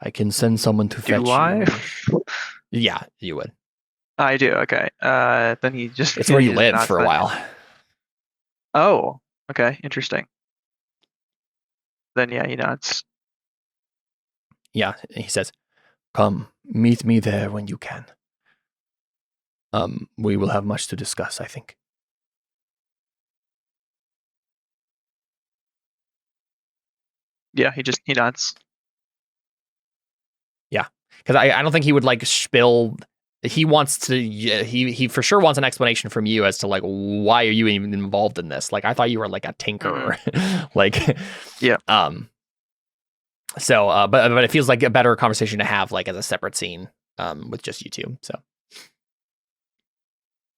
I can send someone to fetch Do I? you. Yeah, you would. I do. Okay. Then he just It's where he you just lived nods for a then. while. Oh, okay, interesting. Then yeah, he nods. Yeah, he says, "Come, meet me there when you can. We will have much to discuss, I think." Yeah, he nods. Yeah, because I don't think he would like spill. He wants to. He for sure wants an explanation from you as to like why are you even involved in this? Like I thought you were like a tinkerer, like Yeah. So, but it feels like a better conversation to have like as a separate scene, with just you two. So,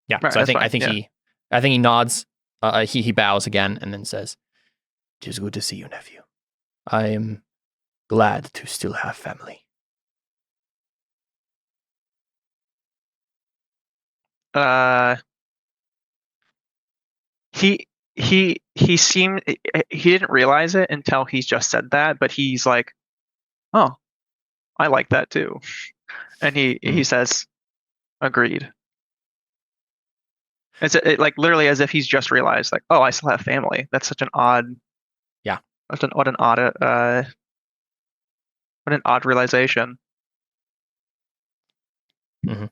yeah. Right, So that's fine. I think Yeah. he nods. He bows again and then says, "It is good to see you, nephew. I am glad to still have family." He seemed he didn't realize it until he's just said that, but he's like, oh, I like that too, and he says, agreed. It's like literally as if he's just realized, like, oh, I still have family. That's such an odd. Yeah. What an odd realization. Mm-hmm.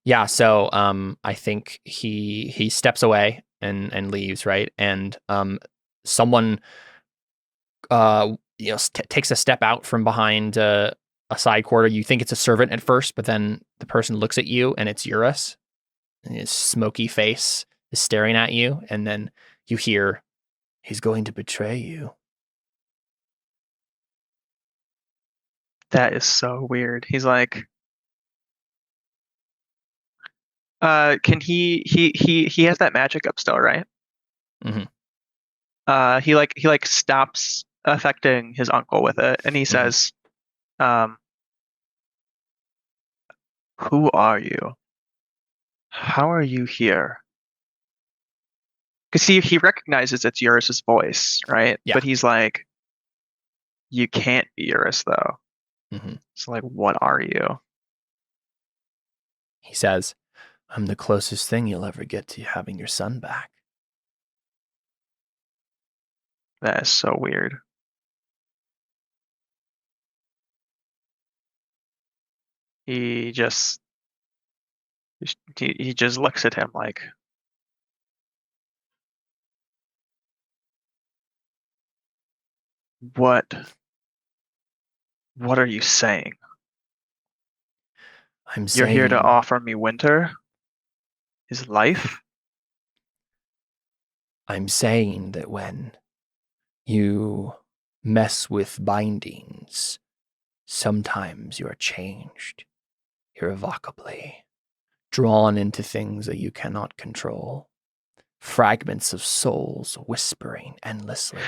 Yeah, so I think he steps away and leaves, right? And someone takes a step out from behind a side quarter. You think it's a servant at first, but then the person looks at you and it's Eurus. And his smoky face is staring at you, and then you hear, "He's going to betray you." That is so weird. He's like, can he has that magic up still, right? Mm-hmm. He stops affecting his uncle with it, and he says, who are you? How are you here? Because he recognizes it's Eurus's voice, right? Yeah. But he's like, you can't be Eurus though. Mm-hmm. So like, what are you? He says, "I'm the closest thing you'll ever get to having your son back." That is so weird. He just he just looks at him like, what are you saying? I'm You're here to saying, offer me Winter? His life? I'm saying that when you mess with bindings, sometimes you are changed irrevocably, drawn into things that you cannot control. Fragments of souls whispering endlessly.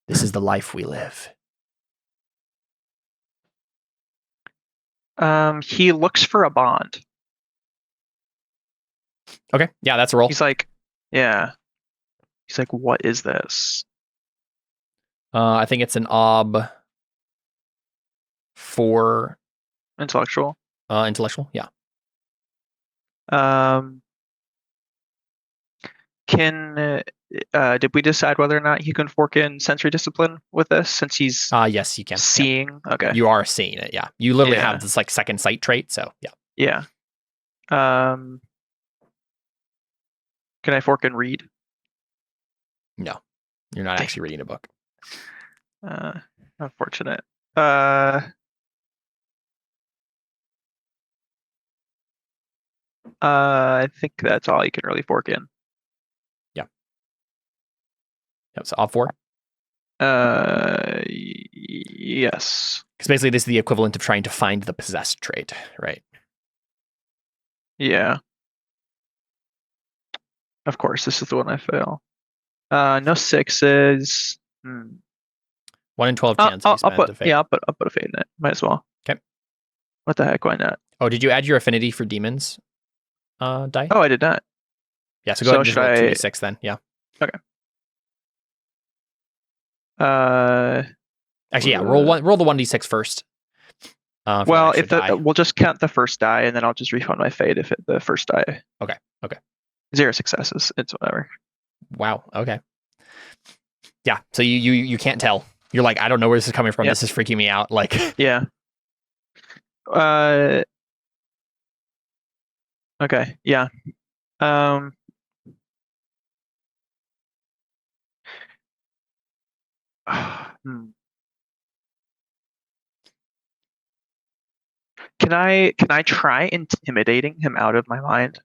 This is the life we live. He looks for a bond. Okay, yeah, that's a roll. He's like, yeah. He's like, what is this? I think it's an ob for Intellectual. intellectual. Yeah. Can did we decide whether or not he can fork in sensory discipline with this since he's Yes, you can. Yep. seeing? Okay. You are seeing it, yeah. You literally Yeah. have this like second sight trait, so yeah. Yeah. Can I fork in read? No, you're not actually reading a book. Unfortunate. I think that's all you can really fork in. Yep, so op 4. Yes. Because basically this is the equivalent of trying to find the possessed trait, right? Yeah. Of course, this is the one I fail. No 6s. 1 in 12 chance that you spend the fate. Yeah, I'll put a fate in it. Might as well. Okay. What the heck? Why not? Oh, did you add your affinity for demons die? Oh, I did not. Yeah, so go ahead and just roll 2d6 then. Yeah. Okay. Actually, yeah, roll the 1d6 first. Well, if we'll just count the first die, and then I'll just refund my fate if the first die. Okay. 0 successes. It's whatever. Wow. Okay. Yeah. So you can't tell. You're like, I don't know where this is coming from. Yep. This is freaking me out. Like. Yeah. Okay. Yeah. Can I try intimidating him out of my mind?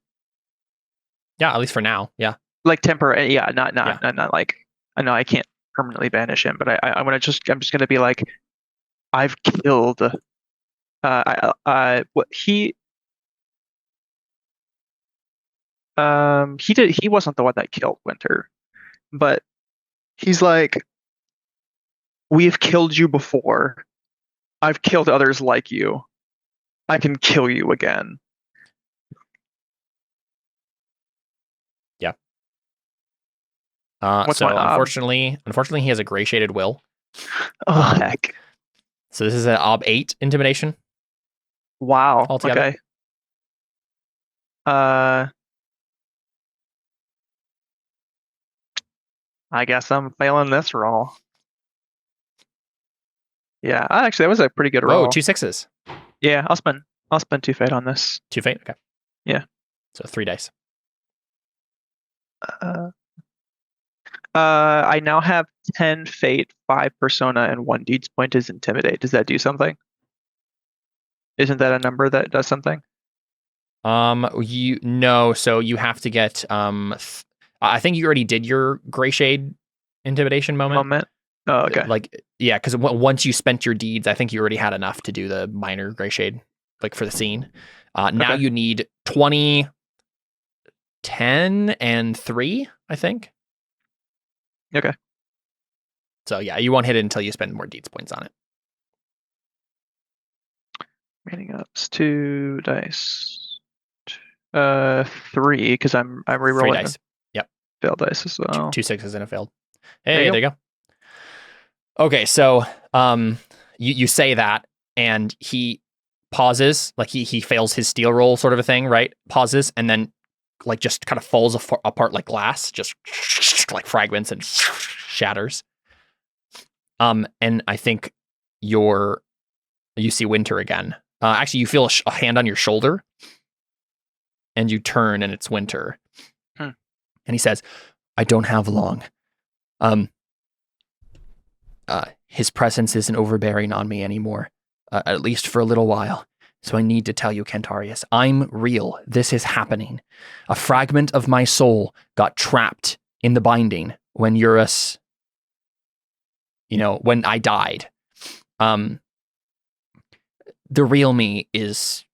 Yeah, at least for now. Yeah. Like temporary. Yeah. Not like. I know I can't permanently banish him, but I'm just gonna be like, I've killed. What he did. He wasn't the one that killed Winter, but he's like, we've killed you before. I've killed others like you. I can kill you again. Yeah. What's so my ob? unfortunately, he has a gray shaded will. Oh heck! So this is an ob 8 intimidation. Wow. Altogether. Okay. I guess I'm failing this roll. Yeah, actually, that was a pretty good roll. Whoa, 2 6s. Yeah, I'll spend 2 fate on this. 2 fate. Okay. Yeah. So 3 dice. I now have 10 fate, 5 persona, and 1 deeds point is intimidate. Does that do something? Isn't that a number that does something? No. So you have to get I think you already did your gray shade intimidation moment. Oh, okay. Like, yeah, because once you spent your deeds, I think you already had enough to do the minor gray shade, like for the scene. Now you need 20, 10, and 3, I think. Okay. So yeah, you won't hit it until you spend more deeds points on it. Remaining ups 2 dice. 3 because I'm rerolling 3 dice. Yep. Failed dice as well. 2 6s and a failed. Hey, there you go. Okay, so you say that, and he pauses, like he fails his steel roll, sort of a thing, right? Pauses, and then like just kind of falls apart like glass, just like fragments and shatters. And I think you see Winter again. Actually, you feel a hand on your shoulder, and you turn, and it's Winter. And he says, "I don't have long. His presence isn't overbearing on me anymore, at least for a little while. So I need to tell you, Cantarius, I'm real. This is happening. A fragment of my soul got trapped in the binding when Eurus, when I died. The real me is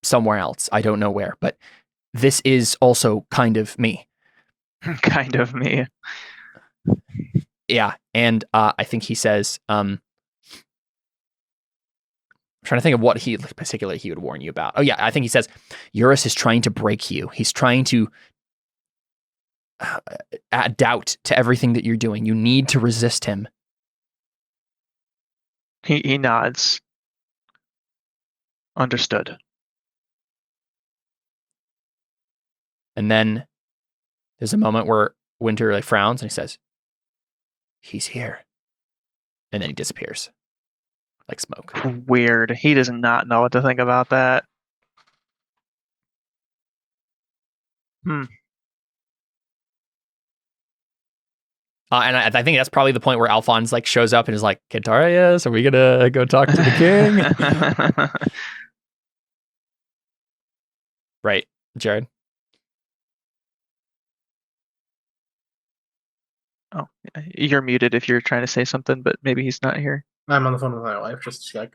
somewhere else. I don't know where, but this is also kind of me." Kind of me. Yeah, and I think he says, I'm trying to think of what he particularly he would warn you about. Oh yeah, I think he says, Eurus is trying to break you. He's trying to add doubt to everything that you're doing. You need to resist him. He nods. Understood. And then there's a moment where Winter like frowns and he says, "He's here," and then he disappears like smoke. Weird. He does not know what to think about that. And I think that's probably the point where Alfons like shows up and is like, "Cantarius, are we gonna go talk to the king?" Right, Jared. Oh, you're muted if you're trying to say something, but maybe he's not here. I'm on the phone with my wife just to check.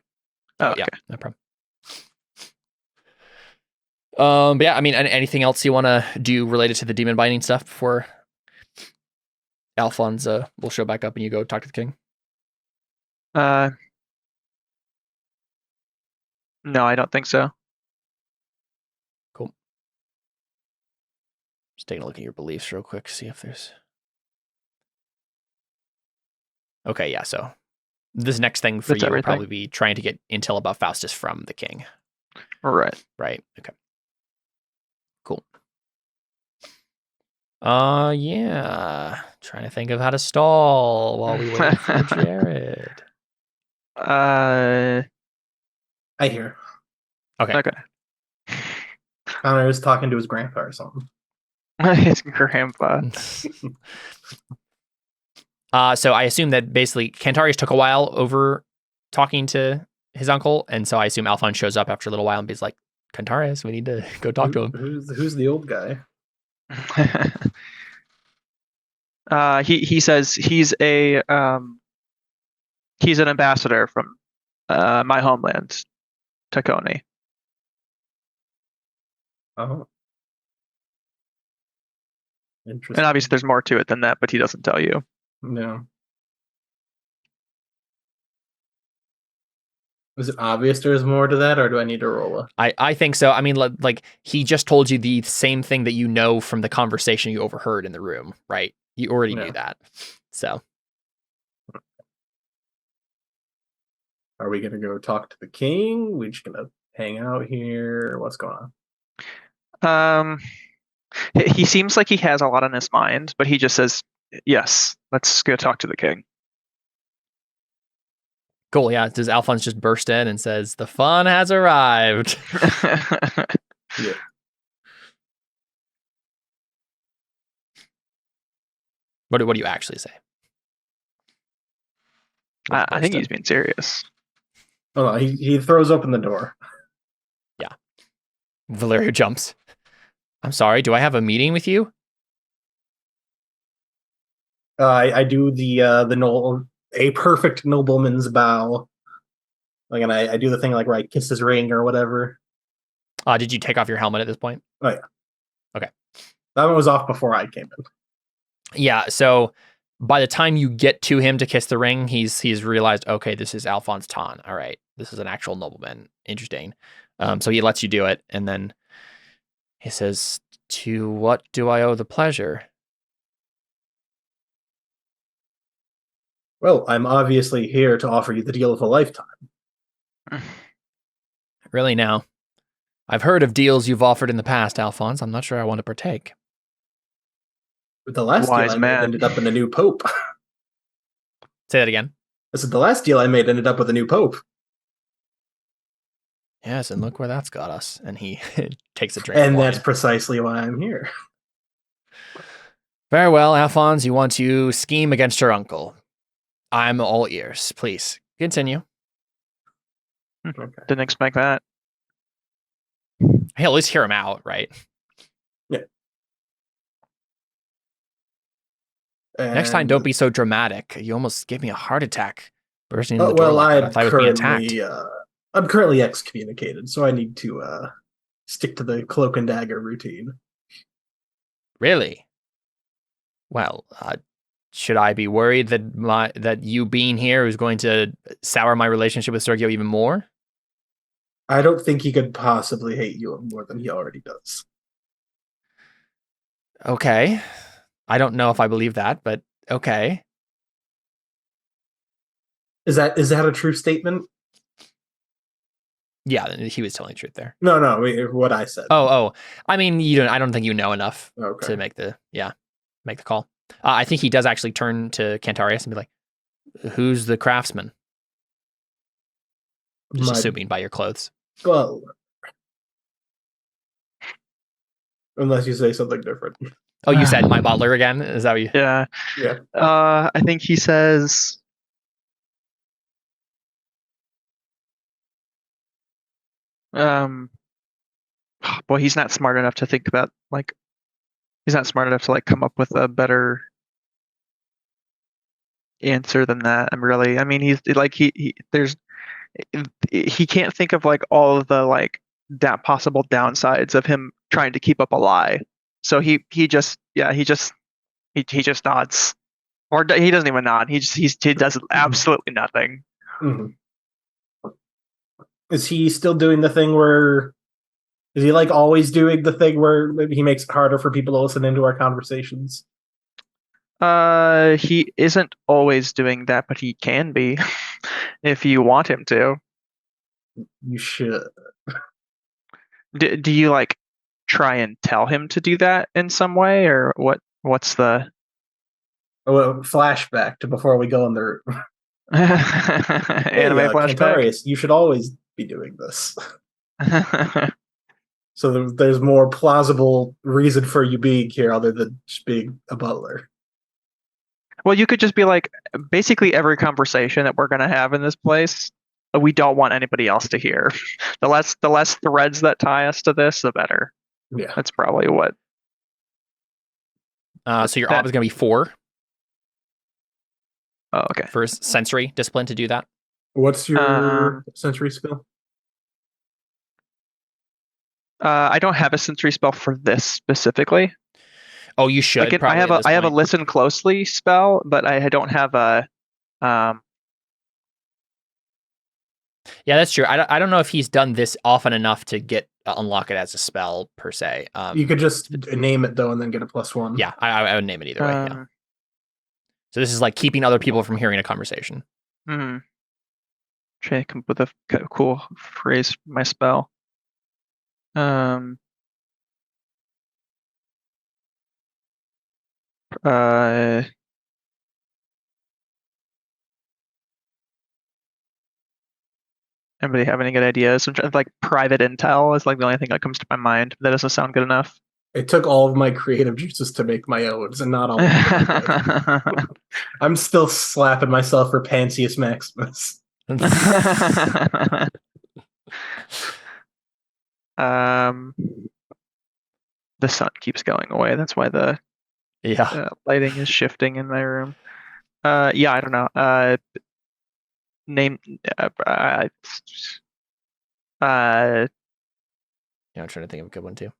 Oh, okay. Yeah, no problem. But yeah, I mean, anything else you want to do related to the demon binding stuff before Alfons will show back up and you go talk to the king? No, I don't think so. Cool. Just taking a look at your beliefs real quick, see if there's. Okay, yeah. So this next thing for you will probably be trying to get intel about Faustus from the king. Right. Right. Okay. Cool. Yeah. Trying to think of how to stall while we wait for Jared. I hear. Okay. Connor was talking to his grandpa or something. His grandpa. So I assume that basically Cantarius took a while over talking to his uncle, and so I assume Alfons shows up after a little while and he's like, "Cantarius, we need to go talk to him." Who's the old guy? He says he's an ambassador from my homeland, Taconi. Oh. Interesting. And obviously there's more to it than that, but he doesn't tell you. No. Is it obvious there's more to that, or do I need to roll a? I think so. I mean, like he just told you the same thing that you know from the conversation you overheard in the room, right? You already knew that. So. Are we gonna go talk to the king? We just gonna hang out here? What's going on? He seems like he has a lot on his mind, but he just says, "Yes, let's go talk to the king." Cool. Yeah. Does Alfons just burst in and says, "The fun has arrived"? Yeah. What do you actually say? I think he's being serious. Oh, no, he throws open the door. Yeah. Valerio jumps. "I'm sorry, do I have a meeting with you?" I do a perfect nobleman's bow. Like, and I do the thing like where I kiss his ring or whatever. Did you take off your helmet at this point? Oh yeah. Okay. That one was off before I came in. Yeah, so by the time you get to him to kiss the ring, he's realized, okay, this is Alphonse Tan. All right, this is an actual nobleman. Interesting. So he lets you do it, and then he says, "To what do I owe the pleasure?" Well, I'm obviously here to offer you the deal of a lifetime. Really now? I've heard of deals you've offered in the past, Alphonse. I'm not sure I want to partake. But the last deal I made ended up in a new pope. Say that again. I said the last deal I made ended up with a new pope. Yes, and look where that's got us. And he takes a drink. And that's precisely why I'm here. Very well, Alphonse, you want to scheme against your uncle. I'm all ears. Please, continue. Okay. Didn't expect that. Hey, at least hear him out, right? Yeah. Next time, don't be so dramatic. You almost gave me a heart attack bursting in the door. Well, like I thought I was being attacked. I'm currently excommunicated, so I need to stick to the cloak and dagger routine. Really? Well, should I be worried that you being here is going to sour my relationship with Sergio even more? I don't think he could possibly hate you more than he already does. Okay. I don't know if I believe that, but okay. Is that a true statement? Yeah, he was telling the truth there. No, what I said. Oh. I mean, I don't think you know enough to make the call. I think he does actually turn to Cantarius and be like, "Who's the craftsman?" Just assuming by your clothes. Well, unless you say something different. Oh, you said my butler again? Is that what you? Yeah. Yeah. I think he says. Boy, he's not smart enough to think about like. He's not smart enough to like come up with a better answer than that. I mean, he's like he there's he can't think of like all of the like possible downsides of him trying to keep up a lie. So he just nods, or he doesn't even nod. He does absolutely nothing. Mm-hmm. Is he still doing the thing where? Is he like always doing the thing where maybe he makes it harder for people to listen into our conversations? He isn't always doing that, but he can be if you want him to. You should. Do you like try and tell him to do that in some way, or what's the Flashback to before we go in the anime flashback? Cantarius, you should always be doing this. So there's more plausible reason for you being here other than just being a butler. Well, you could just be like, basically every conversation that we're going to have in this place, we don't want anybody else to hear. The less threads that tie us to this, the better. Yeah. That's probably what. So your op is going to be 4. Oh, okay. For sensory discipline to do that. What's your sensory spell? I don't have a sensory spell for this specifically. Oh, you should. I have a listen closely spell, but I don't have a. Yeah, that's true. I don't know if he's done this often enough to get unlock it as a spell per se. You could just name it though, and then get a +1. Yeah, I would name it either way. Yeah. So this is like keeping other people from hearing a conversation. Mm-hmm. Try to come up with a cool phrase for my spell. Anybody have any good ideas? I'm trying, like private intel is like the only thing that comes to my mind. That doesn't sound good enough. It took all of my creative juices to make my own, and not all. I'm still slapping myself for Pansius Maximus. The sun keeps going away. That's why the lighting is shifting in my room. Yeah, I don't know. Name. Yeah, I'm trying to think of a good one too.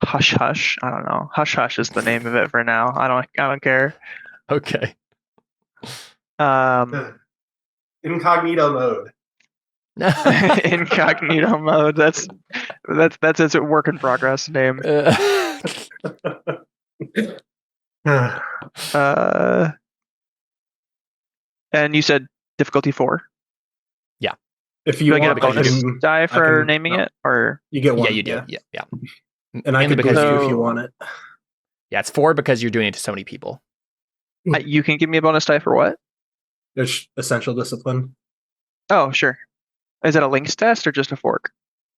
Hush Hush. I don't know. Hush Hush is the name of it for now. I don't care. Okay. Incognito mode. Incognito mode. That's its work in progress name. And you said difficulty 4. Yeah. If you get a bonus die for naming it, or you get 1. Yeah, you do. Yeah. And I can boost you if you want it. Yeah, it's 4 because you're doing it to so many people. You can give me a bonus die for what? There's essential discipline. Oh, sure. Is it a links test or just a fork?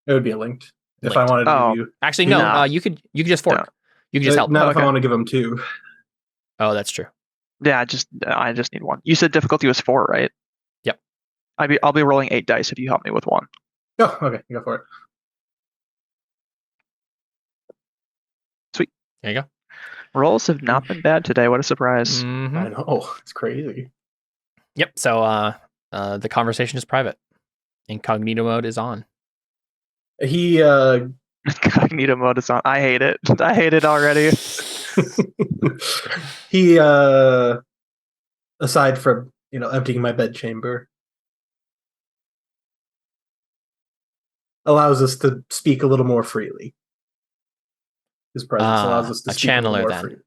It would be a linked. If I wanted to give you. Actually, no. You could just fork. No. You can just help. Not if I want to give them 2. Oh, that's true. Yeah, I just need 1. You said difficulty was 4, right? Yep. I'll be rolling 8 dice if you help me with 1. Oh, okay. Go for it. Sweet. There you go. Rolls have not been bad today. What a surprise. Mm-hmm. I know. It's crazy. Yep. So the conversation is private. Incognito mode is on. Incognito mode is on. I hate it. I hate it already. He aside from, emptying my bedchamber, allows us to speak a little more freely. His presence allows us to speak a little more freely.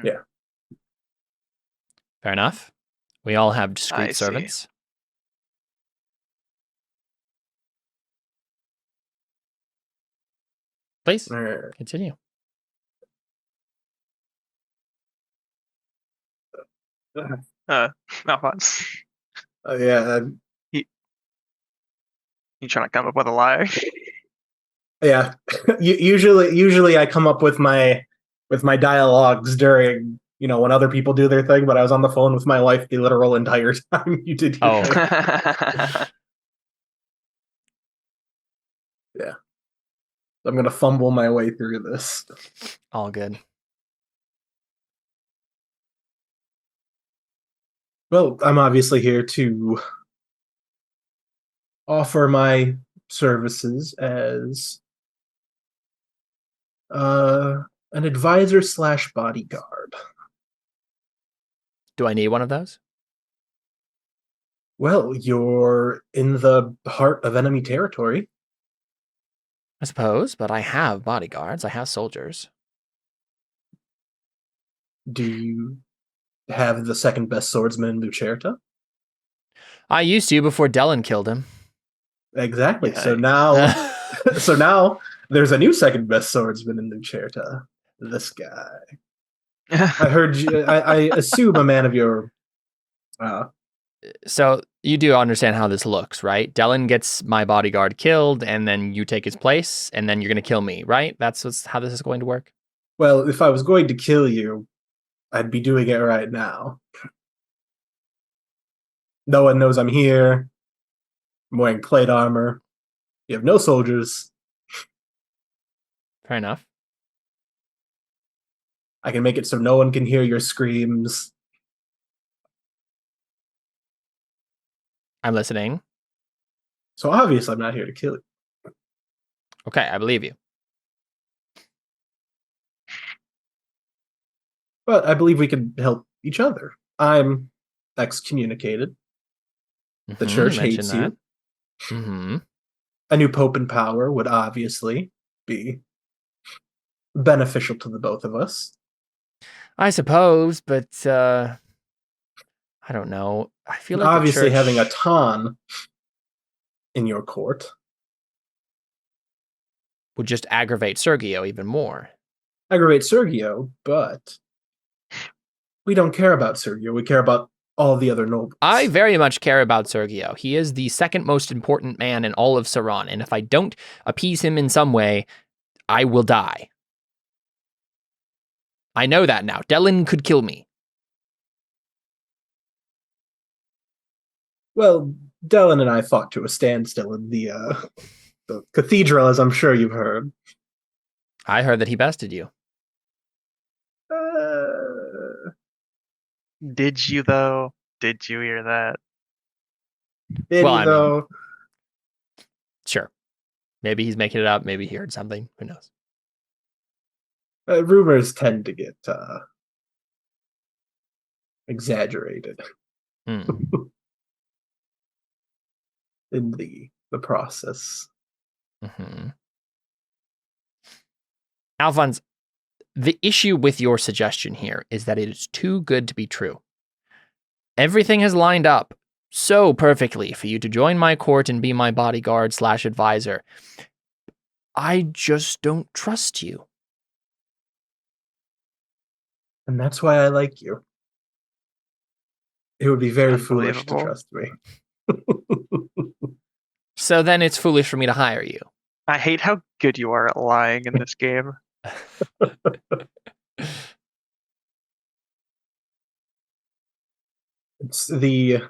Yeah. Fair enough. We all have discreet servants. Please continue. Alfons. Yeah, You trying to come up with a lie? yeah. Usually I come up with my dialogues during when other people do their thing, but I was on the phone with my wife the literal entire time you did your Oh. thing. Yeah. I'm gonna fumble my way through this. All good. Well, I'm obviously here to offer my services as an advisor / bodyguard. Do I need one of those? Well, you're in the heart of enemy territory. I suppose, but I have bodyguards. I have soldiers. Do you have the second best swordsman in Lucerta? I used to before Dellen killed him. Exactly. Yeah. So now there's a new second best swordsman in Lucerta. This guy. I heard you. I assume a man of your. So you do understand how this looks, right? Dellen gets my bodyguard killed, and then you take his place, and then you're going to kill me, right? That's how this is going to work? Well, if I was going to kill you, I'd be doing it right now. No one knows I'm here. I'm wearing plate armor. You have no soldiers. Fair enough. I can make it so no one can hear your screams. I'm listening. So obviously I'm not here to kill you. Okay, I believe you. But I believe we can help each other. I'm excommunicated. The church hates you. Mm-hmm. A new pope in power would obviously be beneficial to the both of us. I suppose, but I don't know. I feel like obviously the church... having a ton in your court would just aggravate Sergio even more. Aggravate Sergio, but we don't care about Sergio. We care about all the other nobles. I very much care about Sergio. He is the second most important man in all of Ceran, and if I don't appease him in some way, I will die. I know that now. Dellen could kill me. Well, Dellen and I fought to a standstill in the cathedral, as I'm sure you've heard. I heard that he bested you. Did you, though? Did you hear that? Did Well, he, I though? mean, sure. Maybe he's making it up. Maybe he heard something. Who knows? Rumors tend to get exaggerated in the process. Mm-hmm. Alfons, the issue with your suggestion here is that it is too good to be true. Everything has lined up so perfectly for you to join my court and be my bodyguard / advisor. I just don't trust you. And that's why I like you. It would be very foolish to trust me. So then it's foolish for me to hire you. I hate how good you are at lying in this game. It's the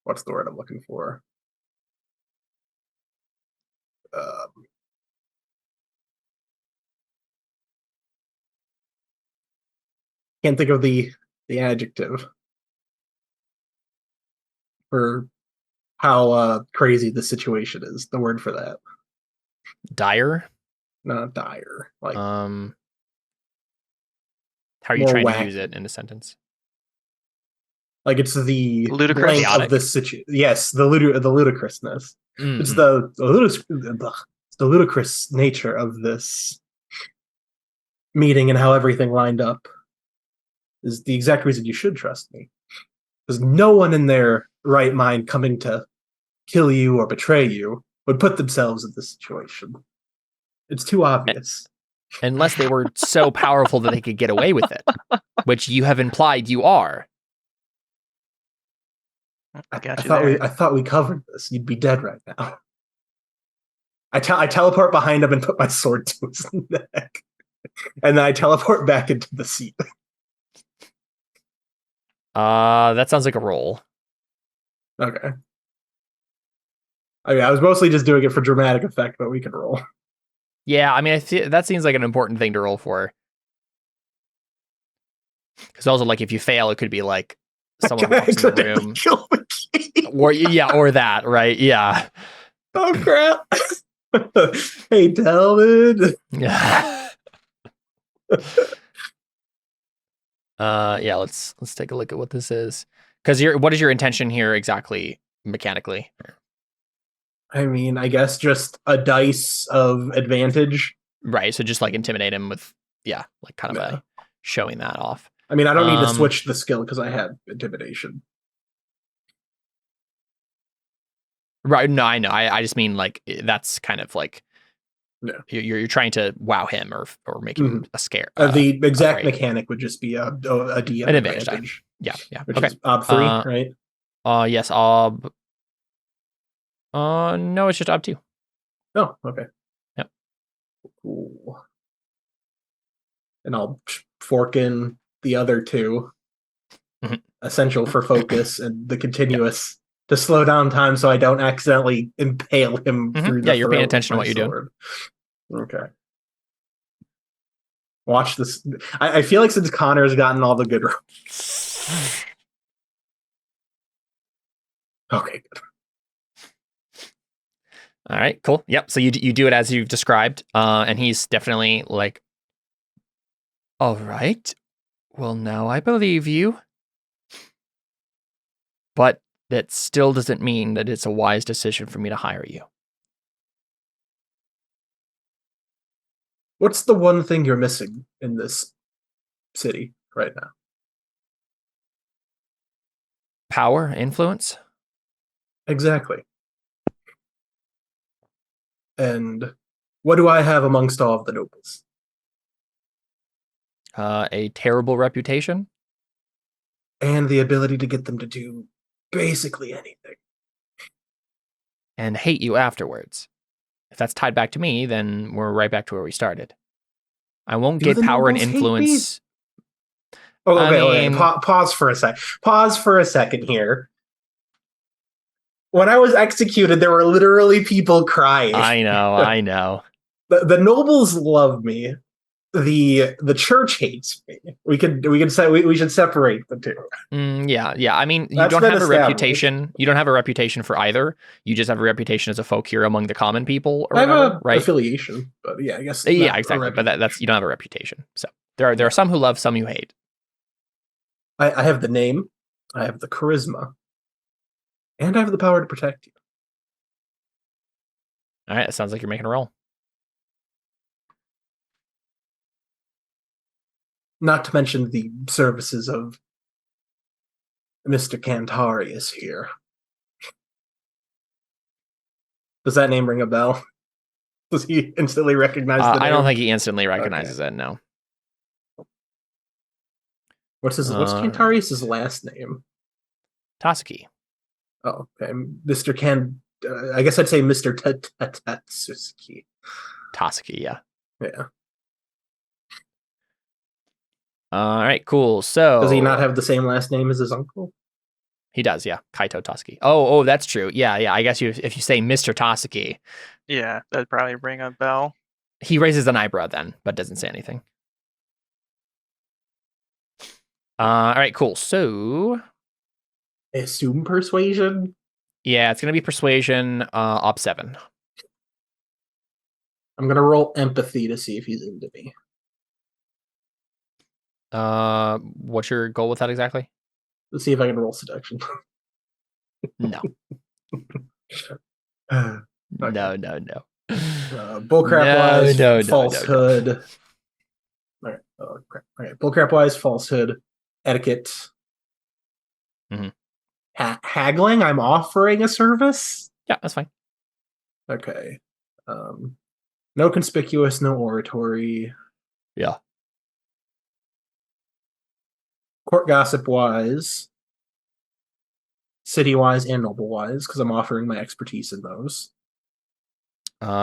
what's the word I'm looking for? Can't think of the adjective for how crazy the situation is. The word for that. Dire? Not dire. Like how are you more trying to wacky. use it in a sentence? Like it's the Ludicrous. length of this situation. Yes, the ludicrousness. Mm-hmm. It's the ludicrous nature of this meeting and how everything lined up is the exact reason you should trust me. Because no one in their right mind coming to kill you or betray you would put themselves in this situation. It's too obvious. Unless they were so powerful that they could get away with it, which you have implied you are. I got I you thought there. I thought we covered this. You'd be dead right now. I teleport behind him and put my sword to his neck, and then I teleport back into the seat. That sounds like a roll. Okay. I mean, I was mostly just doing it for dramatic effect, but we can roll. Yeah, I mean, that seems like an important thing to roll for. Because also, like, if you fail, it could be like someone walks in the room, Kill the king. or that, right? Yeah. Oh crap! Hey, Delvin. Yeah. Yeah. Let's take a look at what this is. Because what is your intention here exactly, mechanically? I mean, I guess just a dice of advantage. Right. So just like intimidate him with, like kind of a showing that off. I mean, I don't need to switch the skill because I have intimidation. Right. No, I know. I just mean like that's kind of like you're trying to wow him or make him a scare. The exact afraid. mechanic would just be a DM an advantage. Yeah. Which okay. is ob 3, right? Yes, ob. No, it's just ob 2. Oh, okay. Yep. Cool. And I'll fork in the other 2, essential for focus and the continuous to slow down time so I don't accidentally impale him through the Yeah, you're paying throat attention to with what my you're sword. Okay. Watch this. I feel like since Connor's gotten all the good rolls. Okay, good. All right, cool. Yep. So you do it as you've described, and he's definitely like, all right. Well, now I believe you, but that still doesn't mean that it's a wise decision for me to hire you. What's the one thing you're missing in this city right now? Power, influence. Exactly. And what do I have amongst all of the nobles? A terrible reputation. And the ability to get them to do basically anything. And hate you afterwards. If that's tied back to me, then we're right back to where we started. I won't get power and influence. Oh, okay, I mean, Pause for a sec. Pause for a second here. When I was executed, there were literally people crying. I know. The nobles love me. The church hates me. We should separate the two. Yeah. I mean, you That's don't been have a established. reputation. You don't have a reputation for either. You just have a reputation as a folk hero among the common people, or I have whatever, a right? affiliation, but yeah, I guess. Yeah, exactly. But that's you don't have a reputation. So there are some who love, some who hate. I have the name, I have the charisma, and I have the power to protect you. All right, it sounds like you're making a roll. Not to mention the services of Mr. Cantarius here. Does that name ring a bell? Does he instantly recognize the name? I don't think he instantly recognizes it. No. What's Cantarius' last name? Toski. Oh, okay. Mr. I guess I'd say Mr. Tatsuski. Toski, yeah. Yeah. All right, cool. So does he not have the same last name as his uncle? He does, yeah. Kaito Toski. Oh, that's true. Yeah. I guess if you say Mr. Toski. Yeah, that'd probably ring a bell. He raises an eyebrow then, but doesn't say anything. All right, cool. So I assume persuasion? Yeah, it's gonna be persuasion, op 7. I'm gonna roll empathy to see if he's into me. What's your goal with that exactly? Let's see if I can roll seduction. No. Okay. No. Bullcrap wise, falsehood. No. All right. Oh, crap. All right. Bullcrap wise, falsehood, etiquette. Mm-hmm. Haggling. I'm offering a service. Yeah, that's fine. Okay. No conspicuous, no oratory. Yeah. court gossip wise, city wise, and noble wise, because I'm offering my expertise in those.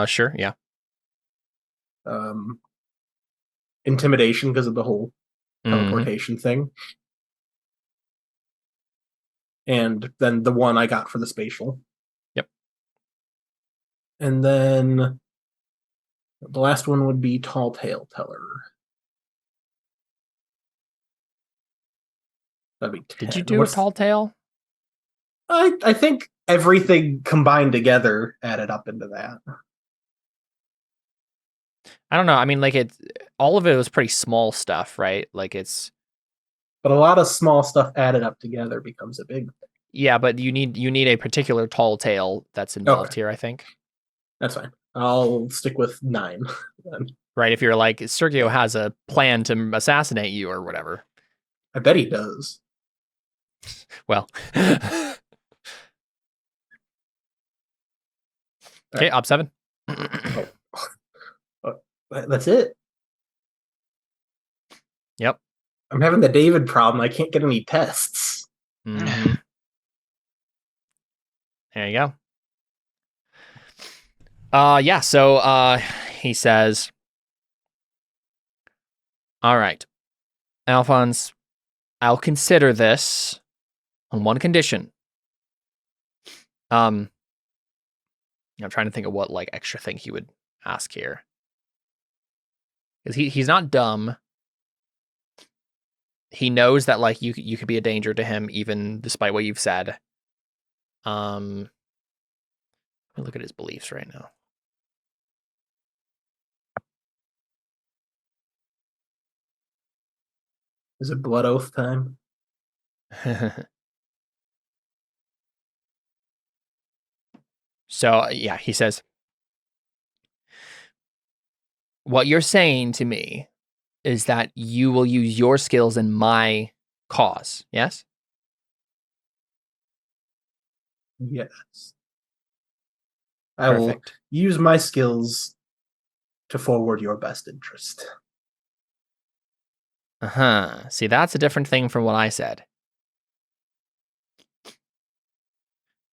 Sure, yeah. Intimidation because of the whole teleportation thing. And then the one I got for the spatial. Yep. And then the last one would be Tall Tale Teller. That'd be 10. Did you do a tall tale? I think everything combined together added up into that. I don't know. I mean, like all of it was pretty small stuff, right? Like it's. But a lot of small stuff added up together becomes a big thing. Yeah, but you need a particular tall tale that's involved here, I think. That's fine. I'll stick with 9. Then. Right, if you're like, Sergio has a plan to assassinate you or whatever. I bet he does. Well. Okay, op 7. That's it. Yep. I'm having the David problem. I can't get any tests. Mm-hmm. There you go. Yeah, so he says, all right, Alfons, I'll consider this on one condition. I'm trying to think of what like extra thing he would ask here. Because he's not dumb. He knows that like you could be a danger to him even despite what you've said. Let me look at his beliefs right now. Is it blood oath time? So yeah, he says, what you're saying to me is that you will use your skills in my cause, yes? Yes. I will use my skills to forward your best interest. See, that's a different thing from what I said.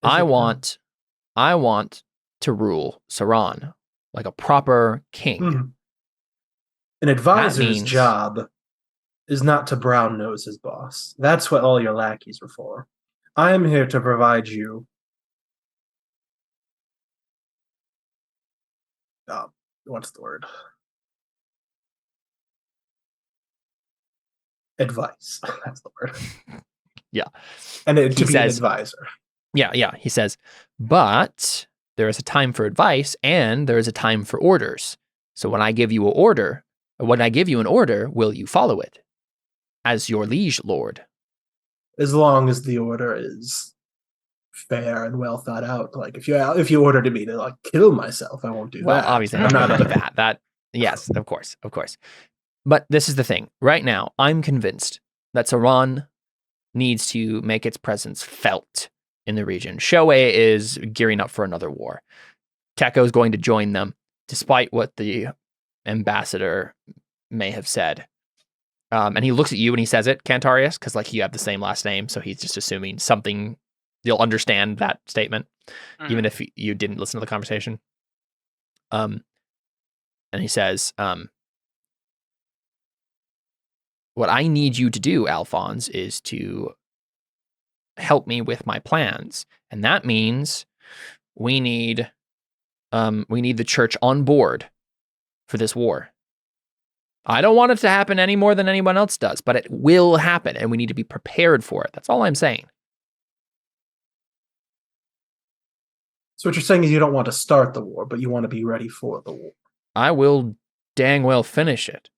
I want to rule Ceran like a proper king. An advisor's job is not to brown nose his boss. That's what all your lackeys are for. I am here to provide you what's the word? Advice. That's the word. Yeah. And to be an advisor. Yeah. He says, but there is a time for advice and there is a time for orders. So when I give you an order, will you follow it as your liege lord? As long as the order is fair and well thought out. Like if you ordered me to like kill myself, I won't do that. Well, obviously I'm not do that. That yes, of course. But this is the thing. Right now, I'm convinced that Ceran needs to make its presence felt in the region. Shoei is gearing up for another war. Tekko is going to join them, despite what the ambassador may have said. And he looks at you and he says it, Cantarius, because like you have the same last name, so he's just assuming something. You'll understand that statement, even if you didn't listen to the conversation. And he says, what I need you to do, Alfons, is to help me with my plans. And that means we need the church on board for this war. I don't want it to happen any more than anyone else does, but it will happen and we need to be prepared for it. That's all I'm saying. So what you're saying is you don't want to start the war, but you want to be ready for the war. I will dang well finish it.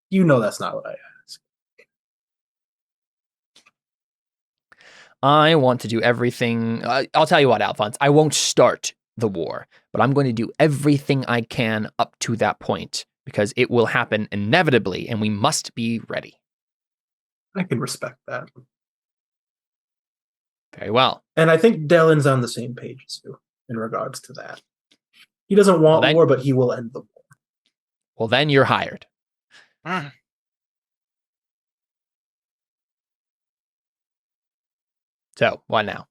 You know that's not what I ask. I want to do everything. I'll tell you what, Alphonse, I won't start the war, but I'm going to do everything I can up to that point because it will happen inevitably and we must be ready. I can respect that. Very well. And I think Dellen's on the same page as you in regards to that. He doesn't want war, but he will end the war. Well, then you're hired. So why now?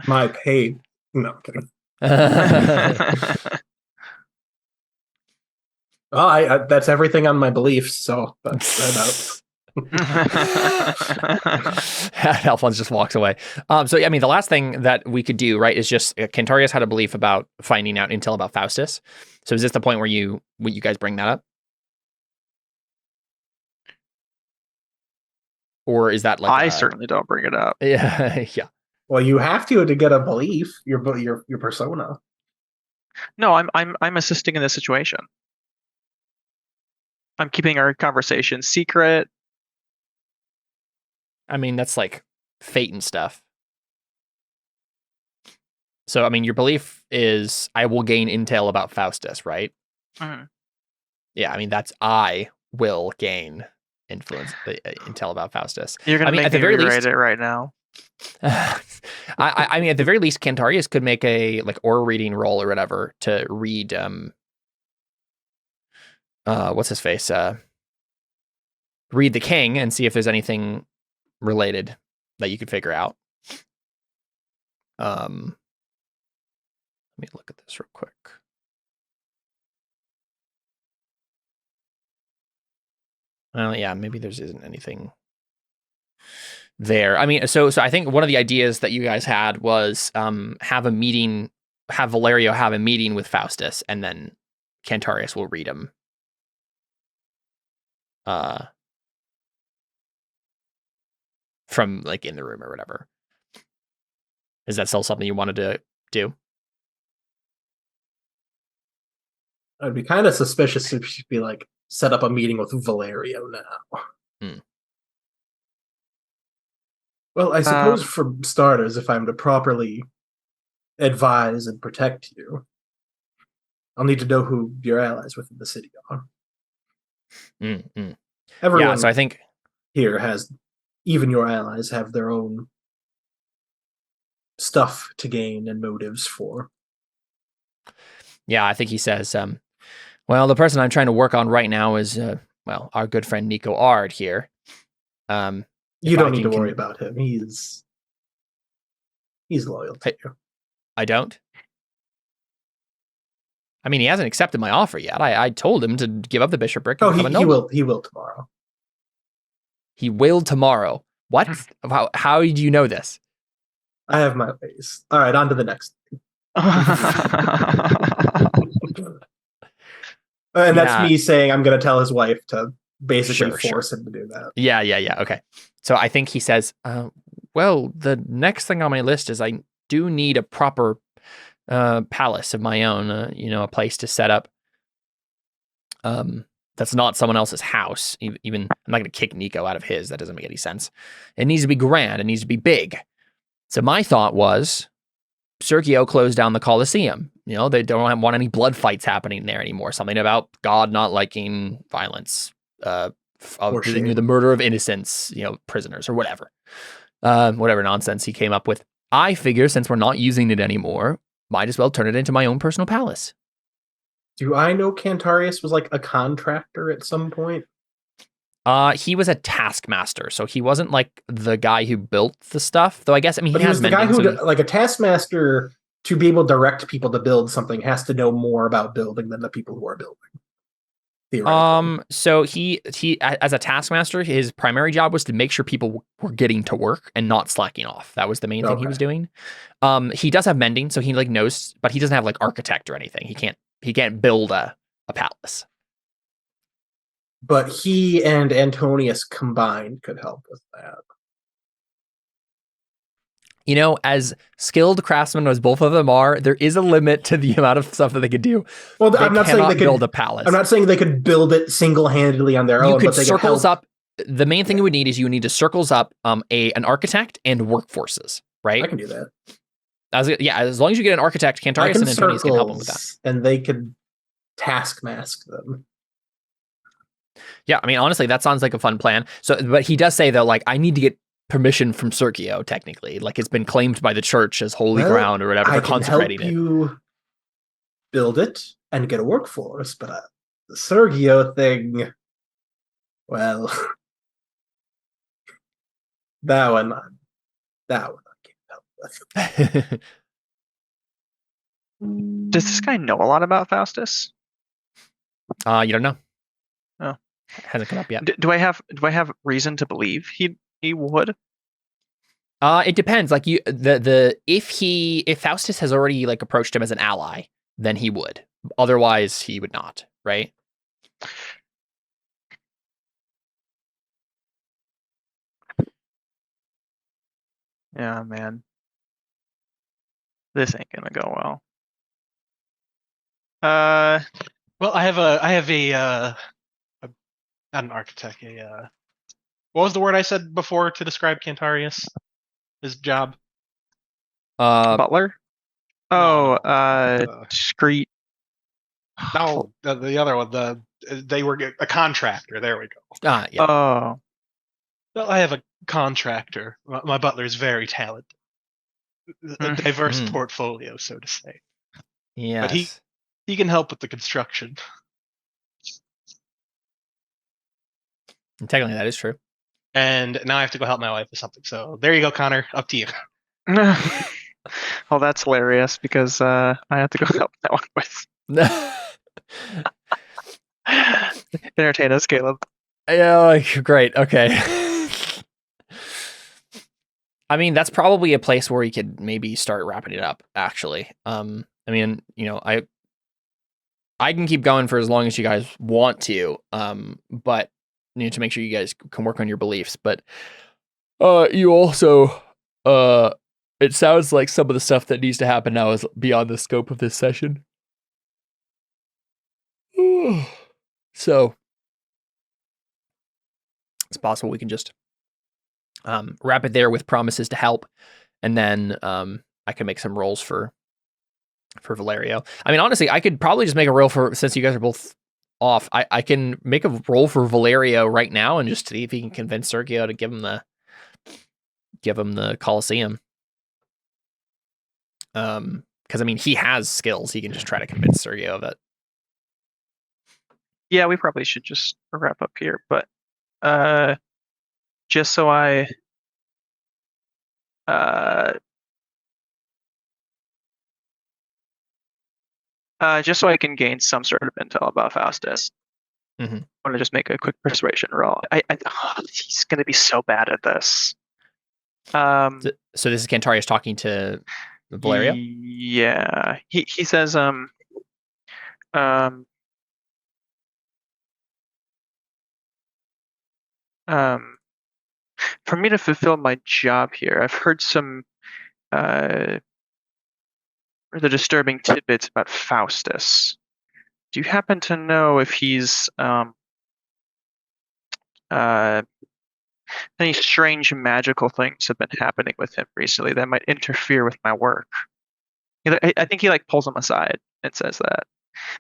My pay. No, I'm kidding. Well, I that's everything on my beliefs. So that's Alphonse just walks away. So yeah, I mean, the last thing that we could do, right, is just Cantarius had a belief about finding out intel about Faustus. So is this the point where you guys bring that up, or is that like I certainly don't bring it up. Yeah, yeah. Well, you have to get a belief. Your persona. No, I'm assisting in this situation. I'm keeping our conversation secret. I mean, that's like fate and stuff. So, I mean, your belief is I will gain intel about Faustus, right? Mhm. Yeah, I mean, that's I will gain intel about Faustus. You're gonna I mean, make at the me very rewrite least, it right now. I mean, at the very least, Cantarius could make a like aura reading roll or whatever to read what's his face? Read the king and see if there's anything related that you could figure out. Let me look at this real quick. Well, yeah, maybe there isn't anything there. I mean, so I think one of the ideas that you guys had was have Valerio have a meeting with Faustus, and then Cantarius will read him. From like in the room or whatever. Is that still something you wanted to do? I'd be kind of suspicious if she'd be like, set up a meeting with Valerio now. Well, I suppose for starters, if I'm to properly advise and protect you, I'll need to know who your allies within the city are. Everyone Yeah, so I think here has, even your allies have their own stuff to gain and motives for. Yeah, I think he says, well, the person I'm trying to work on right now is, well, our good friend Nico Ard here. You don't need to worry about him. He's loyal to you. I don't? I mean, he hasn't accepted my offer yet. I told him to give up the bishopric. Oh, he will tomorrow. He will tomorrow. What? How do you know this? I have my ways. All right, on to the next thing. And that's me saying I'm going to tell his wife to basically force him to do that. Yeah. Okay. So I think he says, well, the next thing on my list is I do need a proper palace of my own, a place to set up. That's not someone else's house. Even I'm not going to kick Nico out of his. That doesn't make any sense. It needs to be grand. It needs to be big. So my thought was, Sergio closed down the Colosseum. They don't want any blood fights happening there anymore. Something about God not liking violence, the murder of innocents, prisoners or whatever. Whatever nonsense he came up with. I figure since we're not using it anymore, might as well turn it into my own personal palace. Do I know Cantarius was like a contractor at some point? He was a taskmaster, so he wasn't like the guy who built the stuff. Though I guess, but he was the guy who, like a taskmaster, to be able to direct people to build something has to know more about building than the people who are building. So he as a taskmaster, his primary job was to make sure people were getting to work and not slacking off. That was the main thing he was doing. He does have mending, so he like knows, but he doesn't have like architect or anything. He can't build a palace. But he and Antonius combined could help with that. As skilled craftsmen as both of them are, there is a limit to the amount of stuff that they could do. Well, I'm not saying they could build a palace. I'm not saying they could build it single-handedly on their own. You could but they circles could help. Up. The main thing you would need is circles up an architect and workforces, right? I can do that. As long as you get an architect, Cantarius and Antonius can help them with that. And they could task mask them. Yeah, I mean, honestly, that sounds like a fun plan. So, but he does say though, like, I need to get permission from Sergio. Technically, like, it's been claimed by the church as holy ground or whatever. They're consecrating it. I can help you build it and get a workforce, but the Sergio thing, well, That one I can't help with. Does this guy know a lot about Faustus? You don't know. Oh. Hasn't come up yet. Do I have reason to believe he would? It depends. Like if Faustus has already like approached him as an ally, then he would. Otherwise, he would not. Right? Yeah, man. This ain't gonna go well. Well, I have a not an architect. What was the word I said before to describe Cantarius? His job. Butler? No, Discreet. No, the other one. They were a contractor. There we go. Yeah. Oh. Well, I have a contractor. My butler is very talented. A diverse portfolio, so to say. Yeah. But he can help with the construction. Technically, that is true. And now I have to go help my wife with something. So there you go, Connor. Up to you. Oh, that's hilarious because I have to go help that one with. Entertain us, Caleb. Yeah, great. Okay. I mean, that's probably a place where you could maybe start wrapping it up, actually. I mean, I can keep going for as long as you guys want to, but you need to make sure you guys can work on your beliefs. But you also, it sounds like some of the stuff that needs to happen now is beyond the scope of this session. So it's possible we can just wrap it there with promises to help, and then I can make some rolls for Valerio. I mean, honestly, I could probably just make a roll since you guys are both off. I can make a roll for Valerio right now and just see if he can convince Sergio to give him the Colosseum. Because I mean, he has skills. He can just try to convince Sergio of it. Yeah, we probably should just wrap up here, but just so I can gain some sort of intel about Faustus. Mm-hmm. I want to just make a quick persuasion roll. He's going to be so bad at this. So this is Cantarius talking to Valerio? Yeah. He says, for me to fulfill my job here, I've heard some rather disturbing tidbits about Faustus. Do you happen to know if he's any strange magical things have been happening with him recently that might interfere with my work? I think he like pulls him aside and says that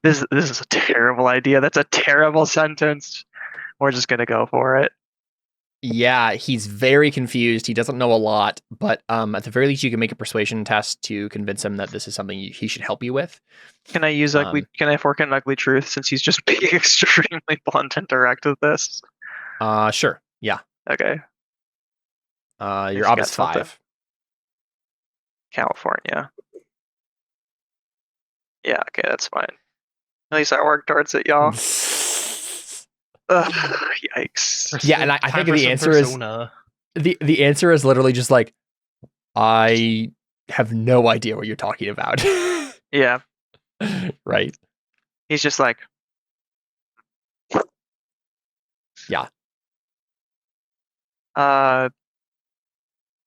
this is a terrible idea. That's a terrible sentence. We're just gonna go for it. Yeah, he's very confused. He doesn't know a lot, but at the very least, you can make a persuasion test to convince him that this is something he should help you with. Can I use can I fork in ugly truth since he's just being extremely blunt and direct with this? Sure. Yeah. Okay. Your ob is 5. California. Yeah, okay, that's fine. At least I work towards it, y'all. Ugh, yikes. Yeah, and I think the answer is the answer is literally just like, I have no idea what you're talking about. Yeah. Right. He's just like, yeah.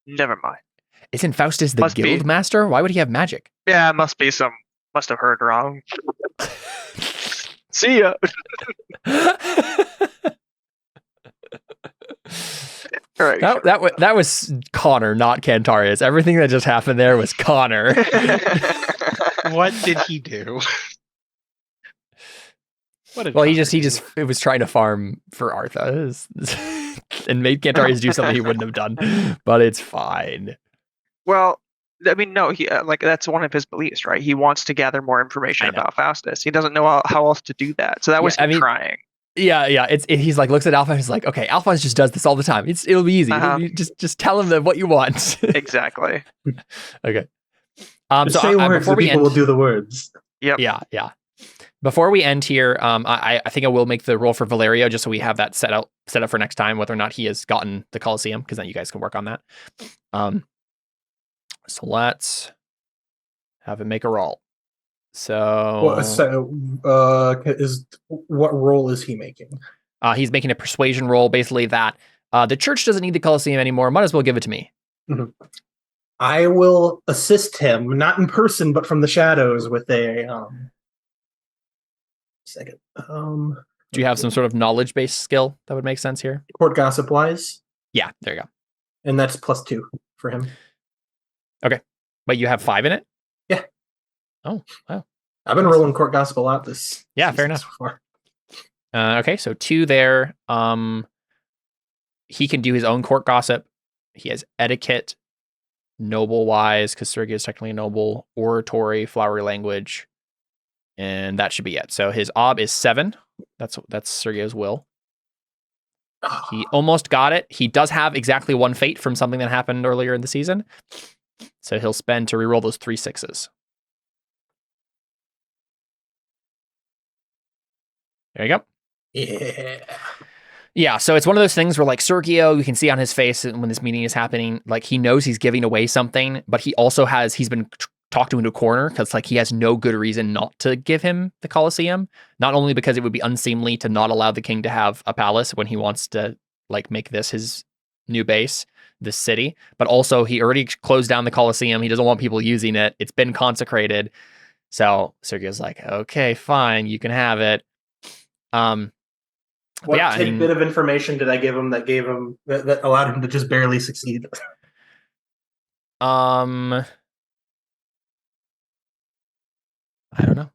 Never mind. Isn't Faustus the guild master? Why would he have magic? Yeah, must have heard wrong. See ya. All right. That was Connor, not Cantarius. Everything that just happened there was Connor. What did he do? He was trying to farm for Artha and made Cantarius do something he wouldn't have done, but it's fine. Well, I mean, no, he that's one of his beliefs, right? He wants to gather more information about Faustus. He doesn't know how else to do that, so that was him trying. Yeah. He's like looks at Alphonse. He's like, okay, Alphonse just does this all the time. It'll be easy. Just tell him what you want. Exactly. Okay. Just say words, before the we people end, will do the words. Yep. Yeah. Before we end here, I think I will make the roll for Valerio just so we have that set up for next time, whether or not he has gotten the Colosseum, because then you guys can work on that. So let's have him make a roll. What role is he making? He's making a persuasion roll, basically that the church doesn't need the Colosseum anymore. Might as well give it to me. Mm-hmm. I will assist him, not in person, but from the shadows with a second. Do you have some sort of knowledge-based skill that would make sense here? Court gossip wise? Yeah, there you go. And that's +2 for him. Okay. But you have 5 in it? Yeah. Oh, wow. I've been rolling court gossip a lot this Yeah, fair enough. So far. Okay, so 2 there. He can do his own court gossip. He has etiquette, noble wise, because Sergio is technically noble, oratory, flowery language, and that should be it. So his ob is 7. That's Sergio's will. He almost got it. He does have exactly 1 fate from something that happened earlier in the season. So he'll spend to reroll those 3 6s. There you go. Yeah, so it's one of those things where, like, Sergio, you can see on his face when this meeting is happening, like, he knows he's giving away something, but he's been talked to into a corner because, like, he has no good reason not to give him the Colosseum. Not only because it would be unseemly to not allow the king to have a palace when he wants to, like, make this his new base, this city, but also he already closed down the Colosseum. He doesn't want people using it. It's been consecrated. So Sergio's like, okay, fine, you can have it. What yeah, tidbit of information did I give him that allowed him to just barely succeed? I don't know.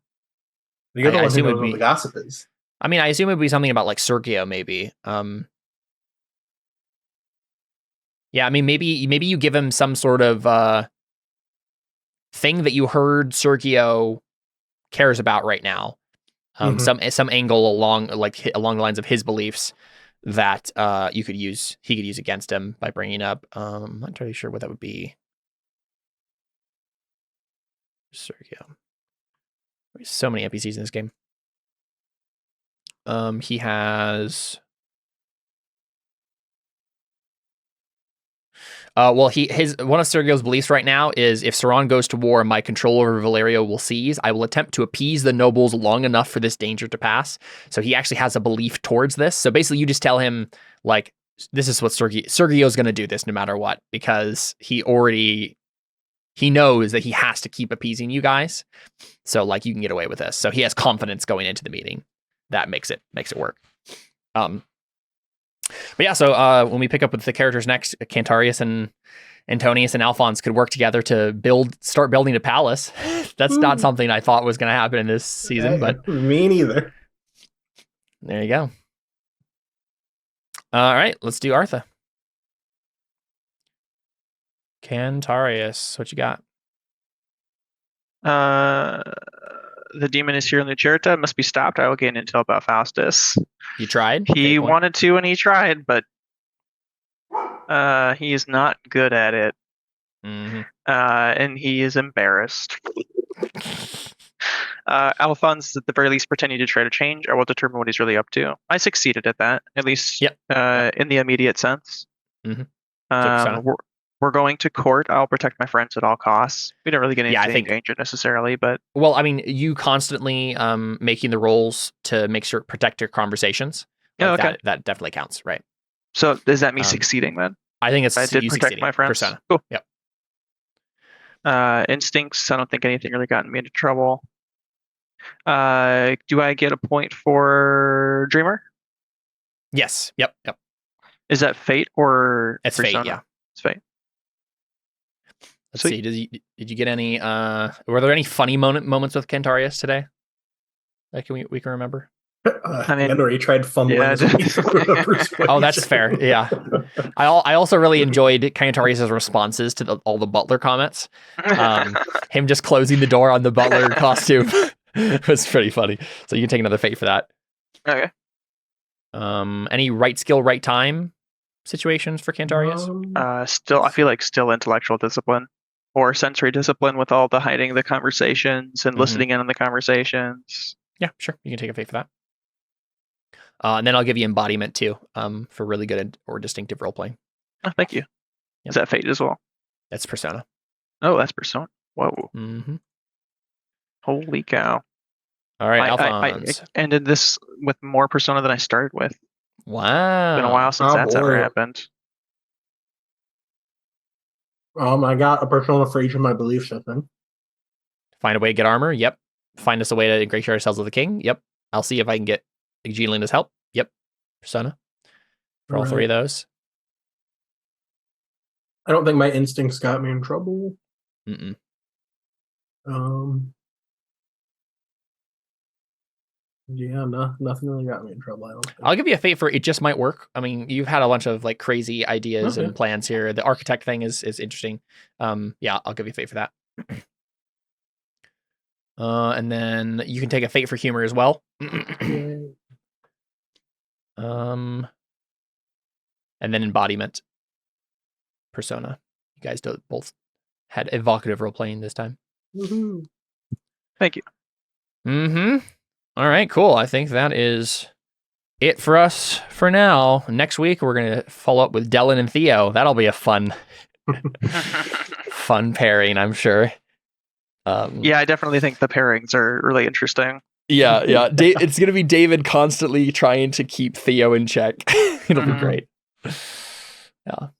You're the I one who assume knows it'd what be- the gossip is. I mean, I assume it'd be something about, like, Sergio, maybe. Yeah, I mean, maybe you give him some sort of thing that you heard Sergio cares about right now. Some angle along the lines of his beliefs that he could use against him by bringing up. I'm not entirely sure what that would be. Sergio. There's so many NPCs in this game. He has. One of Sergio's beliefs right now is if Ceran goes to war and my control over Valerio will cease, I will attempt to appease the nobles long enough for this danger to pass. So he actually has a belief towards this. So basically you just tell him, like, this is what Sergio's going to do this no matter what, because he knows that he has to keep appeasing you guys. So, like, you can get away with this. So he has confidence going into the meeting. That makes it work. But yeah, so when we pick up with the characters next, Cantarius and Antonius and Alfons could work together to start building a palace. That's not something I thought was going to happen in this season, but me neither. There you go. All right, let's do Artha. Cantarius, what you got? The demon is here in Lucerta. It must be stopped. I will gain intel about Faustus. You tried? He wanted to and he tried, but he is not good at it. Mm-hmm. And he is embarrassed. Alphonse, at the very least, pretending to try to change. I will determine what he's really up to. I succeeded at that, at least in the immediate sense. Mm-hmm. We're going to court. I'll protect my friends at all costs. We don't really get into any danger necessarily, but... Well, I mean, you constantly making the rolls to make sure protect your conversations. Like okay. That definitely counts, right? So does that mean succeeding then? I think it's I did protect my friends. Persona. Cool. Yep. Instincts. I don't think anything really gotten me into trouble. Do I get a point for Dreamer? Yes. Yep. Is that fate or it's persona? Fate? Yeah, it's fate. Let's see. Did you get any? Were there any funny moments with Cantarius today that we can remember? I mean, or he tried fumbling. Yeah, oh, that's fair. Yeah, I also really enjoyed Cantarius' responses to all the butler comments. Him just closing the door on the butler costume was pretty funny. So you can take another fate for that. Okay. Any right skill, right time situations for Cantarius? Still, I feel like still intellectual discipline or sensory discipline with all the hiding the conversations and listening in on the conversations. Yeah, sure. You can take a fate for that. And then I'll give you embodiment too, for really good or distinctive role playing. Oh, thank you. Yep. Is that fate as well? That's persona. Oh, that's persona. Whoa. Mm-hmm. Holy cow. All right, I Alfons. ended this with more persona than I started with. Wow. It's been a while since that's ever happened. I got a persona for each of my belief system. Find a way to get armor. Yep. Find us a way to ingratiate ourselves with the king. Yep. I'll see if I can get Gelina's help. Yep. Persona. For all three of those. I don't think my instincts got me in trouble. Mm-mm. Yeah, nothing really got me in trouble. I don't think. I'll give you a fate for it just might work. I mean, you've had a bunch of like crazy ideas and plans here. The architect thing is interesting. Yeah, I'll give you a fate for that. And then you can take a fate for humor as well. And then embodiment. Persona. You guys both had evocative role playing this time. Woohoo. Thank you. Mm-hmm. All right, cool. I think that is it for us for now. Next week, we're going to follow up with Dylan and Theo. That'll be a fun pairing, I'm sure. Yeah, I definitely think the pairings are really interesting. Yeah. It's going to be David constantly trying to keep Theo in check. It'll be great. Yeah.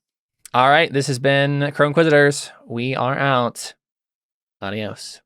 All right, this has been Crow Inquisitors. We are out. Adios.